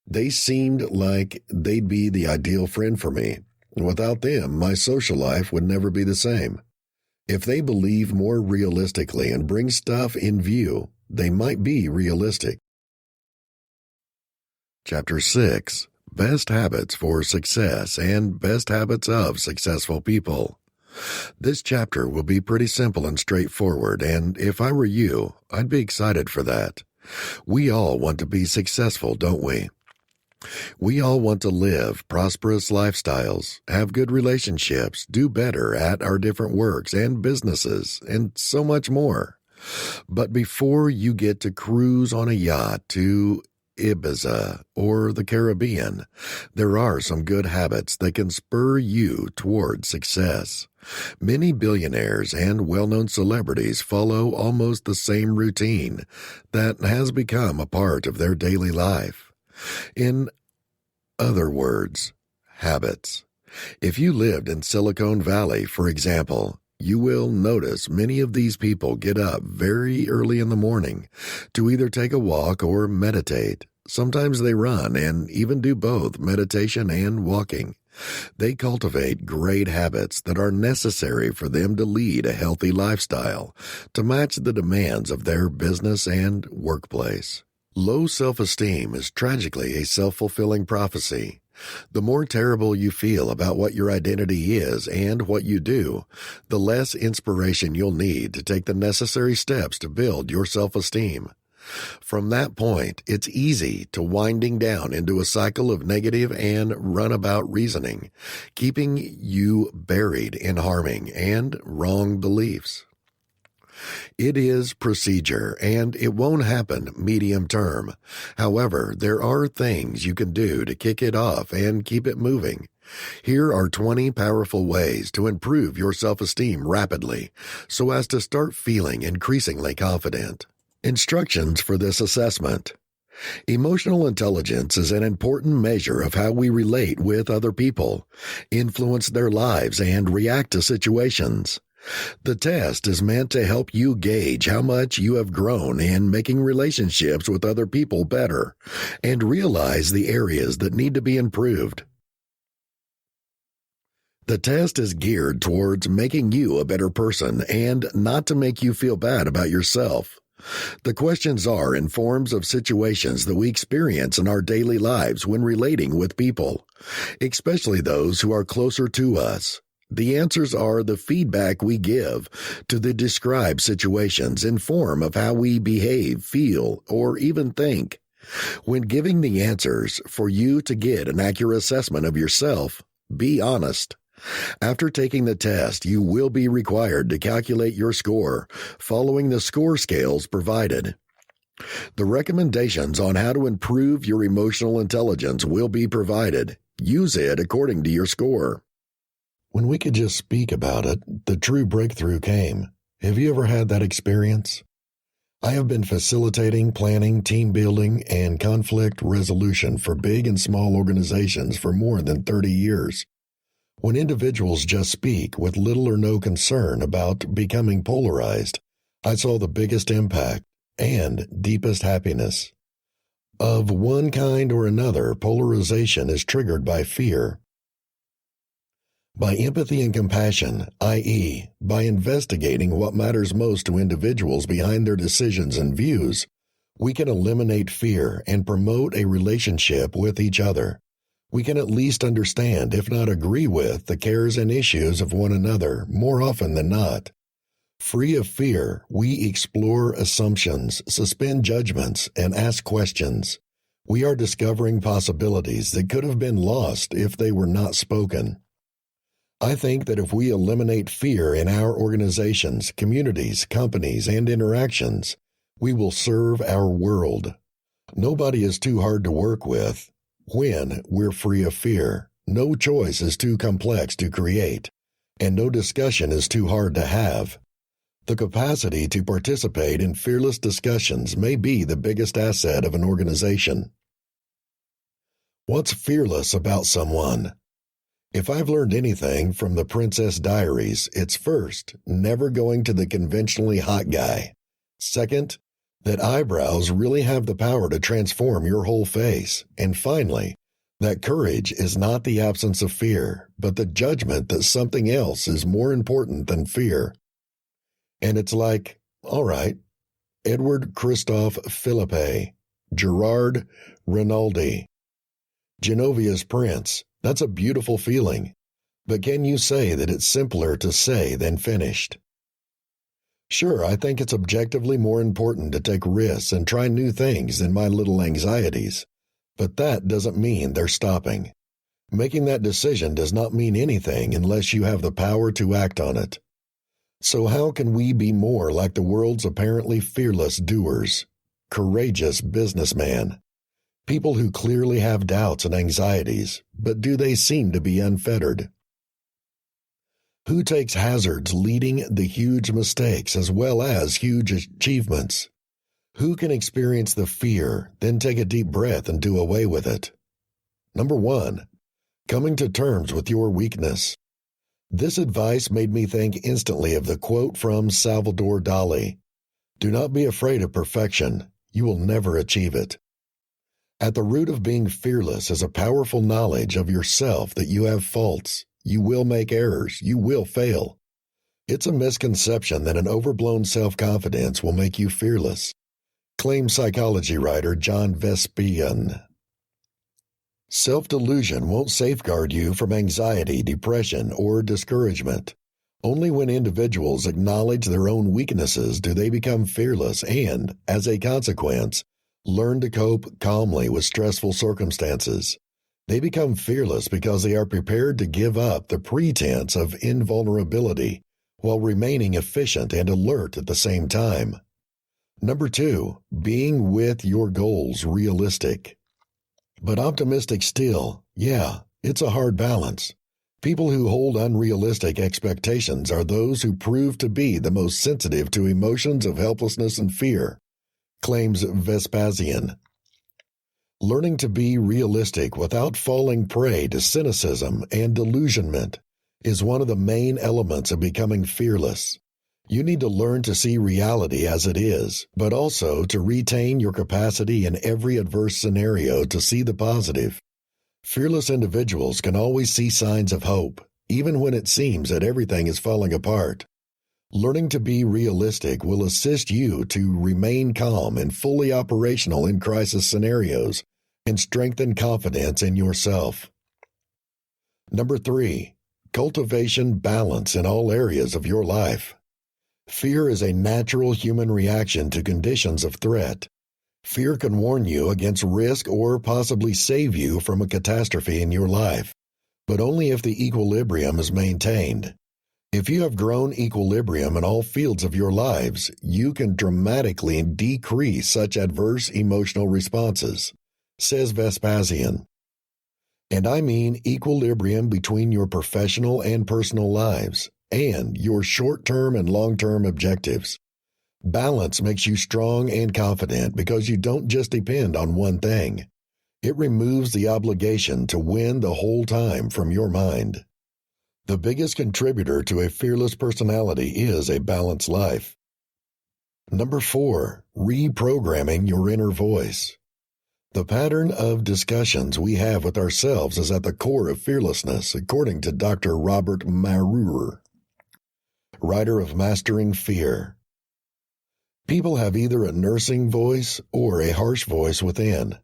[SPEAKER 1] "They seemed like they'd be the ideal friend for me. Without them, my social life would never be the same." If they believe more realistically and bring stuff in view, they might be realistic. Chapter 6. Best Habits for Success and Best Habits of Successful People. This chapter will be pretty simple and straightforward, and if I were you, I'd be excited for that. We all want to be successful, don't we? We all want to live prosperous lifestyles, have good relationships, do better at our different works and businesses, and so much more. But before you get to cruise on a yacht to Ibiza or the Caribbean, there are some good habits that can spur you toward success. Many billionaires and well-known celebrities follow almost the same routine that has become a part of their daily life. In other words, habits. If you lived in Silicon Valley, for example, you will notice many of these people get up very early in the morning to either take a walk or meditate. Sometimes they run and even do both meditation and walking. They cultivate great habits that are necessary for them to lead a healthy lifestyle to match the demands of their business and workplace. Low self-esteem is tragically a self-fulfilling prophecy. The more terrible you feel about what your identity is and what you do, the less inspiration you'll need to take the necessary steps to build your self-esteem. From that point, it's easy to winding down into a cycle of negative and runabout reasoning, keeping you buried in harming and wrong beliefs. It is procedure, and it won't happen medium term. However, there are things you can do to kick it off and keep it moving. Here are 20 powerful ways to improve your self-esteem rapidly so as to start feeling increasingly confident. Instructions for this assessment. Emotional intelligence is an important measure of how we relate with other people, influence their lives, and react to situations. The test is meant to help you gauge how much you have grown in making relationships with other people better and realize the areas that need to be improved. The test is geared towards making you a better person and not to make you feel bad about yourself. The questions are in forms of situations that we experience in our daily lives when relating with people, especially those who are closer to us. The answers are the feedback we give to the described situations in form of how we behave, feel, or even think. When giving the answers for you to get an accurate assessment of yourself, be honest. After taking the test, you will be required to calculate your score following the score scales provided. The recommendations on how to improve your emotional intelligence will be provided. Use it according to your score. When we could just speak about it, the true breakthrough came. Have you ever had that experience? I have been facilitating, planning, team building, and conflict resolution for big and small organizations for more than 30 years. When individuals just speak with little or no concern about becoming polarized, I saw the biggest impact and deepest happiness. Of one kind or another, polarization is triggered by fear. By empathy and compassion, i.e., by investigating what matters most to individuals behind their decisions and views, we can eliminate fear and promote a relationship with each other. We can at least understand, if not agree with, the cares and issues of one another more often than not. Free of fear, we explore assumptions, suspend judgments, and ask questions. We are discovering possibilities that could have been lost if they were not spoken. I think that if we eliminate fear in our organizations, communities, companies, and interactions, we will serve our world. Nobody is too hard to work with. When we're free of fear, no choice is too complex to create, and no discussion is too hard to have. The capacity to participate in fearless discussions may be the biggest asset of an organization. What's fearless about someone? If I've learned anything from the Princess Diaries, it's first, never going to the conventionally hot guy. Second, that eyebrows really have the power to transform your whole face. And finally, that courage is not the absence of fear, but the judgment that something else is more important than fear. And it's like, all right, Edward Christophe Philippe, Gerard Rinaldi, Genovia's Prince. That's a beautiful feeling. But can you say that it's simpler to say than finished? Sure, I think it's objectively more important to take risks and try new things than my little anxieties, but that doesn't mean they're stopping. Making that decision does not mean anything unless you have the power to act on it. So how can we be more like the world's apparently fearless doers, courageous businessmen, people who clearly have doubts and anxieties, but do they seem to be unfettered? Who takes hazards leading the huge mistakes as well as huge achievements? Who can experience the fear, then take a deep breath and do away with it? Number 1, coming to terms with your weakness. This advice made me think instantly of the quote from Salvador Dali. Do not be afraid of perfection. You will never achieve it. At the root of being fearless is a powerful knowledge of yourself that you have faults. You will make errors. You will fail. It's a misconception that an overblown self-confidence will make you fearless, claims psychology writer John Vespian. Self-delusion won't safeguard you from anxiety, depression, or discouragement. Only when individuals acknowledge their own weaknesses do they become fearless and, as a consequence, learn to cope calmly with stressful circumstances. They become fearless because they are prepared to give up the pretense of invulnerability, while remaining efficient and alert at the same time. Number 2, being with your goals realistic. But optimistic still, yeah, it's a hard balance. People who hold unrealistic expectations are those who prove to be the most sensitive to emotions of helplessness and fear, claims Vespasian. Learning to be realistic without falling prey to cynicism and delusionment is one of the main elements of becoming fearless. You need to learn to see reality as it is, but also to retain your capacity in every adverse scenario to see the positive. Fearless individuals can always see signs of hope, even when it seems that everything is falling apart. Learning to be realistic will assist you to remain calm and fully operational in crisis scenarios and strengthen confidence in yourself. Number 3, cultivation balance in all areas of your life. Fear is a natural human reaction to conditions of threat. Fear can warn you against risk or possibly save you from a catastrophe in your life, but only if the equilibrium is maintained. If you have grown equilibrium in all fields of your lives, you can dramatically decrease such adverse emotional responses, says Vespasian. And I mean equilibrium between your professional and personal lives, and your short-term and long-term objectives. Balance makes you strong and confident because you don't just depend on one thing. It removes the obligation to win the whole time from your mind. The biggest contributor to a fearless personality is a balanced life. Number 4, reprogramming your inner voice. The pattern of discussions we have with ourselves is at the core of fearlessness, according to Dr. Robert Marur, writer of Mastering Fear. People have either a nursing voice or a harsh voice within.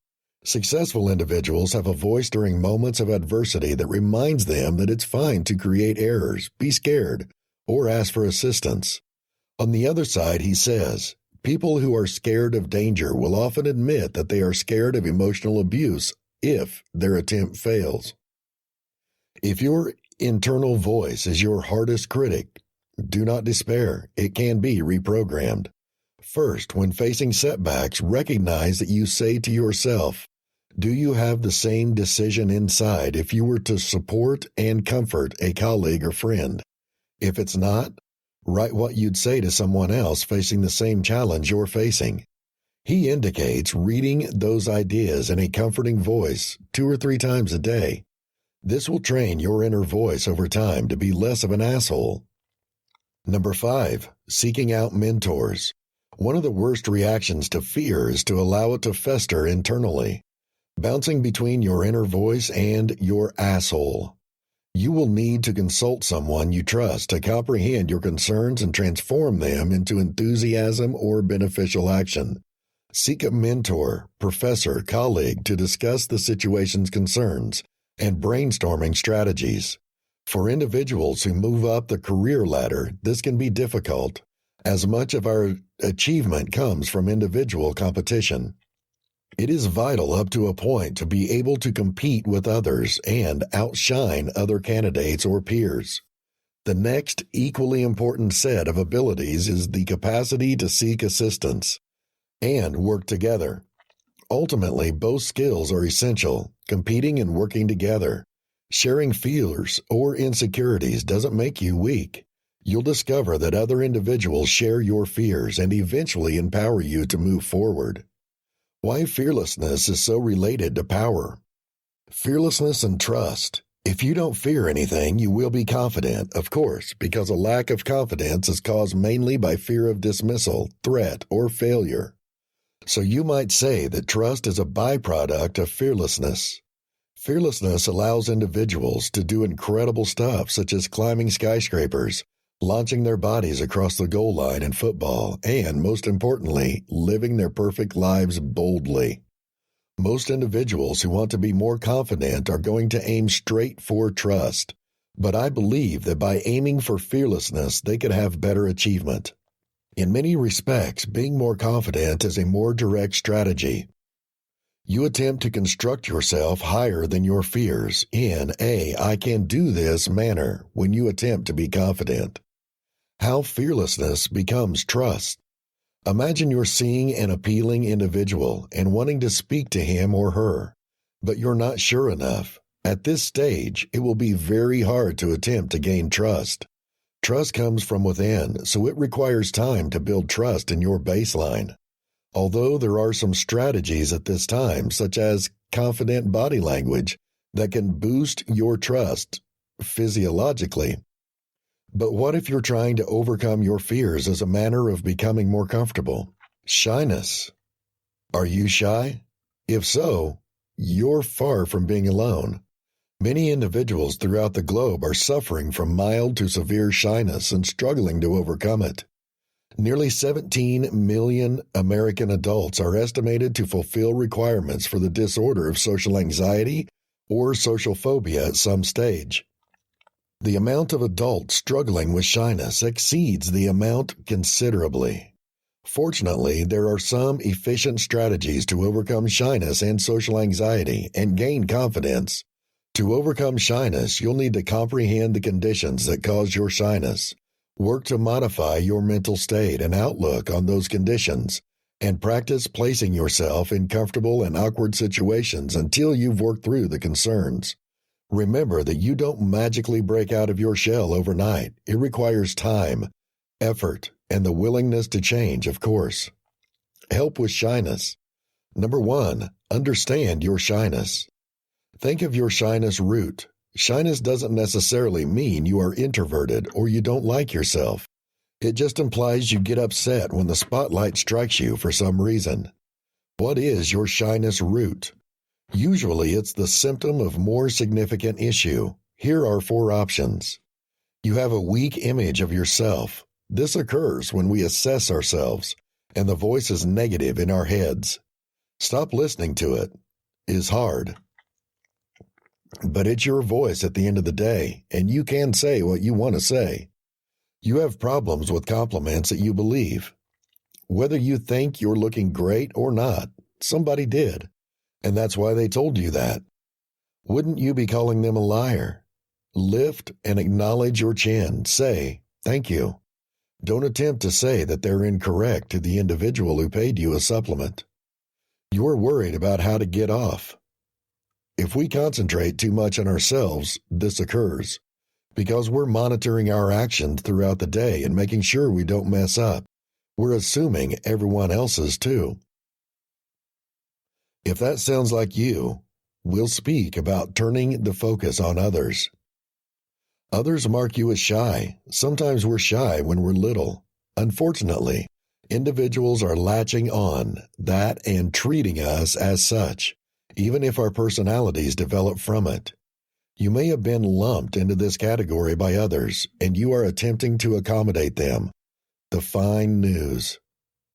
[SPEAKER 1] Successful individuals have a voice during moments of adversity that reminds them that it's fine to create errors, be scared, or ask for assistance. On the other side, he says, people who are scared of danger will often admit that they are scared of emotional abuse if their attempt fails. If your internal voice is your hardest critic, do not despair. It can be reprogrammed. First, when facing setbacks, recognize that you say to yourself, do you have the same decision inside if you were to support and comfort a colleague or friend? If it's not, write what you'd say to someone else facing the same challenge you're facing. He indicates reading those ideas in a comforting voice 2 or 3 times a day. This will train your inner voice over time to be less of an asshole. Number 5, seeking out mentors. One of the worst reactions to fear is to allow it to fester internally, bouncing between your inner voice and your asshole. You will need to consult someone you trust to comprehend your concerns and transform them into enthusiasm or beneficial action. Seek a mentor, professor, colleague to discuss the situation's concerns and brainstorming strategies. For individuals who move up the career ladder, this can be difficult, as much of our achievement comes from individual competition. It is vital up to a point to be able to compete with others and outshine other candidates or peers. The next equally important set of abilities is the capacity to seek assistance and work together. Ultimately, both skills are essential, competing and working together. Sharing fears or insecurities doesn't make you weak. You'll discover that other individuals share your fears and eventually empower you to move forward. Why fearlessness is so related to power. Fearlessness and trust. If you don't fear anything, you will be confident, of course, because a lack of confidence is caused mainly by fear of dismissal, threat, or failure. So you might say that trust is a byproduct of fearlessness. Fearlessness allows individuals to do incredible stuff such as climbing skyscrapers, launching their bodies across the goal line in football, and, most importantly, living their perfect lives boldly. Most individuals who want to be more confident are going to aim straight for trust, but I believe that by aiming for fearlessness, they could have better achievement. In many respects, being more confident is a more direct strategy. You attempt to construct yourself higher than your fears in a "I can do this" manner when you attempt to be confident. How fearlessness becomes trust. Imagine you're seeing an appealing individual and wanting to speak to him or her, but you're not sure enough. At this stage, it will be very hard to attempt to gain trust. Trust comes from within, so it requires time to build trust in your baseline. Although there are some strategies at this time, such as confident body language, that can boost your trust physiologically. But what if you're trying to overcome your fears as a manner of becoming more comfortable? Shyness. Are you shy? If so, you're far from being alone. Many individuals throughout the globe are suffering from mild to severe shyness and struggling to overcome it. Nearly 17 million American adults are estimated to fulfill requirements for the disorder of social anxiety or social phobia at some stage. The amount of adults struggling with shyness exceeds the amount considerably. Fortunately, there are some efficient strategies to overcome shyness and social anxiety and gain confidence. To overcome shyness, you'll need to comprehend the conditions that cause your shyness, work to modify your mental state and outlook on those conditions, and practice placing yourself in comfortable and awkward situations until you've worked through the concerns. Remember that you don't magically break out of your shell overnight. It requires time, effort, and the willingness to change, of course. Help with shyness. Number 1, understand your shyness. Think of your shyness root. Shyness doesn't necessarily mean you are introverted or you don't like yourself. It just implies you get upset when the spotlight strikes you for some reason. What is your shyness root? Usually it's the symptom of more significant issue. Here are 4 options. You have a weak image of yourself. This occurs when we assess ourselves, and the voice is negative in our heads. Stop listening to it. Is hard. But it's your voice at the end of the day, and you can say what you want to say. You have problems with compliments that you believe. Whether you think you're looking great or not, somebody did. And that's why they told you that. Wouldn't you be calling them a liar? Lift and acknowledge your chin. Say, thank you. Don't attempt to say that they're incorrect to the individual who paid you a supplement. You're worried about how to get off. If we concentrate too much on ourselves, this occurs. Because we're monitoring our actions throughout the day and making sure we don't mess up. We're assuming everyone else is too. If that sounds like you, we'll speak about turning the focus on others. Others mark you as shy. Sometimes we're shy when we're little. Unfortunately, individuals are latching on that and treating us as such, even if our personalities develop from it. You may have been lumped into this category by others, and you are attempting to accommodate them. The fine news: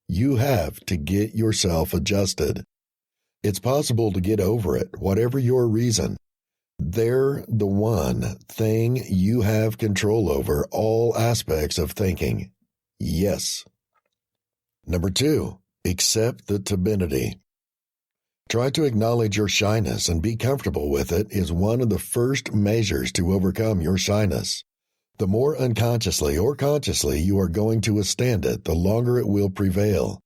[SPEAKER 1] you have to get yourself adjusted. It's possible to get over it, whatever your reason. They're the one thing you have control over all aspects of thinking. Yes. Number 2, accept the timidity. Try to acknowledge your shyness and be comfortable with it is one of the first measures to overcome your shyness. The more unconsciously or consciously you are going to withstand it, the longer it will prevail.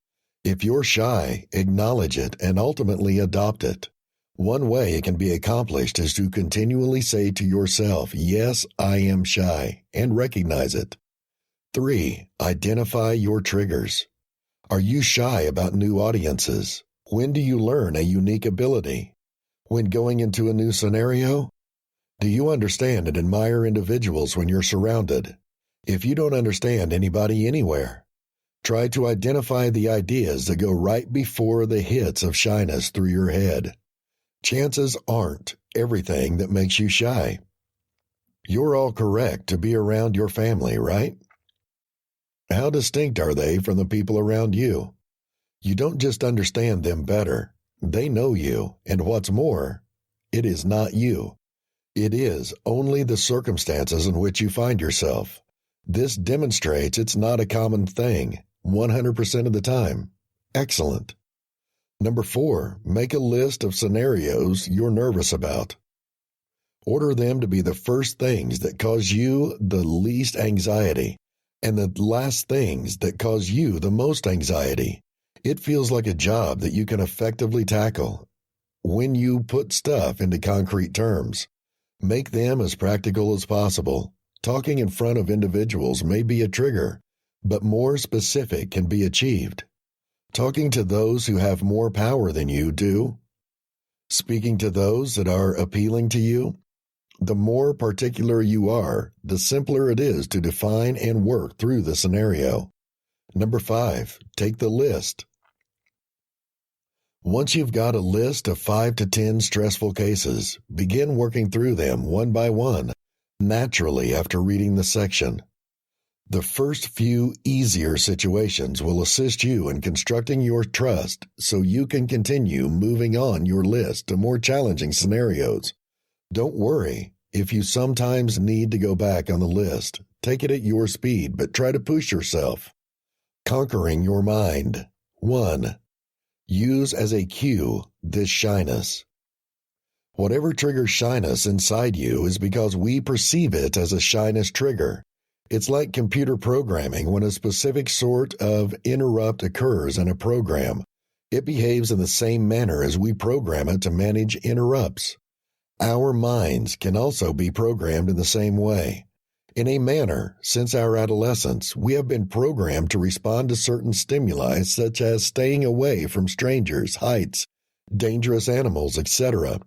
[SPEAKER 1] If you're shy, acknowledge it and ultimately adopt it. One way it can be accomplished is to continually say to yourself, yes, I am shy, and recognize it. 3, identify your triggers. Are you shy about new audiences? When do you learn a unique ability? When going into a new scenario? Do you understand and admire individuals when you're surrounded? If you don't understand anybody anywhere, try to identify the ideas that go right before the hits of shyness through your head. Chances aren't everything that makes you shy. You're all correct to be around your family, right? How distinct are they from the people around you? You don't just understand them better. They know you, and what's more, it is not you. It is only the circumstances in which you find yourself. This demonstrates it's not a common thing, 100% of the time. Excellent. Number 4, make a list of scenarios you're nervous about. Order them to be the first things that cause you the least anxiety, And the last things that cause you the most anxiety. It feels like a job that you can effectively tackle when you put stuff into concrete terms. Make them as practical as possible. Talking in front of individuals may be a trigger, but more specific can be achieved. Talking to those who have more power than you do. Speaking to those that are appealing to you. The more particular you are, the simpler it is to define and work through the scenario. Number 5, take the list. Once you've got a list of 5 to 10 stressful cases, begin working through them one by one, naturally after reading the section. The first few easier situations will assist you in constructing your trust so you can continue moving on your list to more challenging scenarios. Don't worry if you sometimes need to go back on the list. Take it at your speed, but try to push yourself. Conquering your mind. 1. Use as a cue this shyness. Whatever triggers shyness inside you is because we perceive it as a shyness trigger. It's like computer programming when a specific sort of interrupt occurs in a program. It behaves in the same manner as we program it to manage interrupts. Our minds can also be programmed in the same way. In a manner, since our adolescence, we have been programmed to respond to certain stimuli such as staying away from strangers, heights, dangerous animals, etc.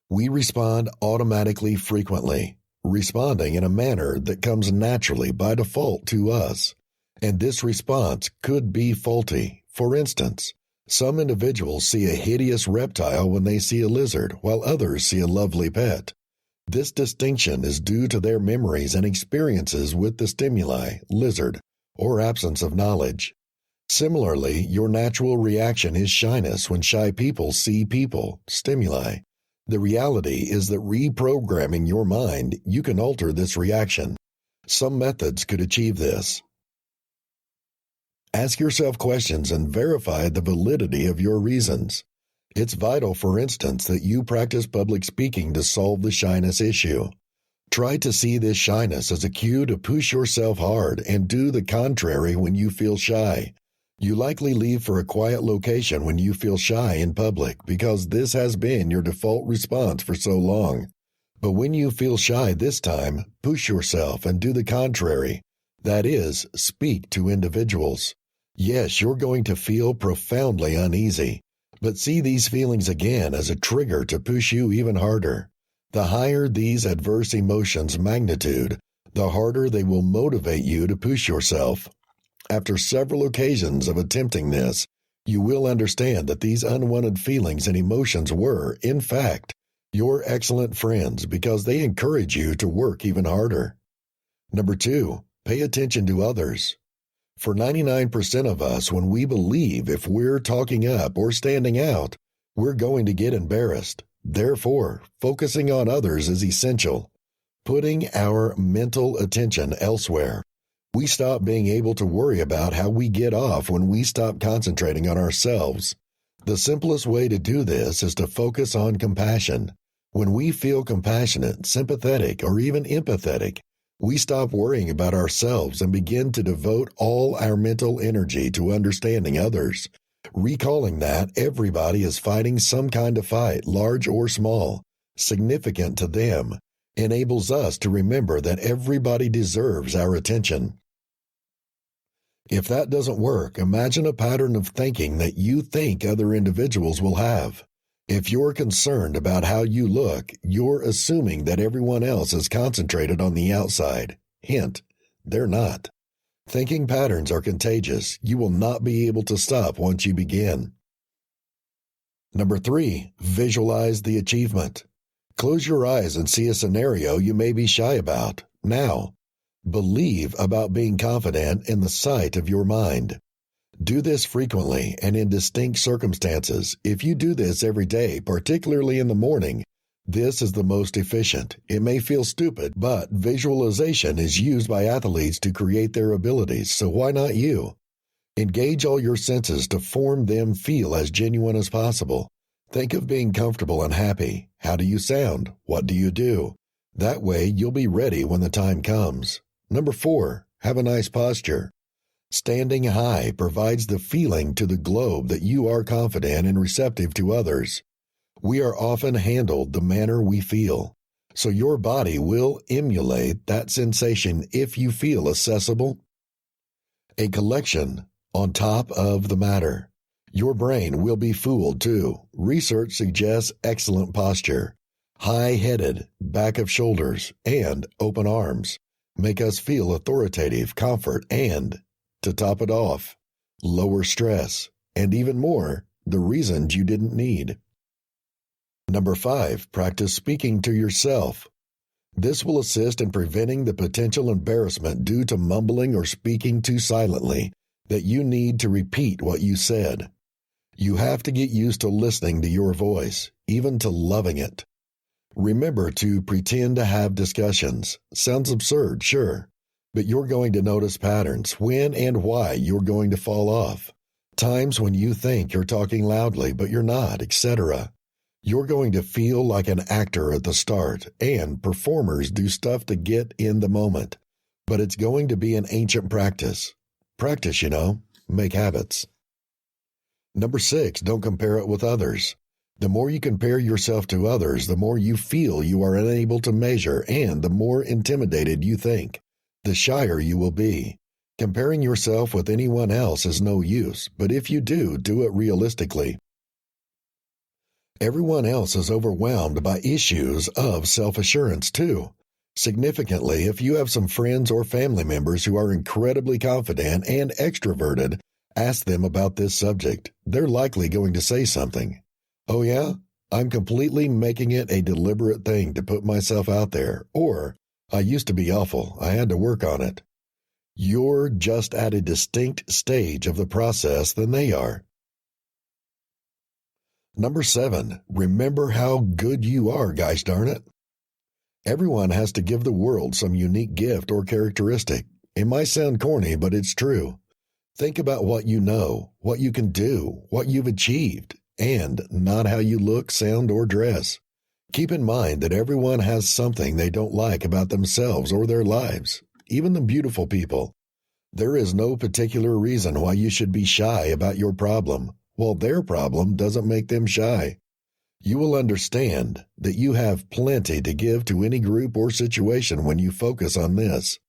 [SPEAKER 1] We respond automatically frequently, responding in a manner that comes naturally by default to us. And this response could be faulty. For instance, some individuals see a hideous reptile when they see a lizard, while others see a lovely pet. This distinction is due to their memories and experiences with the stimuli, lizard, or absence of knowledge. Similarly, your natural reaction is shyness when shy people see people, stimuli. The reality is that reprogramming your mind, you can alter this reaction. Some methods could achieve this. Ask yourself questions and verify the validity of your reasons. It's vital, for instance, that you practice public speaking to solve the shyness issue. Try to see this shyness as a cue to push yourself hard and do the contrary when you feel shy. You likely leave for a quiet location when you feel shy in public because this has been your default response for so long. But when you feel shy this time, push yourself and do the contrary. That is, speak to individuals. Yes, you're going to feel profoundly uneasy, but see these feelings again as a trigger to push you even harder. The higher these adverse emotions' magnitude, the harder they will motivate you to push yourself. After several occasions of attempting this, you will understand that these unwanted feelings and emotions were, in fact, your excellent friends because they encourage you to work even harder. Number 2, pay attention to others. For 99% of us, when we believe if we're talking up or standing out, we're going to get embarrassed. Therefore, focusing on others is essential. Putting our mental attention elsewhere. We stop being able to worry about how we get off when we stop concentrating on ourselves. The simplest way to do this is to focus on compassion. When we feel compassionate, sympathetic, or even empathetic, we stop worrying about ourselves and begin to devote all our mental energy to understanding others, recalling that everybody is fighting some kind of fight, large or small, significant to them, enables us to remember that everybody deserves our attention. If that doesn't work, imagine a pattern of thinking that you think other individuals will have. If you're concerned about how you look, you're assuming that everyone else is concentrated on the outside. Hint, they're not. Thinking patterns are contagious. You will not be able to stop once you begin. Number 3, visualize the achievement. Close your eyes and see a scenario you may be shy about. Now, believe about being confident in the sight of your mind. Do this frequently and in distinct circumstances. If you do this every day, particularly in the morning, this is the most efficient. It may feel stupid, but visualization is used by athletes to create their abilities, so why not you? Engage all your senses to form them feel as genuine as possible. Think of being comfortable and happy. How do you sound? What do you do? That way, you'll be ready when the time comes. Number 4, have a nice posture. Standing high provides the feeling to the globe that you are confident and receptive to others. We are often handled the manner we feel, so your body will emulate that sensation if you feel accessible. A collection on top of the matter. Your brain will be fooled too. Research suggests excellent posture, high-headed, back of shoulders, and open arms make us feel authoritative, comfort, and, to top it off, lower stress, and even more, the reasons you didn't need. Number 5, practice speaking to yourself. This will assist in preventing the potential embarrassment due to mumbling or speaking too silently that you need to repeat what you said. You have to get used to listening to your voice, even to loving it. Remember to pretend to have discussions. Sounds absurd, sure, but you're going to notice patterns, when and why you're going to fall off, times when you think you're talking loudly but you're not, etc. You're going to feel like an actor at the start, and performers do stuff to get in the moment, but it's going to be an ancient practice. Practice, make habits. Number 6, don't compare it with others. The more you compare yourself to others, the more you feel you are unable to measure, and the more intimidated you think, the shyer you will be. Comparing yourself with anyone else is no use, but if you do it realistically. Everyone else is overwhelmed by issues of self-assurance too. Significantly, if you have some friends or family members who are incredibly confident and extroverted, ask them about this subject. They're likely going to say something. Oh yeah? I'm completely making it a deliberate thing to put myself out there. Or, I used to be awful. I had to work on it. You're just at a distinct stage of the process than they are. Number 7, remember how good you are, gosh darn it. Everyone has to give the world some unique gift or characteristic. It might sound corny, but it's true. Think about what you know, what you can do, what you've achieved, and not how you look, sound, or dress. Keep in mind that everyone has something they don't like about themselves or their lives, even the beautiful people. There is no particular reason why you should be shy about your problem, while their problem doesn't make them shy. You will understand that you have plenty to give to any group or situation when you focus on this.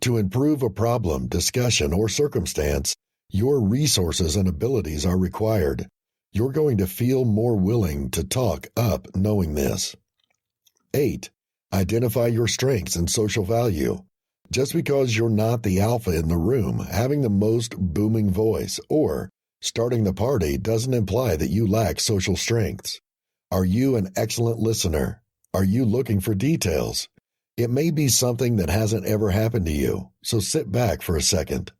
[SPEAKER 1] To improve a problem, discussion, or circumstance, your resources and abilities are required. You're going to feel more willing to talk up knowing this. 8. Identify your strengths and social value. Just because you're not the alpha in the room, having the most booming voice, or starting the party doesn't imply that you lack social strengths. Are you an excellent listener? Are you looking for details? It may be something that hasn't ever happened to you, so sit back for a second.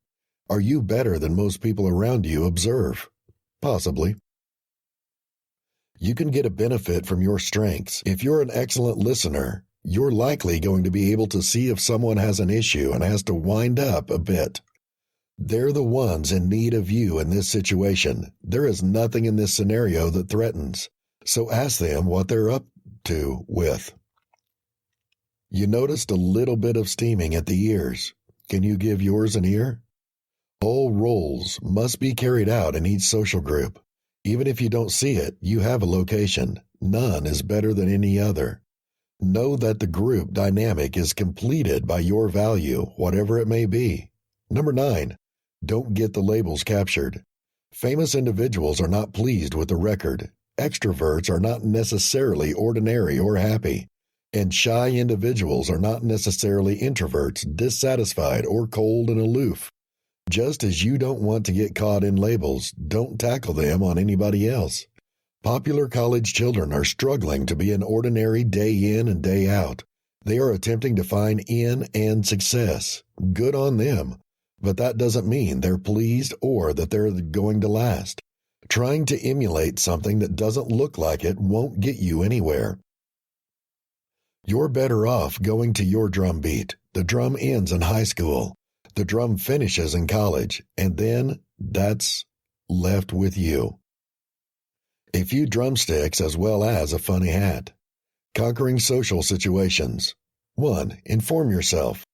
[SPEAKER 1] Are you better than most people around you observe? Possibly. You can get a benefit from your strengths. If you're an excellent listener, you're likely going to be able to see if someone has an issue and has to wind up a bit. They're the ones in need of you in this situation. There is nothing in this scenario that threatens, so ask them what they're up to with. You noticed a little bit of steaming at the ears. Can you give yours an ear? All roles must be carried out in each social group. Even if you don't see it, you have a location. None is better than any other. Know that the group dynamic is completed by your value, whatever it may be. Number 9, don't get the labels captured. Famous individuals are not pleased with the record. Extroverts are not necessarily ordinary or happy. And shy individuals are not necessarily introverts, dissatisfied, or cold and aloof. Just as you don't want to get caught in labels, don't tackle them on anybody else. Popular college children are struggling to be an ordinary day in and day out. They are attempting to find in and success. Good on them. But that doesn't mean they're pleased or that they're going to last. Trying to emulate something that doesn't look like it won't get you anywhere. You're better off going to your drum beat. The drum ends in high school. The drum finishes in college, and then that's left with you. A few drumsticks as well as a funny hat. Conquering social situations. 1. Inform yourself.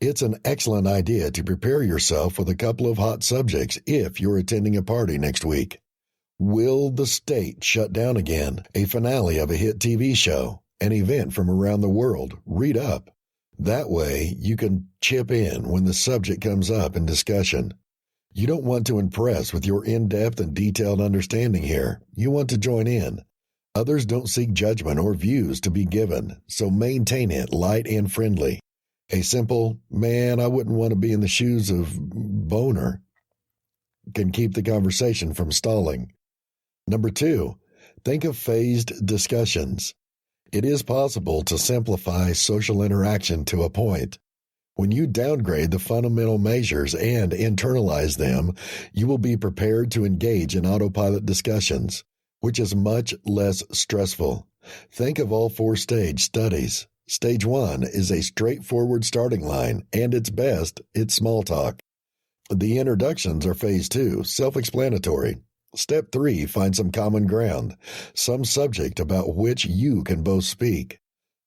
[SPEAKER 1] It's an excellent idea to prepare yourself with a couple of hot subjects if you're attending a party next week. Will the state shut down again? A finale of a hit TV show? An event from around the world? Read up. That way, you can chip in when the subject comes up in discussion. You don't want to impress with your in-depth and detailed understanding here. You want to join in. Others don't seek judgment or views to be given, so maintain it light and friendly. A simple, man, I wouldn't want to be in the shoes of Boner, can keep the conversation from stalling. Number 2, think of phased discussions. It is possible to simplify social interaction to a point. When you downgrade the fundamental measures and internalize them, you will be prepared to engage in autopilot discussions, which is much less stressful. Think of all 4-stage studies. Stage 1 is a straightforward starting line, and it's best, it's small talk. The introductions are phase 2, self-explanatory. Step 3, find some common ground, some subject about which you can both speak.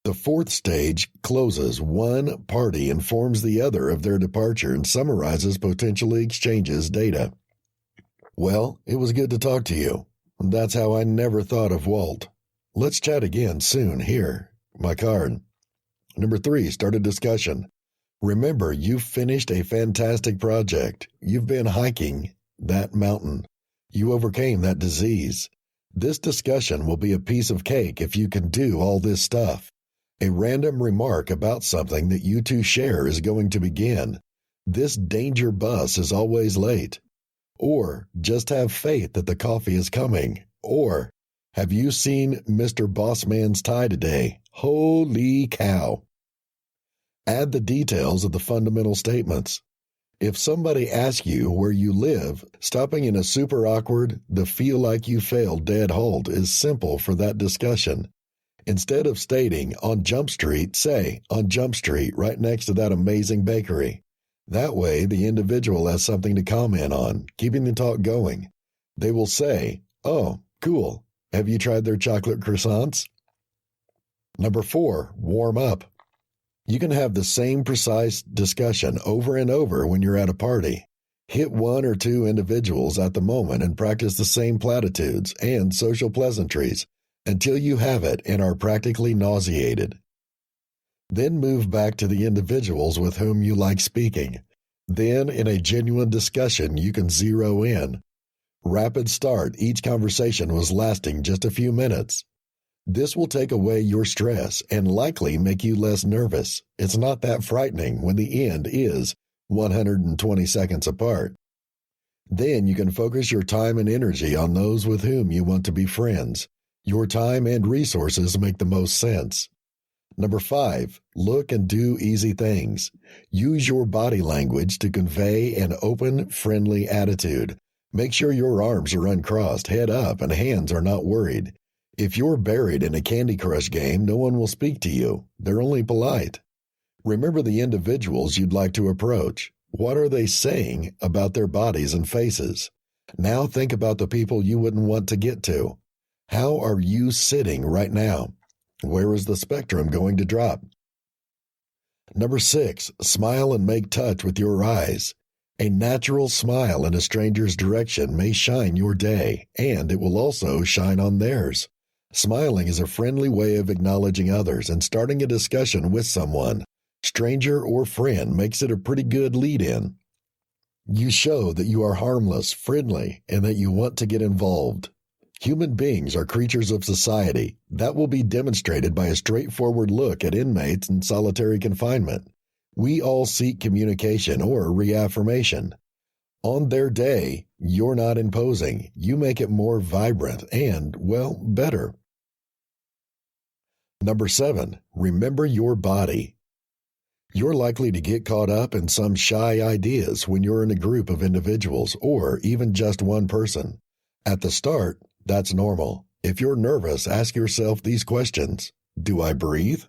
[SPEAKER 1] The 4th stage closes. One party informs the other of their departure and summarizes potentially exchanges data. Well, it was good to talk to you. That's how I never thought of Walt. Let's chat again soon. Here, my card. Number 3, start a discussion. Remember, you've finished a fantastic project. You've been hiking that mountain. You overcame that disease. This discussion will be a piece of cake if you can do all this stuff. A random remark about something that you two share is going to begin. This danger bus is always late. Or just have faith that the coffee is coming. Or have you seen Mr. Bossman's tie today? Holy cow. Add the details of the fundamental statements. If somebody asks you where you live, stopping in a super awkward, the feel like you failed dead halt is simple for that discussion. Instead of stating on Jump Street, say on Jump Street right next to that amazing bakery. That way the individual has something to comment on, keeping the talk going. They will say, oh, cool. Have you tried their chocolate croissants? Number 4, warm up. You can have the same precise discussion over and over when you're at a party. Hit 1 or 2 individuals at the moment and practice the same platitudes and social pleasantries until you have it and are practically nauseated. Then move back to the individuals with whom you like speaking. Then, in a genuine discussion, you can zero in. Rapid start. Each conversation was lasting just a few minutes. This will take away your stress and likely make you less nervous. It's not that frightening when the end is 120 seconds apart. Then you can focus your time and energy on those with whom you want to be friends. Your time and resources make the most sense. Number 5, look and do easy things. Use your body language to convey an open, friendly attitude. Make sure your arms are uncrossed, head up, and hands are not worried. If you're buried in a Candy Crush game, no one will speak to you. They're only polite. Remember the individuals you'd like to approach. What are they saying about their bodies and faces? Now think about the people you wouldn't want to get to. How are you sitting right now? Where is the spectrum going to drop? Number 6, smile and make touch with your eyes. A natural smile in a stranger's direction may shine your day, and it will also shine on theirs. Smiling is a friendly way of acknowledging others and starting a discussion with someone. Stranger or friend makes it a pretty good lead-in. You show that you are harmless, friendly, and that you want to get involved. Human beings are creatures of society. That will be demonstrated by a straightforward look at inmates in solitary confinement. We all seek communication or reaffirmation. On their day, you're not imposing. You make it more vibrant and, well, better. Number 7, remember your body. You're likely to get caught up in some shy ideas when you're in a group of individuals or even just one person. At the start, that's normal. If you're nervous, ask yourself these questions. Do I breathe?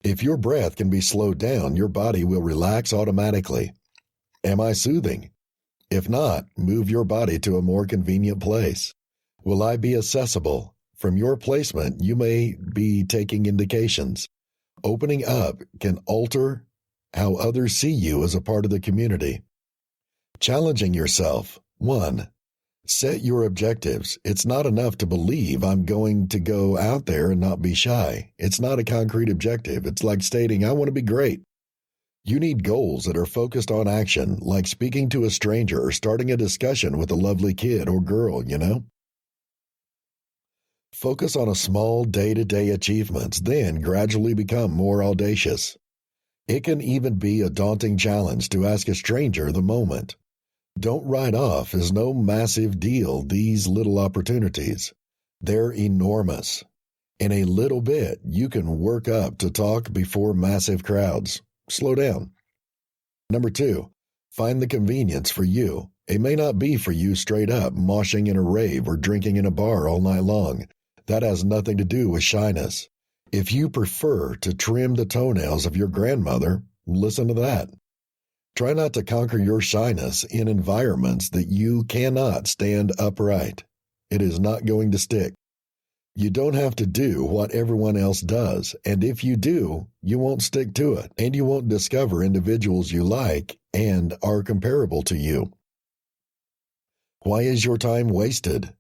[SPEAKER 1] If your breath can be slowed down, your body will relax automatically. Am I soothing? If not, move your body to a more convenient place. Will I be accessible? From your placement, you may be taking indications. Opening up can alter how others see you as a part of the community. Challenging yourself. 1. Set your objectives. It's not enough to believe I'm going to go out there and not be shy. It's not a concrete objective. It's like stating, I want to be great. You need goals that are focused on action, like speaking to a stranger or starting a discussion with a lovely kid or girl, Focus on a small day-to-day achievements, then gradually become more audacious. It can even be a daunting challenge to ask a stranger the moment. Don't write off as no massive deal these little opportunities. They're enormous. In a little bit, you can work up to talk before massive crowds. Slow down. Number 2, find the convenience for you. It may not be for you straight up moshing in a rave or drinking in a bar all night long. That has nothing to do with shyness. If you prefer to trim the toenails of your grandmother, listen to that. Try not to conquer your shyness in environments that you cannot stand upright. It is not going to stick. You don't have to do what everyone else does, and if you do, you won't stick to it, and you won't discover individuals you like and are comparable to you. Why is your time wasted?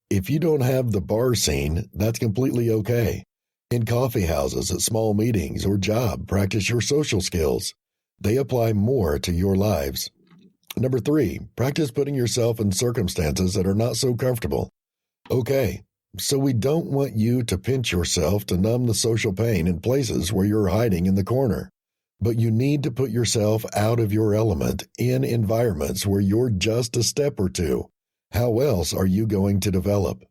[SPEAKER 1] If you don't have the bar scene, that's completely okay. In coffee houses, at small meetings, or job, practice your social skills. They apply more to your lives. Number 3, practice putting yourself in circumstances that are not so comfortable. Okay, so we don't want you to pinch yourself to numb the social pain in places where you're hiding in the corner. But you need to put yourself out of your element in environments where you're just a step or two. How else are you going to develop?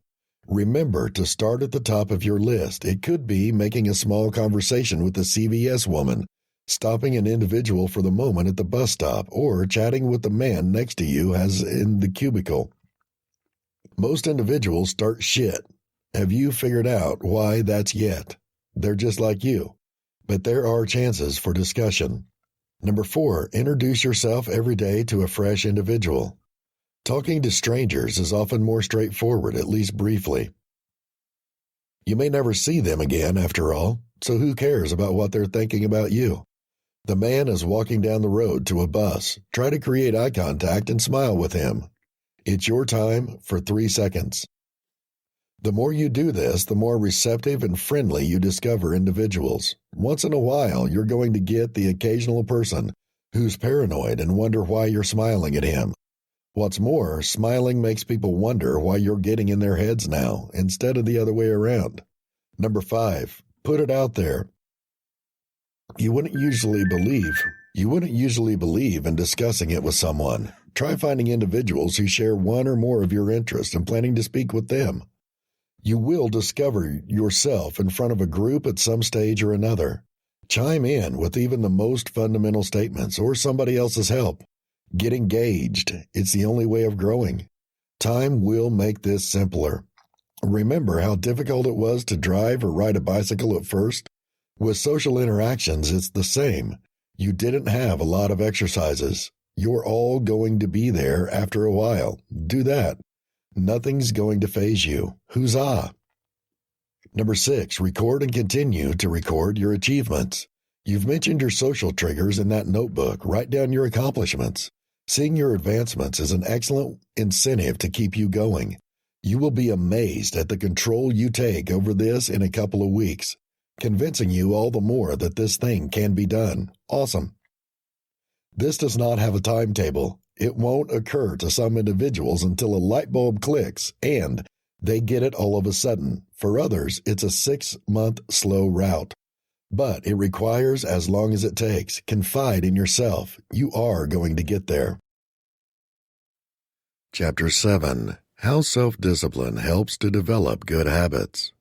[SPEAKER 1] Remember to start at the top of your list. It could be making a small conversation with a CVS woman, stopping an individual for the moment at the bus stop, or chatting with the man next to you as in the cubicle. Most individuals start shit. Have you figured out why that's yet? They're just like you. But there are chances for discussion. Number 4, introduce yourself every day to a fresh individual. Talking to strangers is often more straightforward, at least briefly. You may never see them again, after all, so who cares about what they're thinking about you? The man is walking down the road to a bus. Try to create eye contact and smile with him. It's your time for 3 seconds. The more you do this, the more receptive and friendly you discover individuals. Once in a while, you're going to get the occasional person who's paranoid and wonder why you're smiling at him. What's more, smiling makes people wonder why you're getting in their heads now, instead of the other way around. Number 5, put it out there. You wouldn't usually believe in discussing it with someone. Try finding individuals who share one or more of your interests and planning to speak with them. You will discover yourself in front of a group at some stage or another. Chime in with even the most fundamental statements or somebody else's help. Get engaged. It's the only way of growing. Time will make this simpler. Remember how difficult it was to drive or ride a bicycle at first? With social interactions, it's the same. You didn't have a lot of exercises. You're all going to be there after a while. Do that. Nothing's going to faze you. Huzzah! Number 6, record and continue to record your achievements. You've mentioned your social triggers in that notebook. Write down your accomplishments. Seeing your advancements is an excellent incentive to keep you going. You will be amazed at the control you take over this in a couple of weeks, convincing you all the more that this thing can be done. Awesome. This does not have a timetable. It won't occur to some individuals until a light bulb clicks and they get it all of a sudden. For others, it's a 6-month slow route. But it requires as long as it takes. Confide in yourself. You are going to get there. Chapter 7. How Self-Discipline Helps to Develop Good Habits.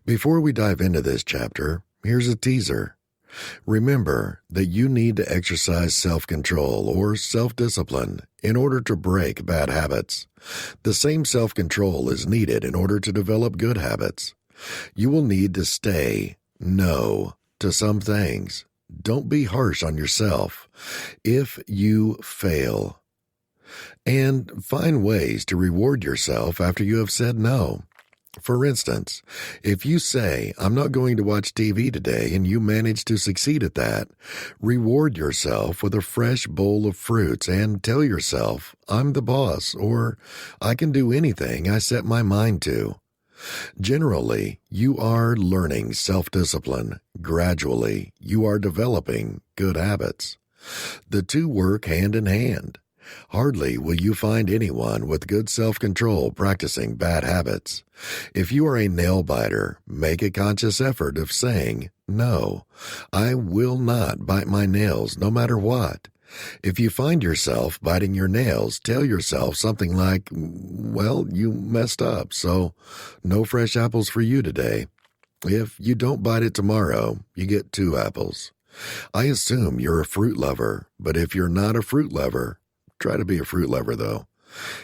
[SPEAKER 1] Before we dive into this chapter, here's a teaser. Remember that you need to exercise self-control or self-discipline in order to break bad habits. The same self-control is needed in order to develop good habits. You will need to say no to some things. Don't be harsh on yourself if you fail. And find ways to reward yourself after you have said no. For instance, if you say, I'm not going to watch TV today, and you manage to succeed at that, reward yourself with a fresh bowl of fruits and tell yourself, I'm the boss, or I can do anything I set my mind to. Generally, you are learning self-discipline. Gradually, you are developing good habits. The two work hand in hand. Hardly will you find anyone with good self-control practicing bad habits. If you are a nail biter, make a conscious effort of saying, no, I will not bite my nails no matter what. If you find yourself biting your nails, tell yourself something like, well, you messed up, so no fresh apples for you today. If you don't bite it tomorrow, you get 2 apples. I assume you're a fruit lover, but if you're not a fruit lover, try to be a fruit lover, though.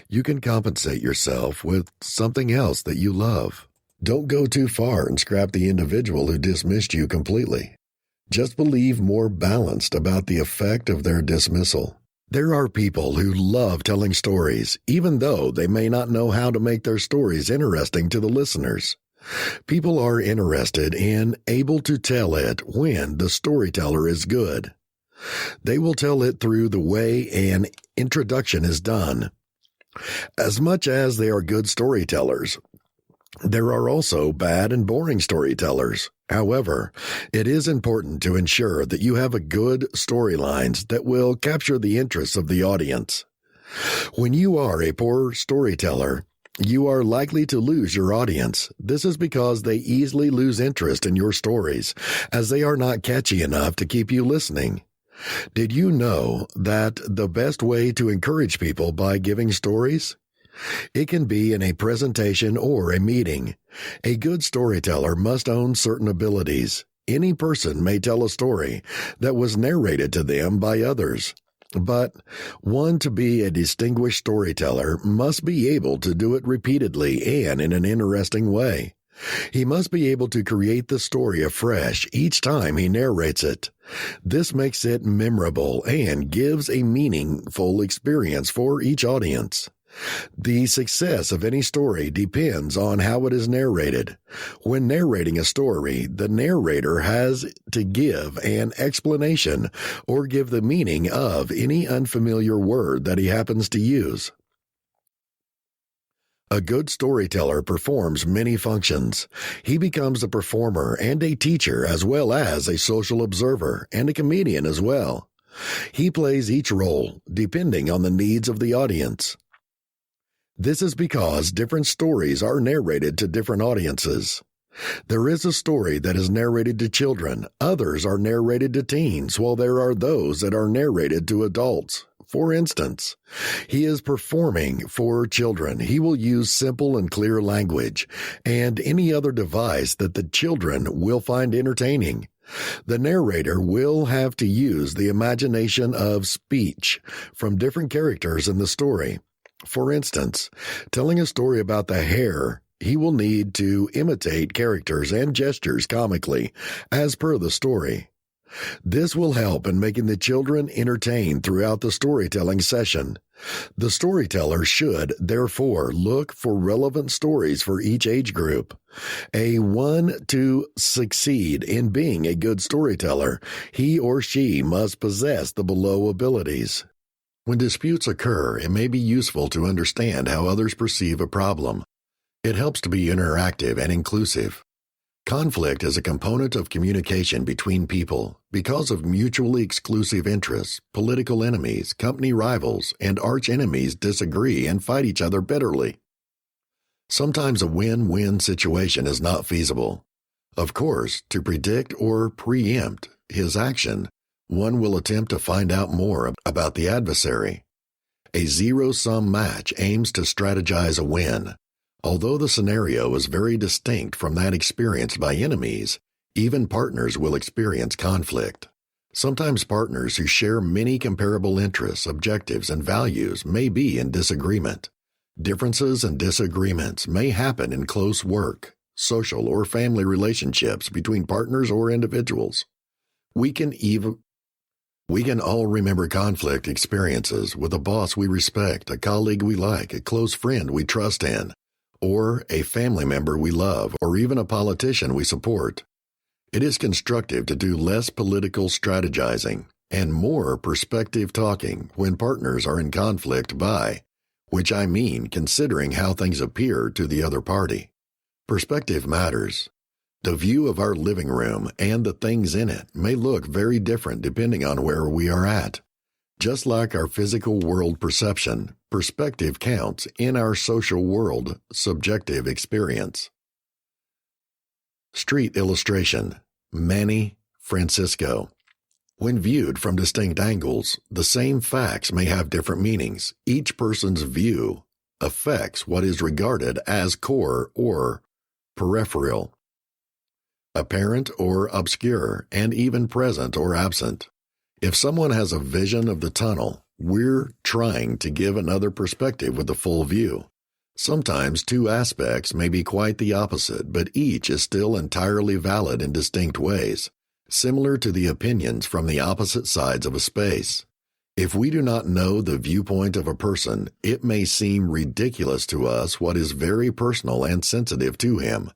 [SPEAKER 1] You can compensate yourself with something else that you love. Don't go too far and scrap the individual who dismissed you completely. Just believe more balanced about the effect of their dismissal. There are people who love telling stories, even though they may not know how to make their stories interesting to the listeners. People are interested and able to tell it when the storyteller is good. They will tell it through the way an introduction is done. As much as they are good storytellers, there are also bad and boring storytellers. However, it is important to ensure that you have a good storylines that will capture the interests of the audience. When you are a poor storyteller, you are likely to lose your audience. This is because they easily lose interest in your stories, as they are not catchy enough to keep you listening. Did you know that the best way to encourage people by giving stories? It can be in a presentation or a meeting. A good storyteller must own certain abilities. Any person may tell a story that was narrated to them by others. But one to be a distinguished storyteller must be able to do it repeatedly and in an interesting way. He must be able to create the story afresh each time he narrates it. This makes it memorable and gives a meaningful experience for each audience. The success of any story depends on how it is narrated. When narrating a story, the narrator has to give an explanation or give the meaning of any unfamiliar word that he happens to use. A good storyteller performs many functions. He becomes a performer and a teacher, as well as a social observer and a comedian as well. He plays each role depending on the needs of the audience. This is because different stories are narrated to different audiences. There is a story that is narrated to children, others are narrated to teens, while there are those that are narrated to adults. For instance, he is performing for children. He will use simple and clear language and any other device that the children will find entertaining. The narrator will have to use the imagination of speech from different characters in the story. For instance, telling a story about the hare, he will need to imitate characters and gestures comically, as per the story. This will help in making the children entertained throughout the storytelling session. The storyteller should, therefore, look for relevant stories for each age group. To succeed in being a good storyteller, he or she must possess the below abilities. When disputes occur, it may be useful to understand how others perceive a problem. It helps to be interactive and inclusive. Conflict is a component of communication between people because of mutually exclusive interests. Political enemies, company rivals, and arch enemies disagree and fight each other bitterly. Sometimes a win-win situation is not feasible. Of course, to predict or preempt his action, one will attempt to find out more about the adversary. A zero-sum match aims to strategize a win. Although the scenario is very distinct from that experienced by enemies, even partners will experience conflict. Sometimes partners who share many comparable interests, objectives, and values may be in disagreement. Differences and disagreements may happen in close work, social, or family relationships between partners or individuals. We can all remember conflict experiences with a boss we respect, a colleague we like, a close friend we trust in, or a family member we love, or even a politician we support. It is constructive to do less political strategizing and more perspective talking when partners are in conflict by, which I mean considering how things appear to the other party. Perspective matters. The view of our living room and the things in it may look very different depending on where we are at. Just like our physical world perception, perspective counts in our social world subjective experience. Street illustration. Manny Francisco. When viewed from distinct angles, the same facts may have different meanings. Each person's view affects what is regarded as core or peripheral, apparent or obscure, and even present or absent. If someone has a vision of the tunnel, we're trying to give another perspective with the full view. Sometimes two aspects may be quite the opposite, but each is still entirely valid in distinct ways, similar to the opinions from the opposite sides of a space. If we do not know the viewpoint of a person, it may seem ridiculous to us what is very personal and sensitive to him.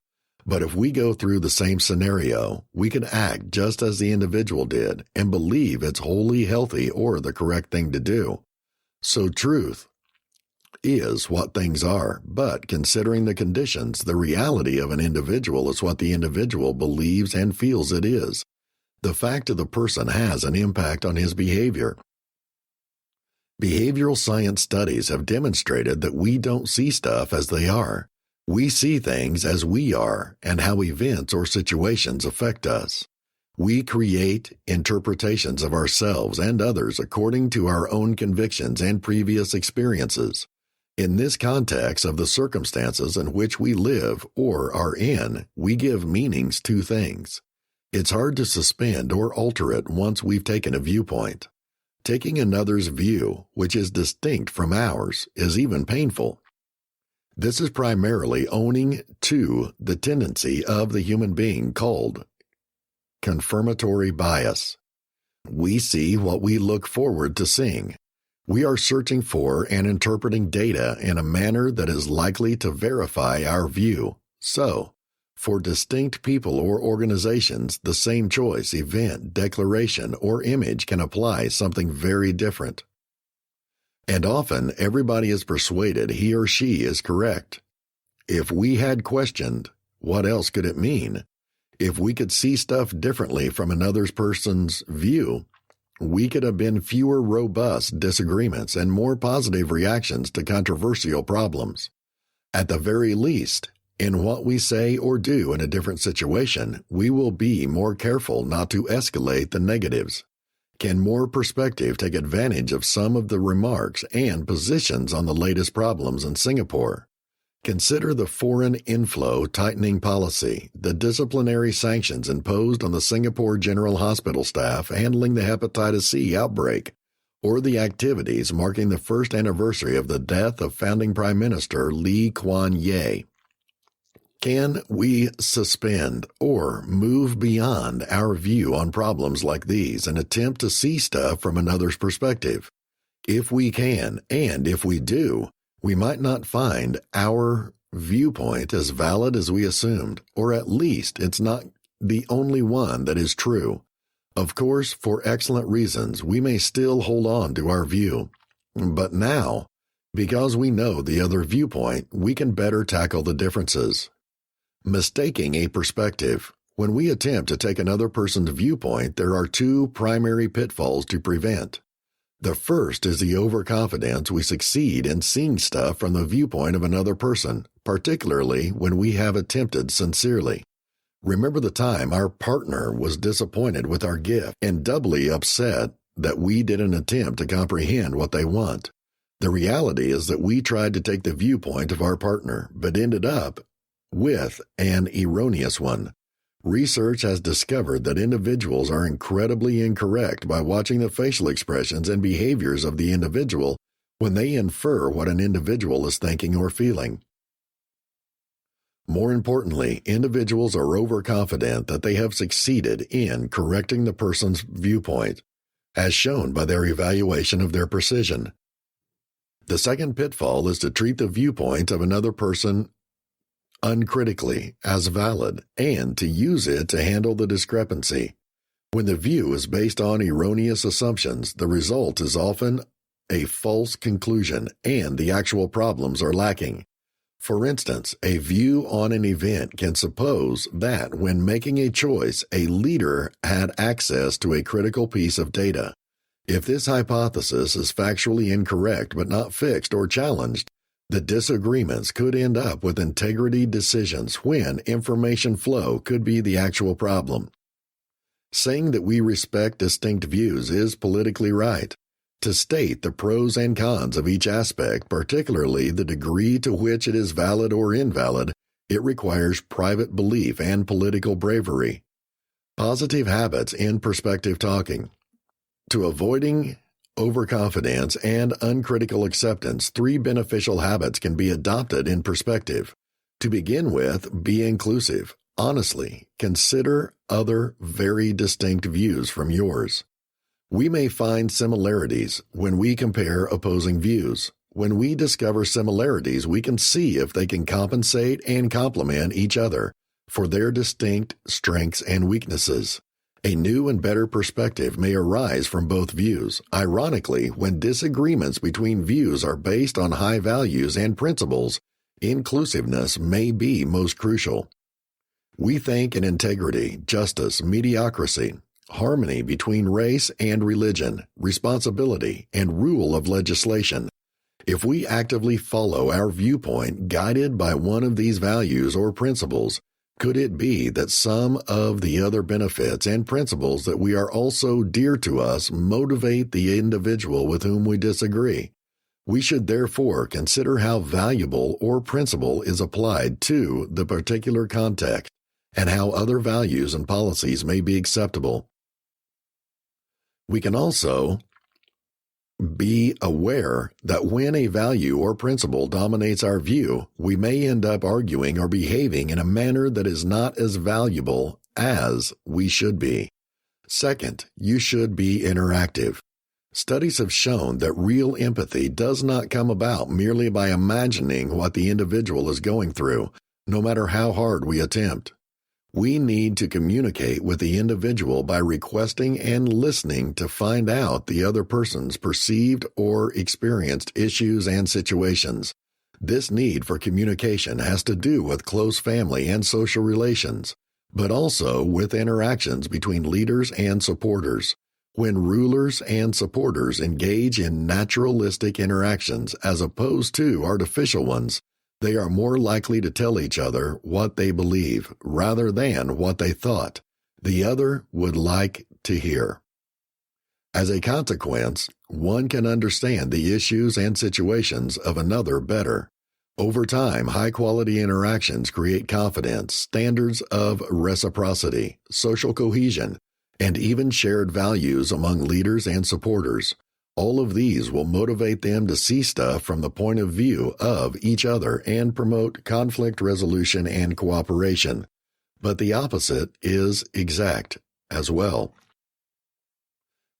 [SPEAKER 1] But if we go through the same scenario, we can act just as the individual did and believe it's wholly healthy or the correct thing to do. So truth is what things are, but considering the conditions, the reality of an individual is what the individual believes and feels it is. The fact of the person has an impact on his behavior. Behavioral science studies have demonstrated that we don't see stuff as they are. We see things as we are and how events or situations affect us. We create interpretations of ourselves and others according to our own convictions and previous experiences. In this context of the circumstances in which we live or are in, we give meanings to things. It's hard to suspend or alter it once we've taken a viewpoint. Taking another's view, which is distinct from ours, is even painful. This is primarily owning to the tendency of the human being called confirmatory bias. We see what we look forward to seeing. We are searching for and interpreting data in a manner that is likely to verify our view. So, for distinct people or organizations, the same choice, event, declaration, or image can apply something very different. And often, everybody is persuaded he or she is correct. If we had questioned, what else could it mean? If we could see stuff differently from another person's view, we could have been fewer robust disagreements and more positive reactions to controversial problems. At the very least, in what we say or do in a different situation, we will be more careful not to escalate the negatives. Can more perspective take advantage of some of the remarks and positions on the latest problems in Singapore? Consider the foreign inflow tightening policy, the disciplinary sanctions imposed on the Singapore General Hospital staff handling the hepatitis C outbreak, or the activities marking the first anniversary of the death of founding Prime Minister Lee Kuan Yew. Can we suspend or move beyond our view on problems like these and attempt to see stuff from another's perspective? If we can, and if we do, we might not find our viewpoint as valid as we assumed, or at least it's not the only one that is true. Of course, for excellent reasons, we may still hold on to our view. But now, because we know the other viewpoint, we can better tackle the differences. Mistaking a perspective. When we attempt to take another person's viewpoint, there are two primary pitfalls to prevent. The first is the overconfidence we succeed in seeing stuff from the viewpoint of another person, particularly when we have attempted sincerely. Remember the time our partner was disappointed with our gift and doubly upset that we didn't attempt to comprehend what they want. The reality is that we tried to take the viewpoint of our partner, but ended up with an erroneous one. Research has discovered that individuals are incredibly incorrect by watching the facial expressions and behaviors of the individual when they infer what an individual is thinking or feeling. More importantly, individuals are overconfident that they have succeeded in correcting the person's viewpoint, as shown by their evaluation of their precision. The second pitfall is to treat the viewpoint of another person uncritically, as valid, and to use it to handle the discrepancy. When the view is based on erroneous assumptions, the result is often a false conclusion and the actual problems are lacking. For instance, a view on an event can suppose that when making a choice, a leader had access to a critical piece of data. If this hypothesis is factually incorrect but not fixed or challenged, the disagreements could end up with integrity decisions when information flow could be the actual problem. Saying that we respect distinct views is politically right. To state the pros and cons of each aspect, particularly the degree to which it is valid or invalid, it requires private belief and political bravery. Positive habits in perspective talking. To avoiding overconfidence and uncritical acceptance, 3 beneficial habits can be adopted in perspective. To begin with, be inclusive. Honestly, consider other very distinct views from yours. We may find similarities when we compare opposing views. When we discover similarities, we can see if they can compensate and complement each other for their distinct strengths and weaknesses. A new and better perspective may arise from both views. Ironically, when disagreements between views are based on high values and principles, inclusiveness may be most crucial. We think in integrity, justice, mediocrity, harmony between race and religion, responsibility, and rule of legislation. If we actively follow our viewpoint guided by one of these values or principles, could it be that some of the other benefits and principles that we are also dear to us motivate the individual with whom we disagree? We should therefore consider how valuable or principle is applied to the particular context and how other values and policies may be acceptable. We can also be aware that when a value or principle dominates our view, we may end up arguing or behaving in a manner that is not as valuable as we should be. Second, you should be interactive. Studies have shown that real empathy does not come about merely by imagining what the individual is going through, no matter how hard we attempt. We need to communicate with the individual by requesting and listening to find out the other person's perceived or experienced issues and situations. This need for communication has to do with close family and social relations, but also with interactions between leaders and supporters. When rulers and supporters engage in naturalistic interactions as opposed to artificial ones, they are more likely to tell each other what they believe rather than what they thought the other would like to hear. As a consequence, one can understand the issues and situations of another better. Over time, high-quality interactions create confidence, standards of reciprocity, social cohesion, and even shared values among leaders and supporters. All of these will motivate them to see stuff from the point of view of each other and promote conflict resolution and cooperation. But the opposite is exact as well.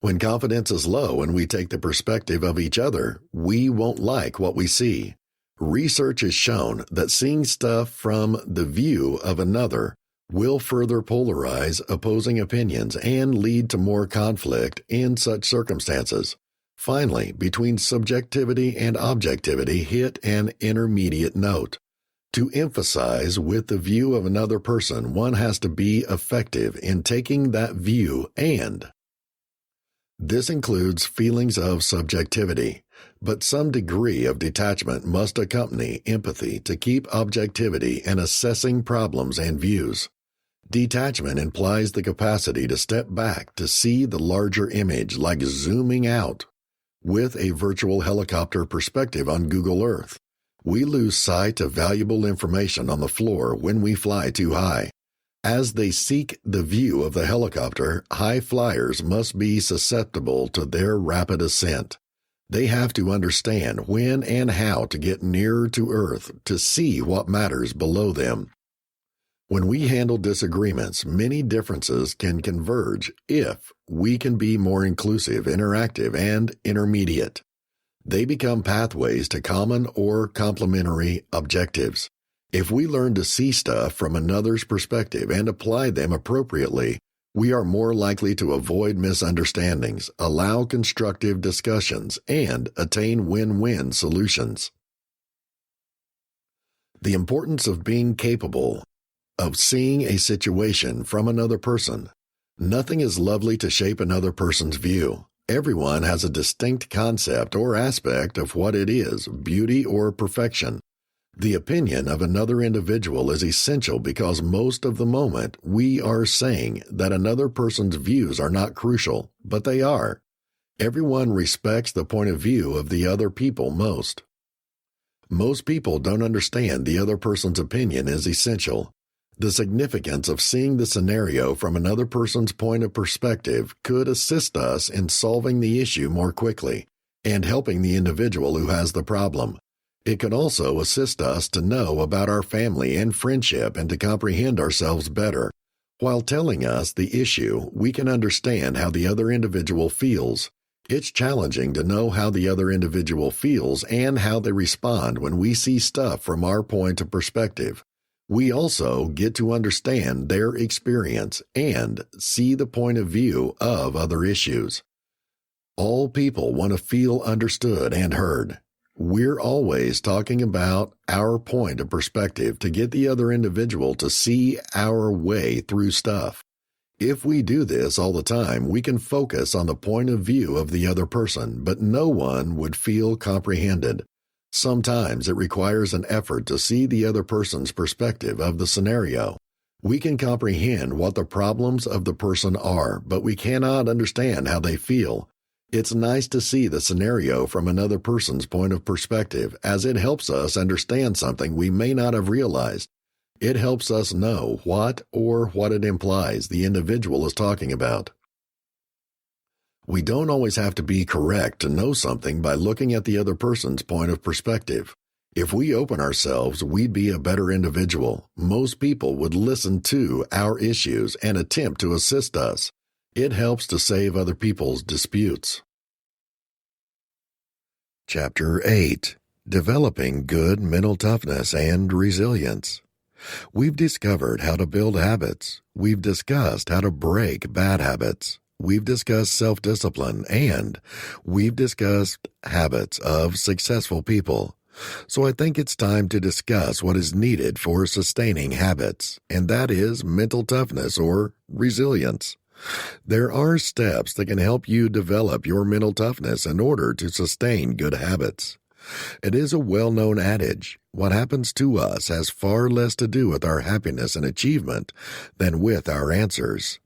[SPEAKER 1] When confidence is low and we take the perspective of each other, we won't like what we see. Research has shown that seeing stuff from the view of another will further polarize opposing opinions and lead to more conflict in such circumstances. Finally, between subjectivity and objectivity, hit an intermediate note. To emphasize with the view of another person, one has to be effective in taking that view, and this includes feelings of subjectivity, but some degree of detachment must accompany empathy to keep objectivity and assessing problems and views. Detachment implies the capacity to step back to see the larger image, like zooming out with a virtual helicopter perspective on Google Earth. We lose sight of valuable information on the floor when we fly too high. As they seek the view of the helicopter, high flyers must be susceptible to their rapid ascent. They have to understand when and how to get nearer to Earth to see what matters below them. When we handle disagreements, many differences can converge if we can be more inclusive, interactive, and intermediate. They become pathways to common or complementary objectives. If we learn to see stuff from another's perspective and apply them appropriately, we are more likely to avoid misunderstandings, allow constructive discussions, and attain win-win solutions. The importance of being capable of seeing a situation from another person. Nothing is lovely to shape another person's view. Everyone has a distinct concept or aspect of what it is, beauty or perfection. The opinion of another individual is essential because most of the moment we are saying that another person's views are not crucial, but they are. Everyone respects the point of view of the other people most. Most people don't understand the other person's opinion is essential. The significance of seeing the scenario from another person's point of perspective could assist us in solving the issue more quickly and helping the individual who has the problem. It can also assist us to know about our family and friendship and to comprehend ourselves better. While telling us the issue, we can understand how the other individual feels. It's challenging to know how the other individual feels and how they respond when we see stuff from our point of perspective. We also get to understand their experience and see the point of view of other issues. All people want to feel understood and heard. We're always talking about our point of perspective to get the other individual to see our way through stuff. If we do this all the time, we can focus on the point of view of the other person, but no one would feel comprehended. Sometimes it requires an effort to see the other person's perspective of the scenario. We can comprehend what the problems of the person are, but we cannot understand how they feel. It's nice to see the scenario from another person's point of perspective, as it helps us understand something we may not have realized. It helps us know what it implies the individual is talking about. We don't always have to be correct to know something by looking at the other person's point of perspective. If we open ourselves, we'd be a better individual. Most people would listen to our issues and attempt to assist us. It helps to save other people's disputes. Chapter 8. Developing Good Mental Toughness and Resilience. We've discovered how to build habits. We've discussed how to break bad habits. We've discussed self-discipline, and we've discussed habits of successful people. So I think it's time to discuss what is needed for sustaining habits, and that is mental toughness or resilience. There are steps that can help you develop your mental toughness in order to sustain good habits. It is a well-known adage, what happens to us has far less to do with our happiness and achievement than with our answers.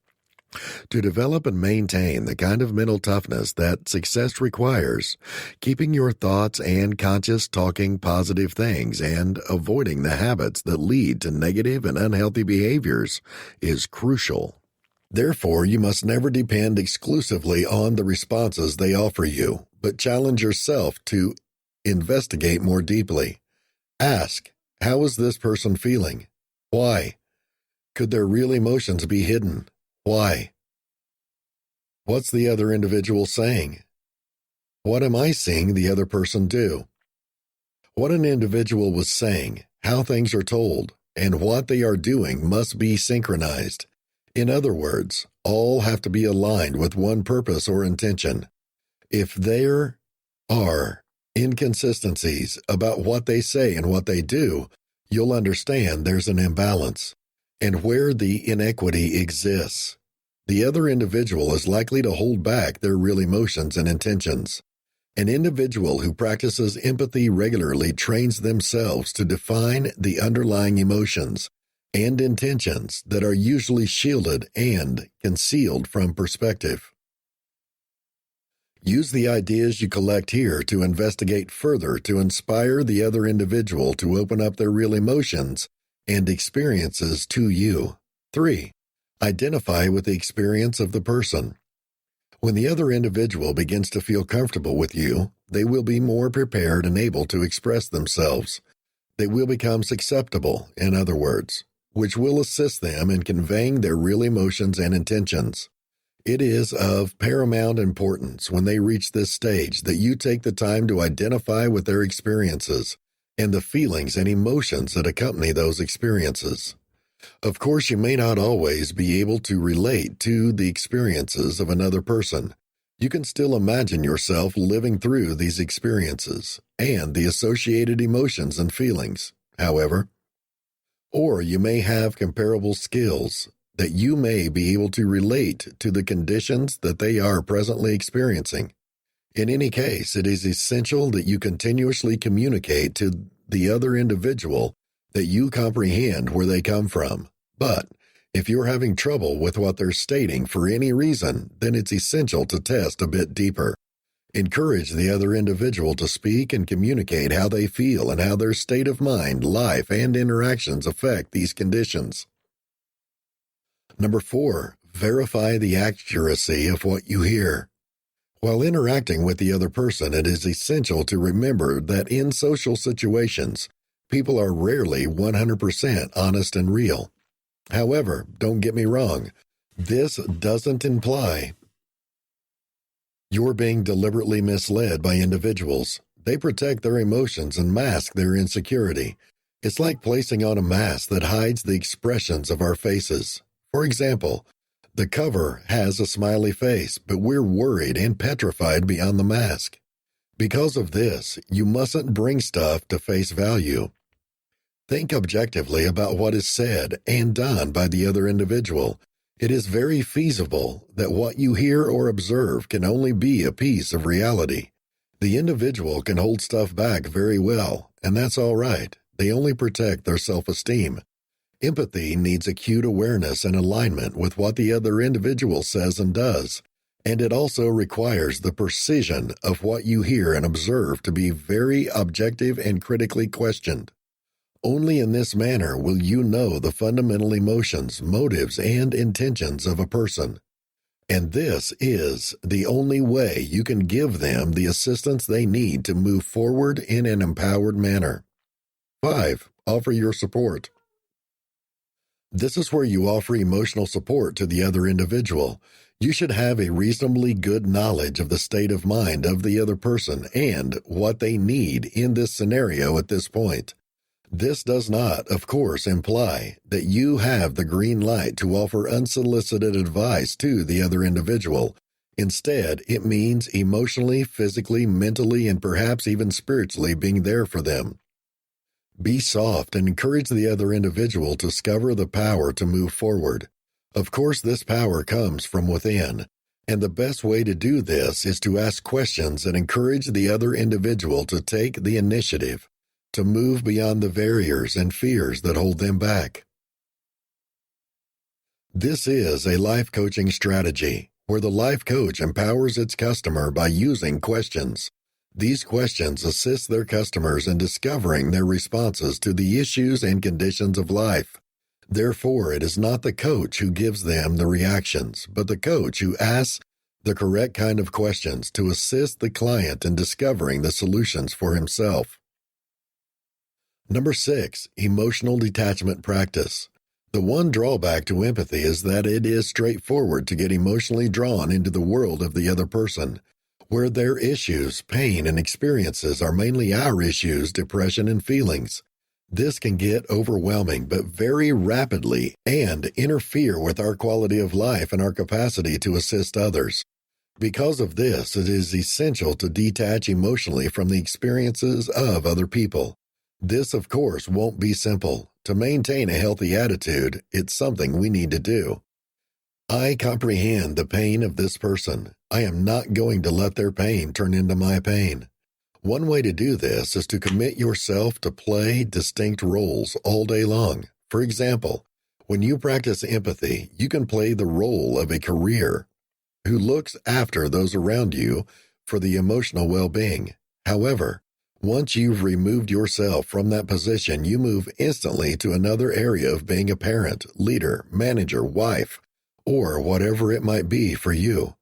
[SPEAKER 1] To develop and maintain the kind of mental toughness that success requires, keeping your thoughts and conscious talking positive things and avoiding the habits that lead to negative and unhealthy behaviors is crucial. Therefore, you must never depend exclusively on the responses they offer you, but challenge yourself to investigate more deeply. Ask, how is this person feeling? Why? Could their real emotions be hidden? Why? What's the other individual saying? What am I seeing the other person do? What an individual was saying, how things are told, and what they are doing must be synchronized. In other words, all have to be aligned with one purpose or intention. If there are inconsistencies about what they say and what they do, you'll understand there's an imbalance. And where the inequity exists, the other individual is likely to hold back their real emotions and intentions. An individual who practices empathy regularly trains themselves to define the underlying emotions and intentions that are usually shielded and concealed from perspective. Use the ideas you collect here to investigate further to inspire the other individual to open up their real emotions and experiences to you. 3. Identify with the experience of the person. When the other individual begins to feel comfortable with you, they will be more prepared and able to express themselves. They will become susceptible, in other words, which will assist them in conveying their real emotions and intentions. It is of paramount importance when they reach this stage that you take the time to identify with their experiences and the feelings and emotions that accompany those experiences. Of course, you may not always be able to relate to the experiences of another person. You can still imagine yourself living through these experiences and the associated emotions and feelings, however. Or you may have comparable skills that you may be able to relate to the conditions that they are presently experiencing. In any case, it is essential that you continuously communicate to the other individual that you comprehend where they come from. But if you're having trouble with what they're stating for any reason, then it's essential to test a bit deeper. Encourage the other individual to speak and communicate how they feel and how their state of mind, life, and interactions affect these conditions. Number 4, verify the accuracy of what you hear. While interacting with the other person, it is essential to remember that in social situations, people are rarely 100% honest and real. However, don't get me wrong, this doesn't imply you're being deliberately misled by individuals. They protect their emotions and mask their insecurity. It's like placing on a mask that hides the expressions of our faces. For example, the cover has a smiley face, but we're worried and petrified beyond the mask. Because of this, you mustn't bring stuff to face value. Think objectively about what is said and done by the other individual. It is very feasible that what you hear or observe can only be a piece of reality. The individual can hold stuff back very well, and that's all right. They only protect their self-esteem. Empathy needs acute awareness and alignment with what the other individual says and does, and it also requires the precision of what you hear and observe to be very objective and critically questioned. Only in this manner will you know the fundamental emotions, motives, and intentions of a person. And this is the only way you can give them the assistance they need to move forward in an empowered manner. 5. Offer your support. This is where you offer emotional support to the other individual. You should have a reasonably good knowledge of the state of mind of the other person and what they need in this scenario at this point. This does not, of course, imply that you have the green light to offer unsolicited advice to the other individual. Instead, it means emotionally, physically, mentally, and perhaps even spiritually being there for them. Be soft and encourage the other individual to discover the power to move forward. Of course, this power comes from within, and the best way to do this is to ask questions that encourage the other individual to take the initiative, to move beyond the barriers and fears that hold them back. This is a life coaching strategy, where the life coach empowers its customer by using questions. These questions assist their customers in discovering their responses to the issues and conditions of life. Therefore, it is not the coach who gives them the reactions, but the coach who asks the correct kind of questions to assist the client in discovering the solutions for himself. Number 6, emotional detachment practice. The one drawback to empathy is that it is straightforward to get emotionally drawn into the world of the other person, where their issues, pain, and experiences are mainly our issues, depression, and feelings. This can get overwhelming, but very rapidly, and interfere with our quality of life and our capacity to assist others. Because of this, it is essential to detach emotionally from the experiences of other people. This, of course, won't be simple. To maintain a healthy attitude, it's something we need to do. I comprehend the pain of this person. I am not going to let their pain turn into my pain. One way to do this is to commit yourself to play distinct roles all day long. For example, when you practice empathy, you can play the role of a career who looks after those around you for the emotional well-being. However, once you've removed yourself from that position, you move instantly to another area of being a parent, leader, manager, wife, or whatever it might be for you.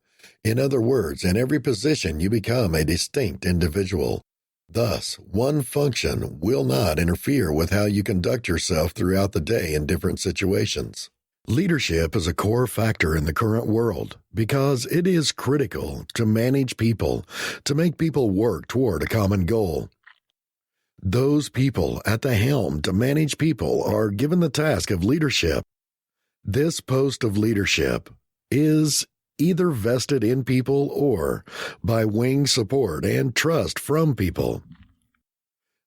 [SPEAKER 1] In other words, in every position you become a distinct individual. Thus, one function will not interfere with how you conduct yourself throughout the day in different situations. Leadership is a core factor in the current world because it is critical to manage people, to make people work toward a common goal. Those people at the helm to manage people are given the task of leadership. This post of leadership is either vested in people or by wing support and trust from people.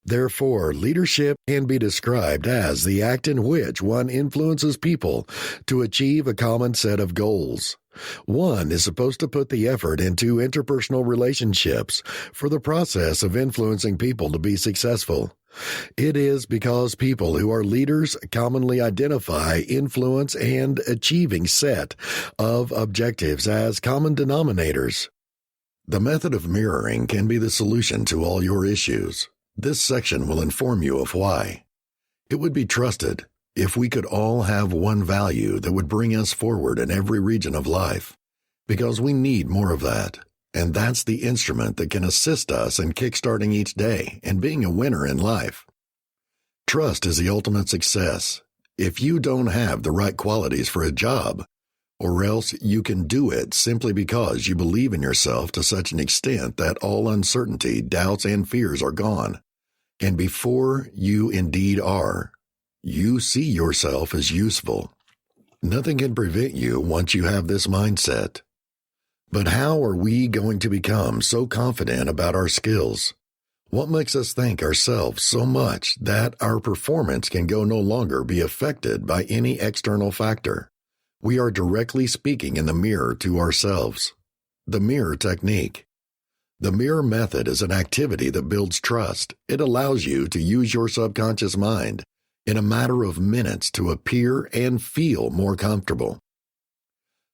[SPEAKER 1] Therefore, leadership can be described as the act in which one influences people to achieve a common set of goals. One is supposed to put the effort into interpersonal relationships for the process of influencing people to be successful. It is because people who are leaders commonly identify influence and achieving set of objectives as common denominators. The method of mirroring can be the solution to all your issues. This section will inform you of why. It would be trusted if we could all have one value that would bring us forward in every region of life, because we need more of that, and that's the instrument that can assist us in kickstarting each day and being a winner in life. Trust is the ultimate success. If you don't have the right qualities for a job, or else you can do it simply because you believe in yourself to such an extent that all uncertainty, doubts, and fears are gone. And before you indeed are, you see yourself as useful. Nothing can prevent you once you have this mindset. But how are we going to become so confident about our skills? What makes us think ourselves so much that our performance can no longer be affected by any external factor? We are directly speaking in the mirror to ourselves. The mirror technique. The mirror method is an activity that builds trust. It allows you to use your subconscious mind in a matter of minutes to appear and feel more comfortable.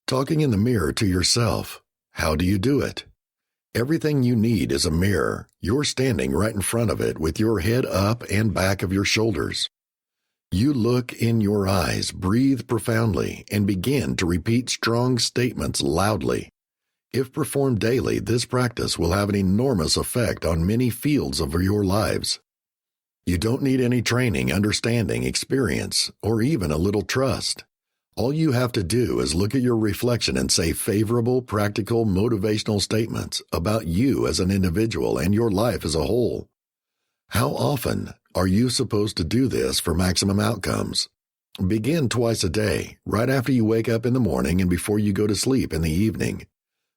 [SPEAKER 1] Talking in the mirror to yourself. How do you do it? Everything you need is a mirror. You're standing right in front of it with your head up and back of your shoulders. You look in your eyes, breathe profoundly, and begin to repeat strong statements loudly. If performed daily, this practice will have an enormous effect on many fields of your lives. You don't need any training, understanding, experience, or even a little trust. All you have to do is look at your reflection and say favorable, practical, motivational statements about you as an individual and your life as a whole. How often are you supposed to do this for maximum outcomes? Begin twice a day, right after you wake up in the morning and before you go to sleep in the evening.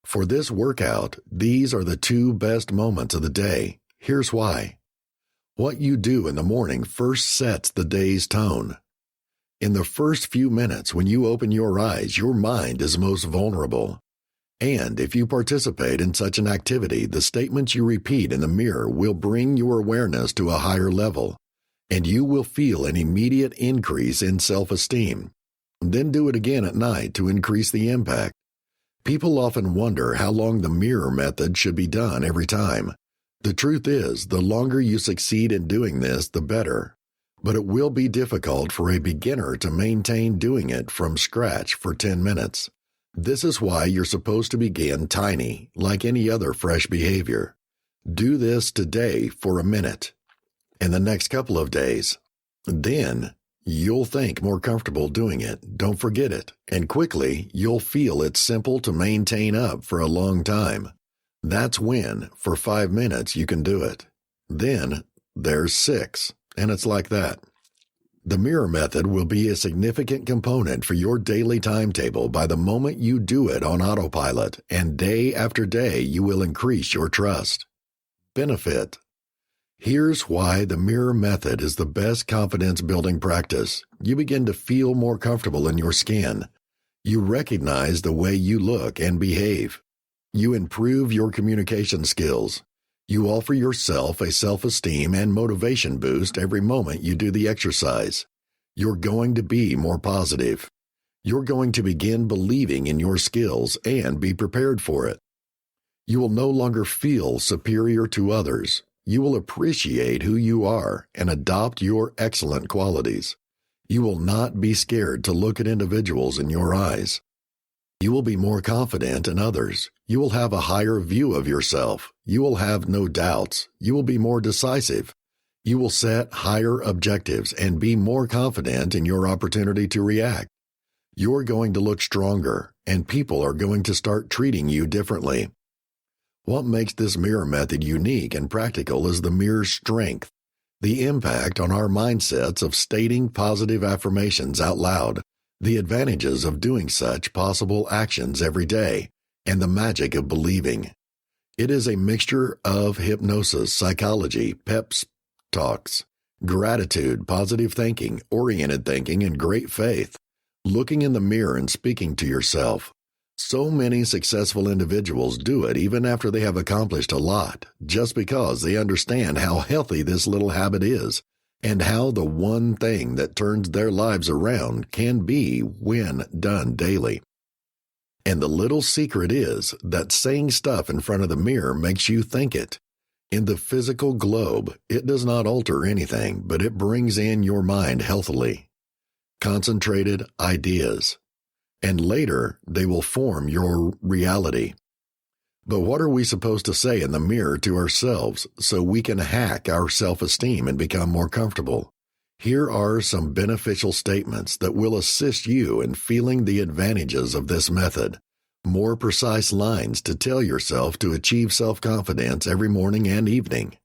[SPEAKER 1] For this workout, these are the two best moments of the day. Here's why. What you do in the morning first sets the day's tone. In the first few minutes when you open your eyes, your mind is most vulnerable. And if you participate in such an activity, the statements you repeat in the mirror will bring your awareness to a higher level, and you will feel an immediate increase in self-esteem. Then do it again at night to increase the impact. People often wonder how long the mirror method should be done every time. The truth is, the longer you succeed in doing this, the better. But it will be difficult for a beginner to maintain doing it from scratch for 10 minutes. This is why you're supposed to begin tiny, like any other fresh behavior. Do this today for a minute, and the next couple of days. Then, you'll think more comfortable doing it. Don't forget it, and quickly, you'll feel it's simple to maintain up for a long time. That's when, for 5 minutes, you can do it. Then, there's 6, and it's like that. The mirror method will be a significant component for your daily timetable by the moment you do it on autopilot, and day after day you will increase your trust. Benefit. Here's why the mirror method is the best confidence-building practice. You begin to feel more comfortable in your skin. You recognize the way you look and behave. You improve your communication skills. You offer yourself a self-esteem and motivation boost every moment you do the exercise. You're going to be more positive. You're going to begin believing in your skills and be prepared for it. You will no longer feel superior to others. You will appreciate who you are and adopt your excellent qualities. You will not be scared to look at individuals in your eyes. You will be more confident in others. You will have a higher view of yourself. You will have no doubts. You will be more decisive. You will set higher objectives and be more confident in your opportunity to react. You're going to look stronger, and people are going to start treating you differently. What makes this mirror method unique and practical is the mirror's strength. The impact on our mindsets of stating positive affirmations out loud, the advantages of doing such possible actions every day, and the magic of believing. It is a mixture of hypnosis, psychology, pep talks, gratitude, positive thinking, oriented thinking, and great faith. Looking in the mirror and speaking to yourself. So many successful individuals do it even after they have accomplished a lot, just because they understand how healthy this little habit is, and how the one thing that turns their lives around can be when done daily. And the little secret is that saying stuff in front of the mirror makes you think it. In the physical globe, it does not alter anything, but it brings in your mind healthily. Concentrated ideas. And later, they will form your reality. But what are we supposed to say in the mirror to ourselves so we can hack our self-esteem and become more comfortable? Here are some beneficial statements that will assist you in feeling the advantages of this method. More precise lines to tell yourself to achieve self-confidence every morning and evening.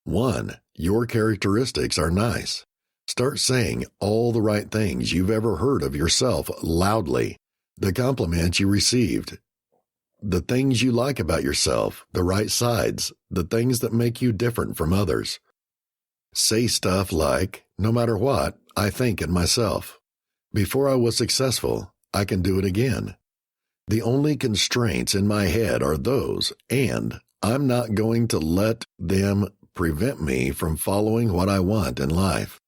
[SPEAKER 1] 1. Your characteristics are nice. Start saying all the right things you've ever heard of yourself loudly. The compliments you received, the things you like about yourself, the right sides, the things that make you different from others. Say stuff like, no matter what, I think in myself. Before I was successful, I can do it again. The only constraints in my head are those, and I'm not going to let them prevent me from following what I want in life.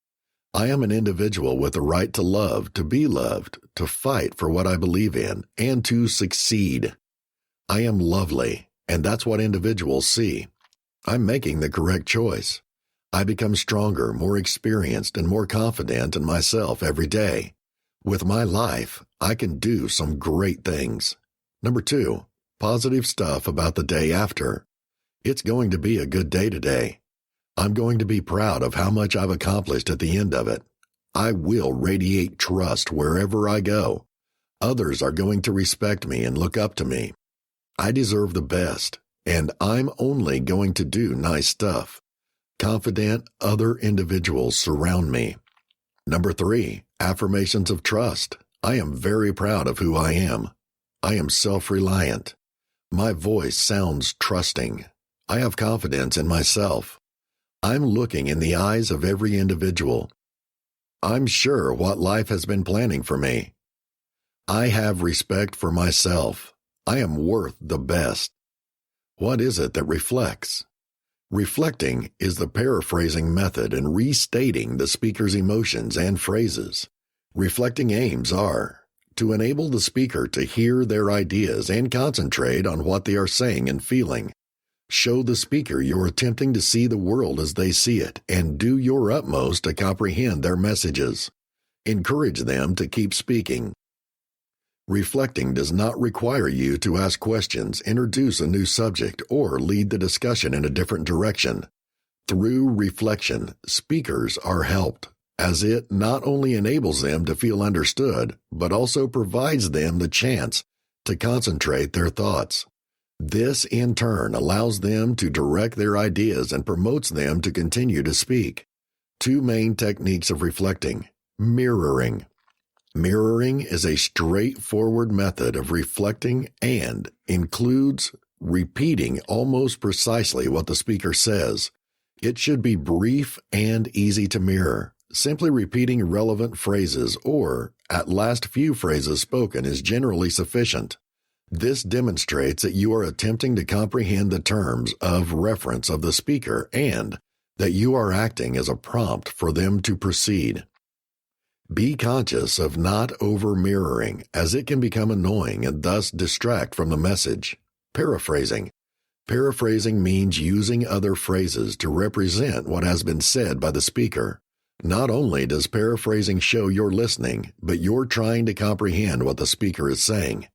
[SPEAKER 1] I am an individual with the right to love, to be loved, to fight for what I believe in, and to succeed. I am lovely, and that's what individuals see. I'm making the correct choice. I become stronger, more experienced, and more confident in myself every day. With my life, I can do some great things. 2, positive stuff about the day after. It's going to be a good day today. I'm going to be proud of how much I've accomplished at the end of it. I will radiate trust wherever I go. Others are going to respect me and look up to me. I deserve the best, and I'm only going to do nice stuff. Confident other individuals surround me. 3, affirmations of trust. I am very proud of who I am. I am self-reliant. My voice sounds trusting. I have confidence in myself. I'm looking in the eyes of every individual. I'm sure what life has been planning for me. I have respect for myself. I am worth the best. What is it that reflects? Reflecting is the paraphrasing method in restating the speaker's emotions and phrases. Reflecting aims are to enable the speaker to hear their ideas and concentrate on what they are saying and feeling. Show the speaker you're attempting to see the world as they see it and do your utmost to comprehend their messages. Encourage them to keep speaking. Reflecting does not require you to ask questions, introduce a new subject, or lead the discussion in a different direction. Through reflection, speakers are helped, as it not only enables them to feel understood, but also provides them the chance to concentrate their thoughts. This, in turn, allows them to direct their ideas and promotes them to continue to speak. 2 main techniques of reflecting. Mirroring. Mirroring is a straightforward method of reflecting and includes repeating almost precisely what the speaker says. It should be brief and easy to mirror. Simply repeating relevant phrases or at last few phrases spoken is generally sufficient. This demonstrates that you are attempting to comprehend the terms of reference of the speaker and that you are acting as a prompt for them to proceed. Be conscious of not over-mirroring, as it can become annoying and thus distract from the message. Paraphrasing. Paraphrasing means using other phrases to represent what has been said by the speaker. Not only does paraphrasing show you're listening, but you're trying to comprehend what the speaker is saying.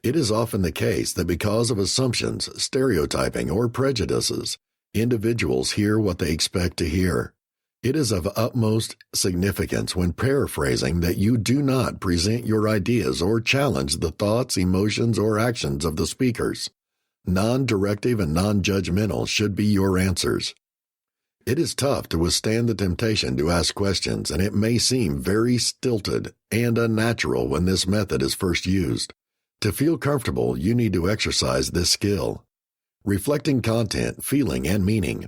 [SPEAKER 1] It is often the case that because of assumptions, stereotyping, or prejudices, individuals hear what they expect to hear. It is of utmost significance when paraphrasing that you do not present your ideas or challenge the thoughts, emotions, or actions of the speakers. Non-directive and non-judgmental should be your answers. It is tough to withstand the temptation to ask questions, and it may seem very stilted and unnatural when this method is first used. To feel comfortable, you need to exercise this skill. Reflecting content, feeling, and meaning.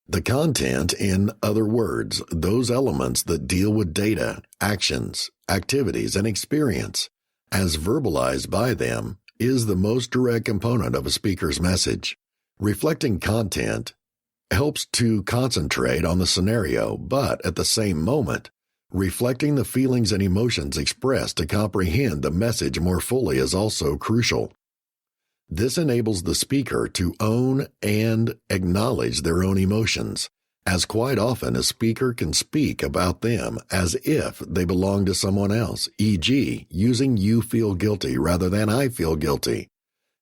[SPEAKER 1] The content, in other words, those elements that deal with data, actions, activities, and experience, as verbalized by them, is the most direct component of a speaker's message. Reflecting content helps to concentrate on the scenario, but at the same moment, reflecting the feelings and emotions expressed to comprehend the message more fully is also crucial. This enables the speaker to own and acknowledge their own emotions, as quite often a speaker can speak about them as if they belong to someone else, e.g., using "you feel guilty" rather than "I feel guilty."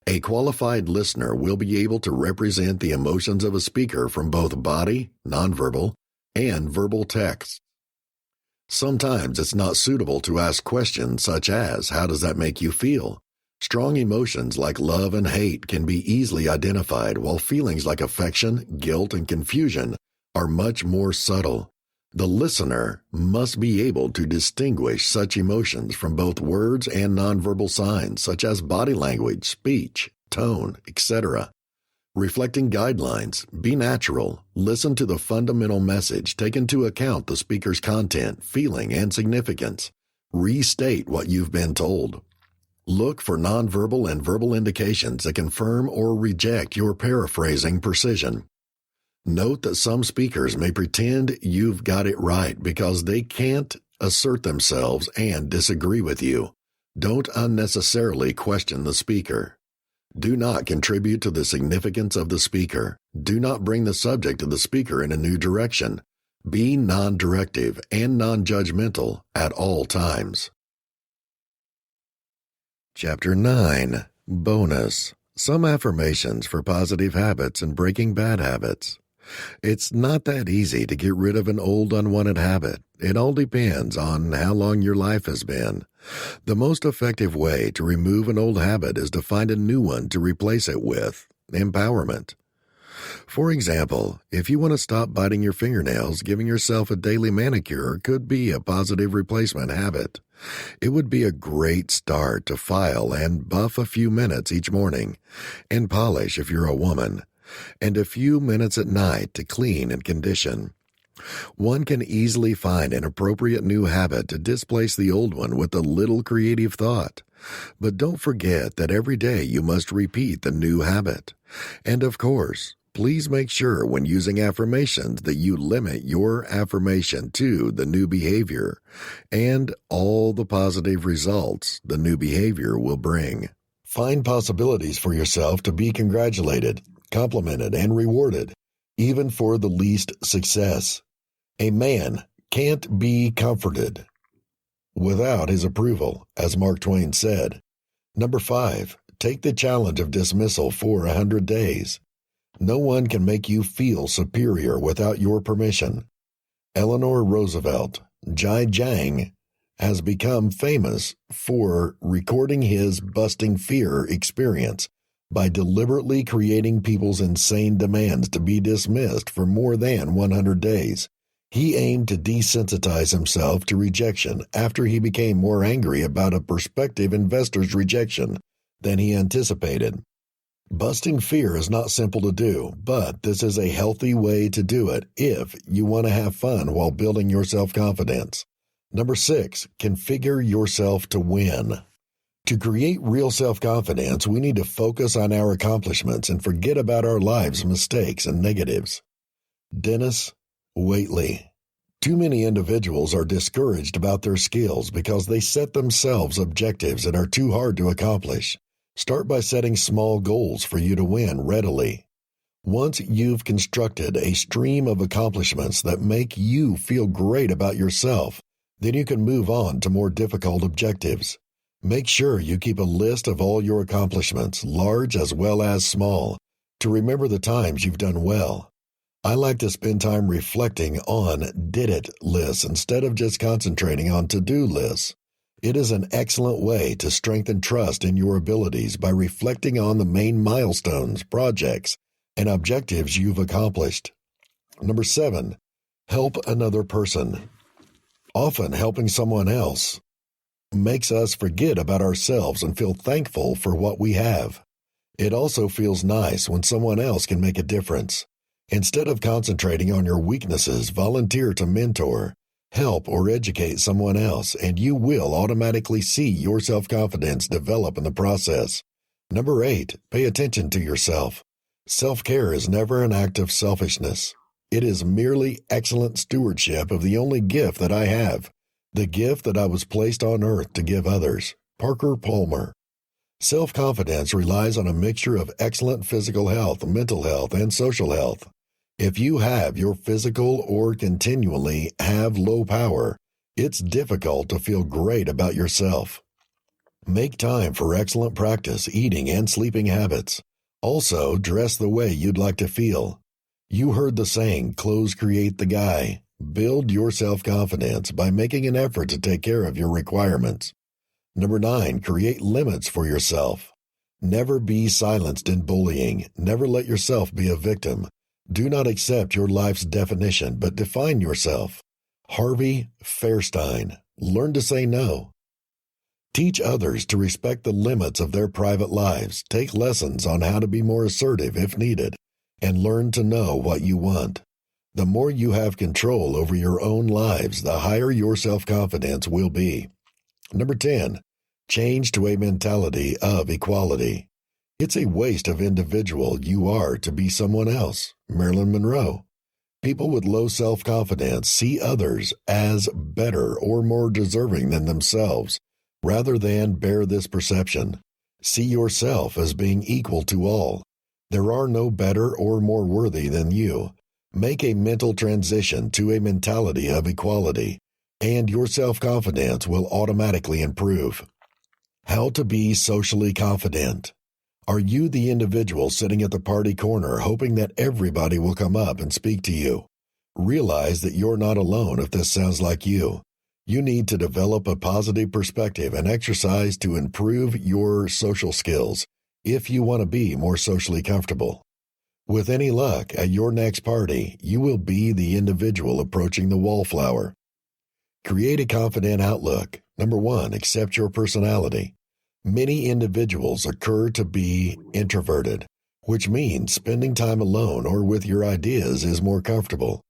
[SPEAKER 1] A qualified listener will be able to represent the emotions of a speaker from both body, nonverbal, and verbal text. Sometimes it's not suitable to ask questions such as, "How does that make you feel?" Strong emotions like love and hate can be easily identified, while feelings like affection, guilt, and confusion are much more subtle. The listener must be able to distinguish such emotions from both words and nonverbal signs, such as body language, speech, tone, etc. Reflecting guidelines. Be natural. Listen to the fundamental message. Take into account the speaker's content, feeling, and significance. Restate what you've been told. Look for nonverbal and verbal indications that confirm or reject your paraphrasing precision. Note that some speakers may pretend you've got it right because they can't assert themselves and disagree with you. Don't unnecessarily question the speaker. Do not contribute to the significance of the speaker. Do not bring the subject of the speaker in a new direction. Be non-directive and non-judgmental at all times. Chapter 9. Bonus. Some affirmations for positive habits and breaking bad habits. It's not that easy to get rid of an old unwanted habit. It all depends on how long your life has been. The most effective way to remove an old habit is to find a new one to replace it with. Empowerment. For example, if you want to stop biting your fingernails, giving yourself a daily manicure could be a positive replacement habit. It would be a great start to file and buff a few minutes each morning, and polish if you're a woman, and a few minutes at night to clean and condition. One can easily find an appropriate new habit to displace the old one with a little creative thought. But don't forget that every day you must repeat the new habit. And of course, please make sure when using affirmations that you limit your affirmation to the new behavior and all the positive results the new behavior will bring. Find possibilities for yourself to be congratulated, complimented, and rewarded, even for the least success. A man can't be comforted without his approval, as Mark Twain said. Number 5, take the challenge of dismissal for 100 days. No one can make you feel superior without your permission. Eleanor Roosevelt. Jai Jang has become famous for recording his busting fear experience by deliberately creating people's insane demands to be dismissed for more than 100 days. He aimed to desensitize himself to rejection after he became more angry about a prospective investor's rejection than he anticipated. Busting fear is not simple to do, but this is a healthy way to do it if you want to have fun while building your self-confidence. Number 6, configure yourself to win. To create real self-confidence, we need to focus on our accomplishments and forget about our lives' mistakes and negatives. Dennis Waitley. Too many individuals are discouraged about their skills because they set themselves objectives that are too hard to accomplish. Start by setting small goals for you to win readily. Once you've constructed a stream of accomplishments that make you feel great about yourself, then you can move on to more difficult objectives. Make sure you keep a list of all your accomplishments, large as well as small, to remember the times you've done well. I like to spend time reflecting on did it lists instead of just concentrating on to-do lists. It is an excellent way to strengthen trust in your abilities by reflecting on the main milestones, projects, and objectives you've accomplished. Number 7, help another person. Often helping someone else makes us forget about ourselves and feel thankful for what we have. It also feels nice when someone else can make a difference. Instead of concentrating on your weaknesses, volunteer to mentor, help, or educate someone else, and you will automatically see your self-confidence develop in the process. Number 8, pay attention to yourself. Self-care is never an act of selfishness. It is merely excellent stewardship of the only gift that I have, the gift that I was placed on earth to give others. Parker Palmer. Self-confidence relies on a mixture of excellent physical health, mental health, and social health. If you have your physical or continually have low power, it's difficult to feel great about yourself. Make time for excellent practice, eating, and sleeping habits. Also, dress the way you'd like to feel. You heard the saying, clothes create the guy. Build your self-confidence by making an effort to take care of your requirements. Number 9, create limits for yourself. Never be silenced in bullying. Never let yourself be a victim. Do not accept your life's definition, but define yourself. Harvey Fairstein. Learn to say no. Teach others to respect the limits of their private lives. Take lessons on how to be more assertive if needed, and learn to know what you want. The more you have control over your own lives, the higher your self-confidence will be. Number 10, change to a mentality of equality. It's a waste of individual you are to be someone else. Marilyn Monroe. People with low self-confidence see others as better or more deserving than themselves, rather than bear this perception. See yourself as being equal to all. There are no better or more worthy than you. Make a mental transition to a mentality of equality, and your self-confidence will automatically improve. How to be socially confident. Are you the individual sitting at the party corner hoping that everybody will come up and speak to you? Realize that you're not alone if this sounds like you. You need to develop a positive perspective and exercise to improve your social skills if you want to be more socially comfortable. With any luck, at your next party, you will be the individual approaching the wallflower. Create a confident outlook. Number 1, accept your personality. Many individuals occur to be introverted, which means spending time alone or with your ideas is more comfortable.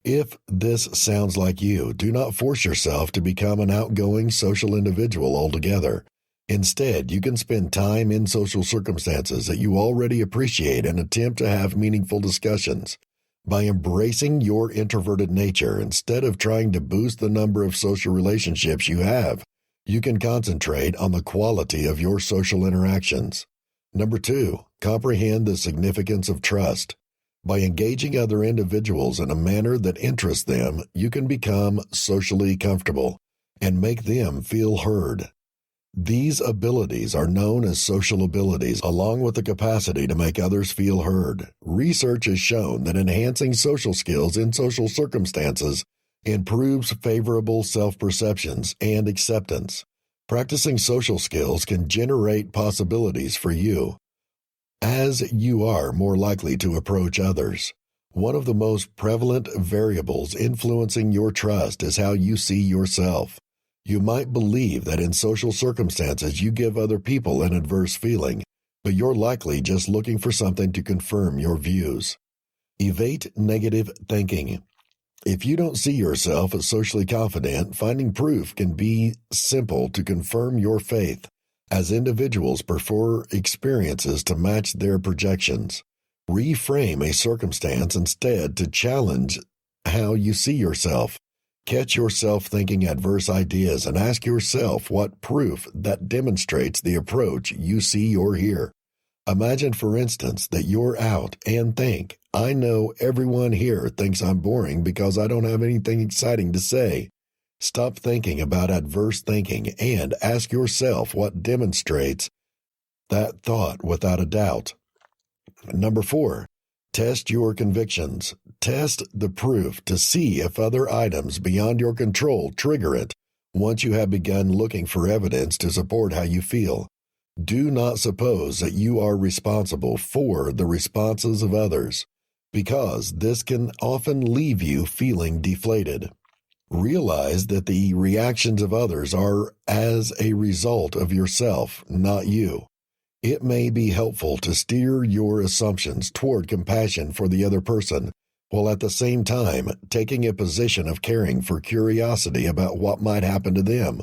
[SPEAKER 1] If this sounds like you, do not force yourself to become an outgoing social individual altogether. Instead, you can spend time in social circumstances that you already appreciate and attempt to have meaningful discussions. By embracing your introverted nature, instead of trying to boost the number of social relationships you have, you can concentrate on the quality of your social interactions. Number 2, comprehend the significance of trust. By engaging other individuals in a manner that interests them, you can become socially comfortable and make them feel heard. These abilities are known as social abilities, along with the capacity to make others feel heard. Research has shown that enhancing social skills in social circumstances improves favorable self-perceptions and acceptance. Practicing social skills can generate possibilities for you, as you are more likely to approach others. One of the most prevalent variables influencing your trust is how you see yourself. You might believe that in social circumstances you give other people an adverse feeling, but you're likely just looking for something to confirm your views. Evade negative thinking. If you don't see yourself as socially confident, finding proof can be simple to confirm your faith, as individuals prefer experiences to match their projections. Reframe a circumstance instead to challenge how you see yourself. Catch yourself thinking adverse ideas and ask yourself what proof that demonstrates the approach you see or hear. Imagine, for instance, that you're out and think, I know everyone here thinks I'm boring because I don't have anything exciting to say. Stop thinking about adverse thinking and ask yourself what demonstrates that thought without a doubt. Number 4, test your convictions. Test the proof to see if other items beyond your control trigger it once you have begun looking for evidence to support how you feel. Do not suppose that you are responsible for the responses of others. because this can often leave you feeling deflated. Realize that the reactions of others are as a result of yourself, not you. It may be helpful to steer your assumptions toward compassion for the other person, while at the same time taking a position of caring for curiosity about what might happen to them.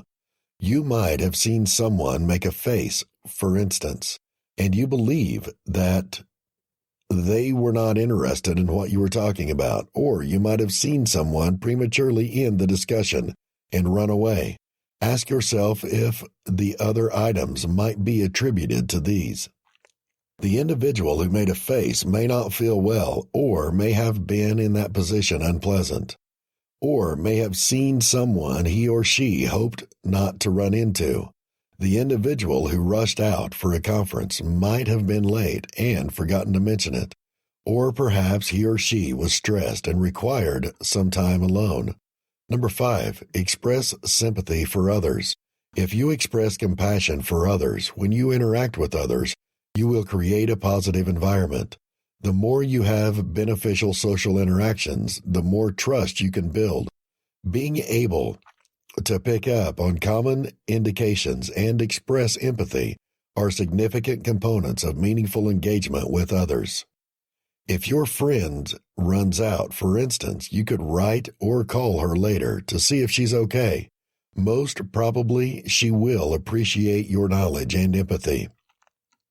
[SPEAKER 1] You might have seen someone make a face, for instance, and you believe that they were not interested in what you were talking about, or you might have seen someone prematurely end the discussion and run away. Ask yourself if the other items might be attributed to these. The individual who made a face may not feel well, or may have been in that position unpleasant, or may have seen someone he or she hoped not to run into. The individual who rushed out for a conference might have been late and forgotten to mention it, or perhaps he or she was stressed and required some time alone. Number 5, express sympathy for others. If you express compassion for others when you interact with others, you will create a positive environment. The more you have beneficial social interactions, the more trust you can build. Being able to pick up on common indications and express empathy are significant components of meaningful engagement with others. If your friend runs out, for instance, you could write or call her later to see if she's okay. Most probably, she will appreciate your knowledge and empathy.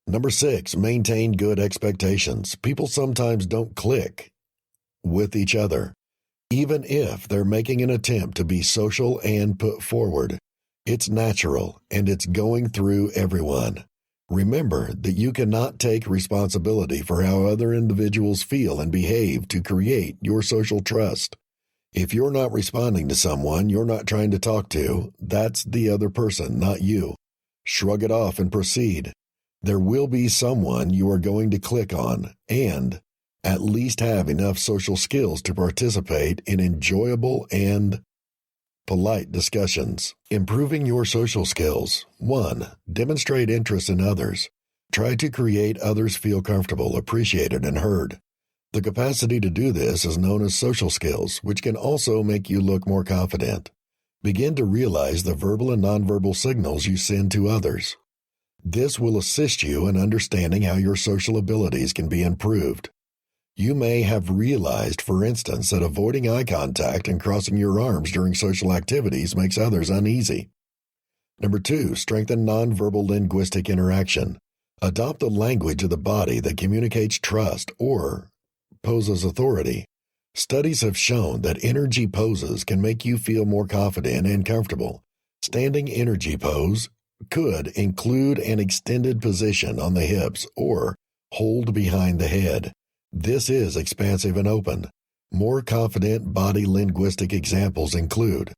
[SPEAKER 1] Number 6, maintain good expectations. People sometimes don't click with each other, even if they're making an attempt to be social and put forward. It's natural, and it's going through everyone. Remember that you cannot take responsibility for how other individuals feel and behave to create your social trust. If you're not responding to someone you're not trying to talk to, that's the other person, not you. Shrug it off and proceed. There will be someone you are going to click on, and at least have enough social skills to participate in enjoyable and polite discussions. Improving your social skills. 1. Demonstrate interest in others. Try to create others feel comfortable, appreciated, and heard. The capacity to do this is known as social skills, which can also make you look more confident. Begin to realize the verbal and nonverbal signals you send to others. This will assist you in understanding how your social abilities can be improved. You may have realized, for instance, that avoiding eye contact and crossing your arms during social activities makes others uneasy. Number 2, strengthen nonverbal linguistic interaction. Adopt a language of the body that communicates trust or poses authority. Studies have shown that energy poses can make you feel more confident and comfortable. Standing energy pose could include an extended position on the hips or hold behind the head. This is expansive and open. More confident body linguistic examples include: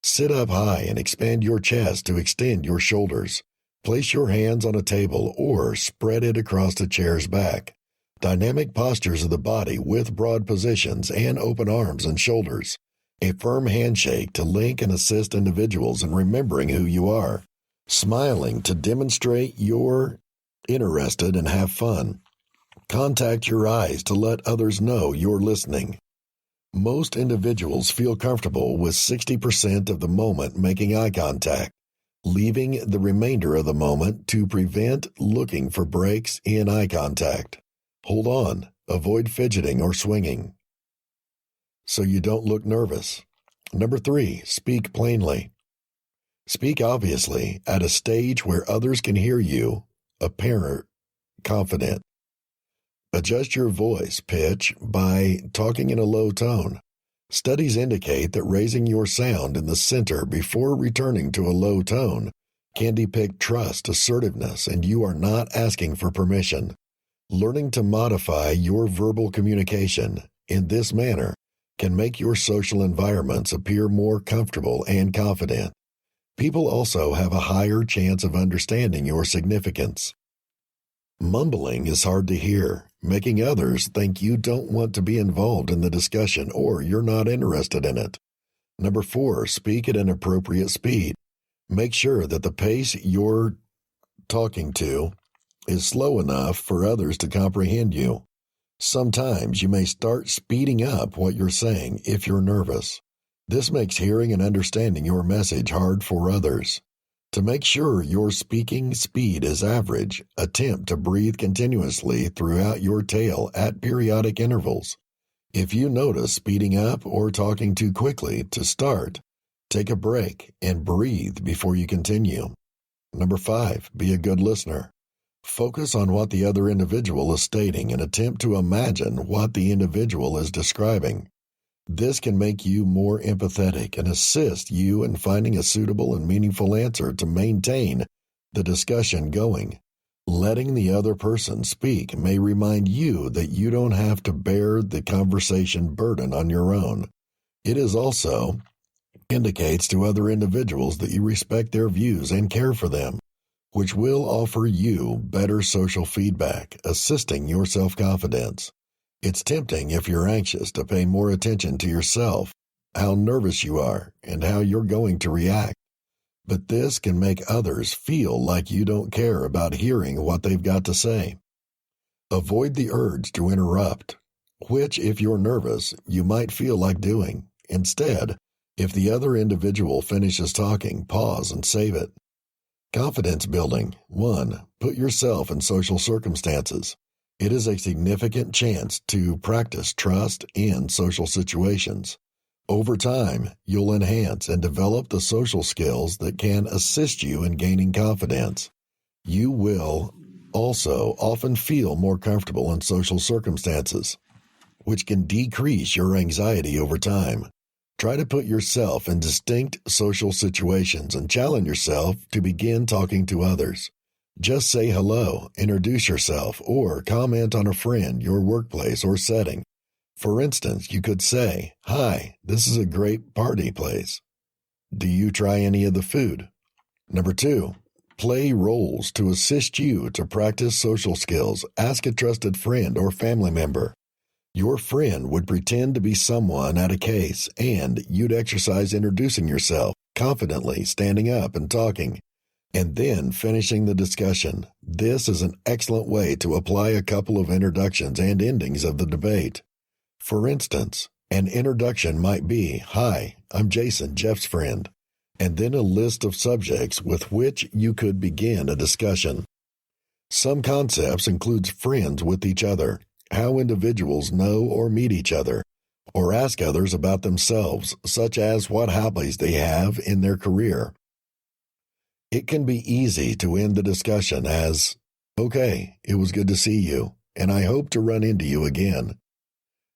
[SPEAKER 1] sit up high and expand your chest to extend your shoulders. Place your hands on a table or spread it across the chair's back. Dynamic postures of the body with broad positions and open arms and shoulders. A firm handshake to link and assist individuals in remembering who you are. Smiling to demonstrate you're interested and have fun. Contact your eyes to let others know you're listening. Most individuals feel comfortable with 60% of the moment making eye contact, leaving the remainder of the moment to prevent looking for breaks in eye contact. Hold on, avoid fidgeting or swinging so you don't look nervous. Number 3, speak plainly. Speak obviously at a stage where others can hear you, apparent, confident. Adjust your voice pitch by talking in a low tone. Studies indicate that raising your sound in the center before returning to a low tone can depict trust, assertiveness, and you are not asking for permission. Learning to modify your verbal communication in this manner can make your social environments appear more comfortable and confident. People also have a higher chance of understanding your significance. Mumbling is hard to hear, making others think you don't want to be involved in the discussion or you're not interested in it. Number 4, speak at an appropriate speed. Make sure that the pace you're talking to is slow enough for others to comprehend you. Sometimes you may start speeding up what you're saying if you're nervous. This makes hearing and understanding your message hard for others. To make sure your speaking speed is average, attempt to breathe continuously throughout your tale at periodic intervals. If you notice speeding up or talking too quickly to start, take a break and breathe before you continue. Number 5, be a good listener. Focus on what the other individual is stating and attempt to imagine what the individual is describing. This can make you more empathetic and assist you in finding a suitable and meaningful answer to maintain the discussion going. Letting the other person speak may remind you that you don't have to bear the conversation burden on your own. It is also indicates to other individuals that you respect their views and care for them, which will offer you better social feedback, assisting your self-confidence. It's tempting if you're anxious to pay more attention to yourself, how nervous you are, and how you're going to react. But this can make others feel like you don't care about hearing what they've got to say. Avoid the urge to interrupt, which, if you're nervous, you might feel like doing. Instead, if the other individual finishes talking, pause and save it. Confidence building. 1. Put yourself in social circumstances. It is a significant chance to practice trust in social situations. Over time, you'll enhance and develop the social skills that can assist you in gaining confidence. You will also often feel more comfortable in social circumstances, which can decrease your anxiety over time. Try to put yourself in distinct social situations and challenge yourself to begin talking to others. Just say hello, introduce yourself, or comment on a friend, your workplace, or setting. For instance, you could say, "Hi, this is a great party place. Do you try any of the food?" Number 2, play roles to assist you to practice social skills. Ask a trusted friend or family member. Your friend would pretend to be someone at a case, and you'd exercise introducing yourself, confidently standing up and talking, and then finishing the discussion. This is an excellent way to apply a couple of introductions and endings of the debate. For instance, an introduction might be, "Hi, I'm Jason, Jeff's friend," and then a list of subjects with which you could begin a discussion. Some concepts include friends with each other, how individuals know or meet each other, or ask others about themselves, such as what hobbies they have in their career. It can be easy to end the discussion as, "Okay, it was good to see you, and I hope to run into you again."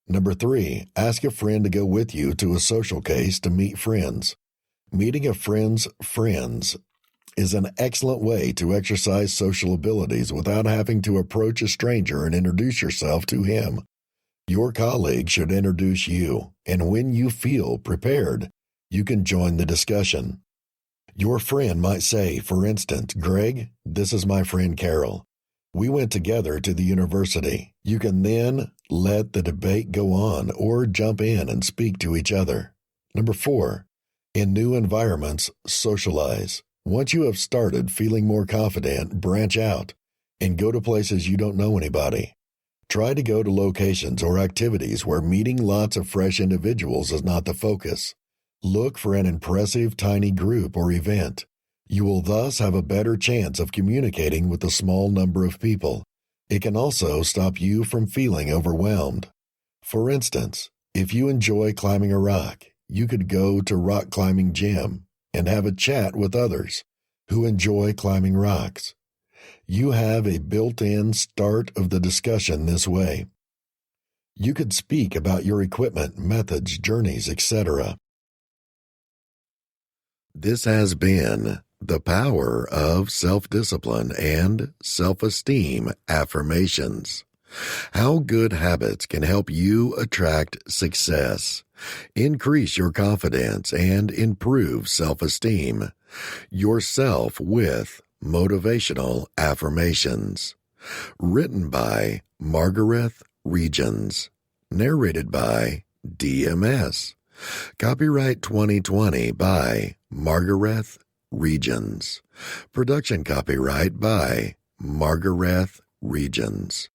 [SPEAKER 1] Number 3, ask a friend to go with you to a social case to meet friends. Meeting a friend's friends is an excellent way to exercise social abilities without having to approach a stranger and introduce yourself to him. Your colleague should introduce you, and when you feel prepared, you can join the discussion. Your friend might say, for instance, "Greg, this is my friend Carol. We went together to the university." You can then let the debate go on or jump in and speak to each other. Number 4, in new environments, socialize. Once you have started feeling more confident, branch out and go to places you don't know anybody. Try to go to locations or activities where meeting lots of fresh individuals is not the focus. Look for an impressive tiny group or event. You will thus have a better chance of communicating with a small number of people. It can also stop you from feeling overwhelmed. For instance, if you enjoy climbing a rock, you could go to rock climbing gym and have a chat with others who enjoy climbing rocks. You have a built-in start of the discussion this way. You could speak about your equipment, methods, journeys, etc. This has been The Power of Self-Discipline and Self-Esteem Affirmations. How good habits can help you attract success, increase your confidence, and improve self-esteem. Yourself with Motivational Affirmations. Written by Margareth Regens. Narrated by DMS. Copyright 2020 by Margareth Regens. Production copyright by Margareth Regens.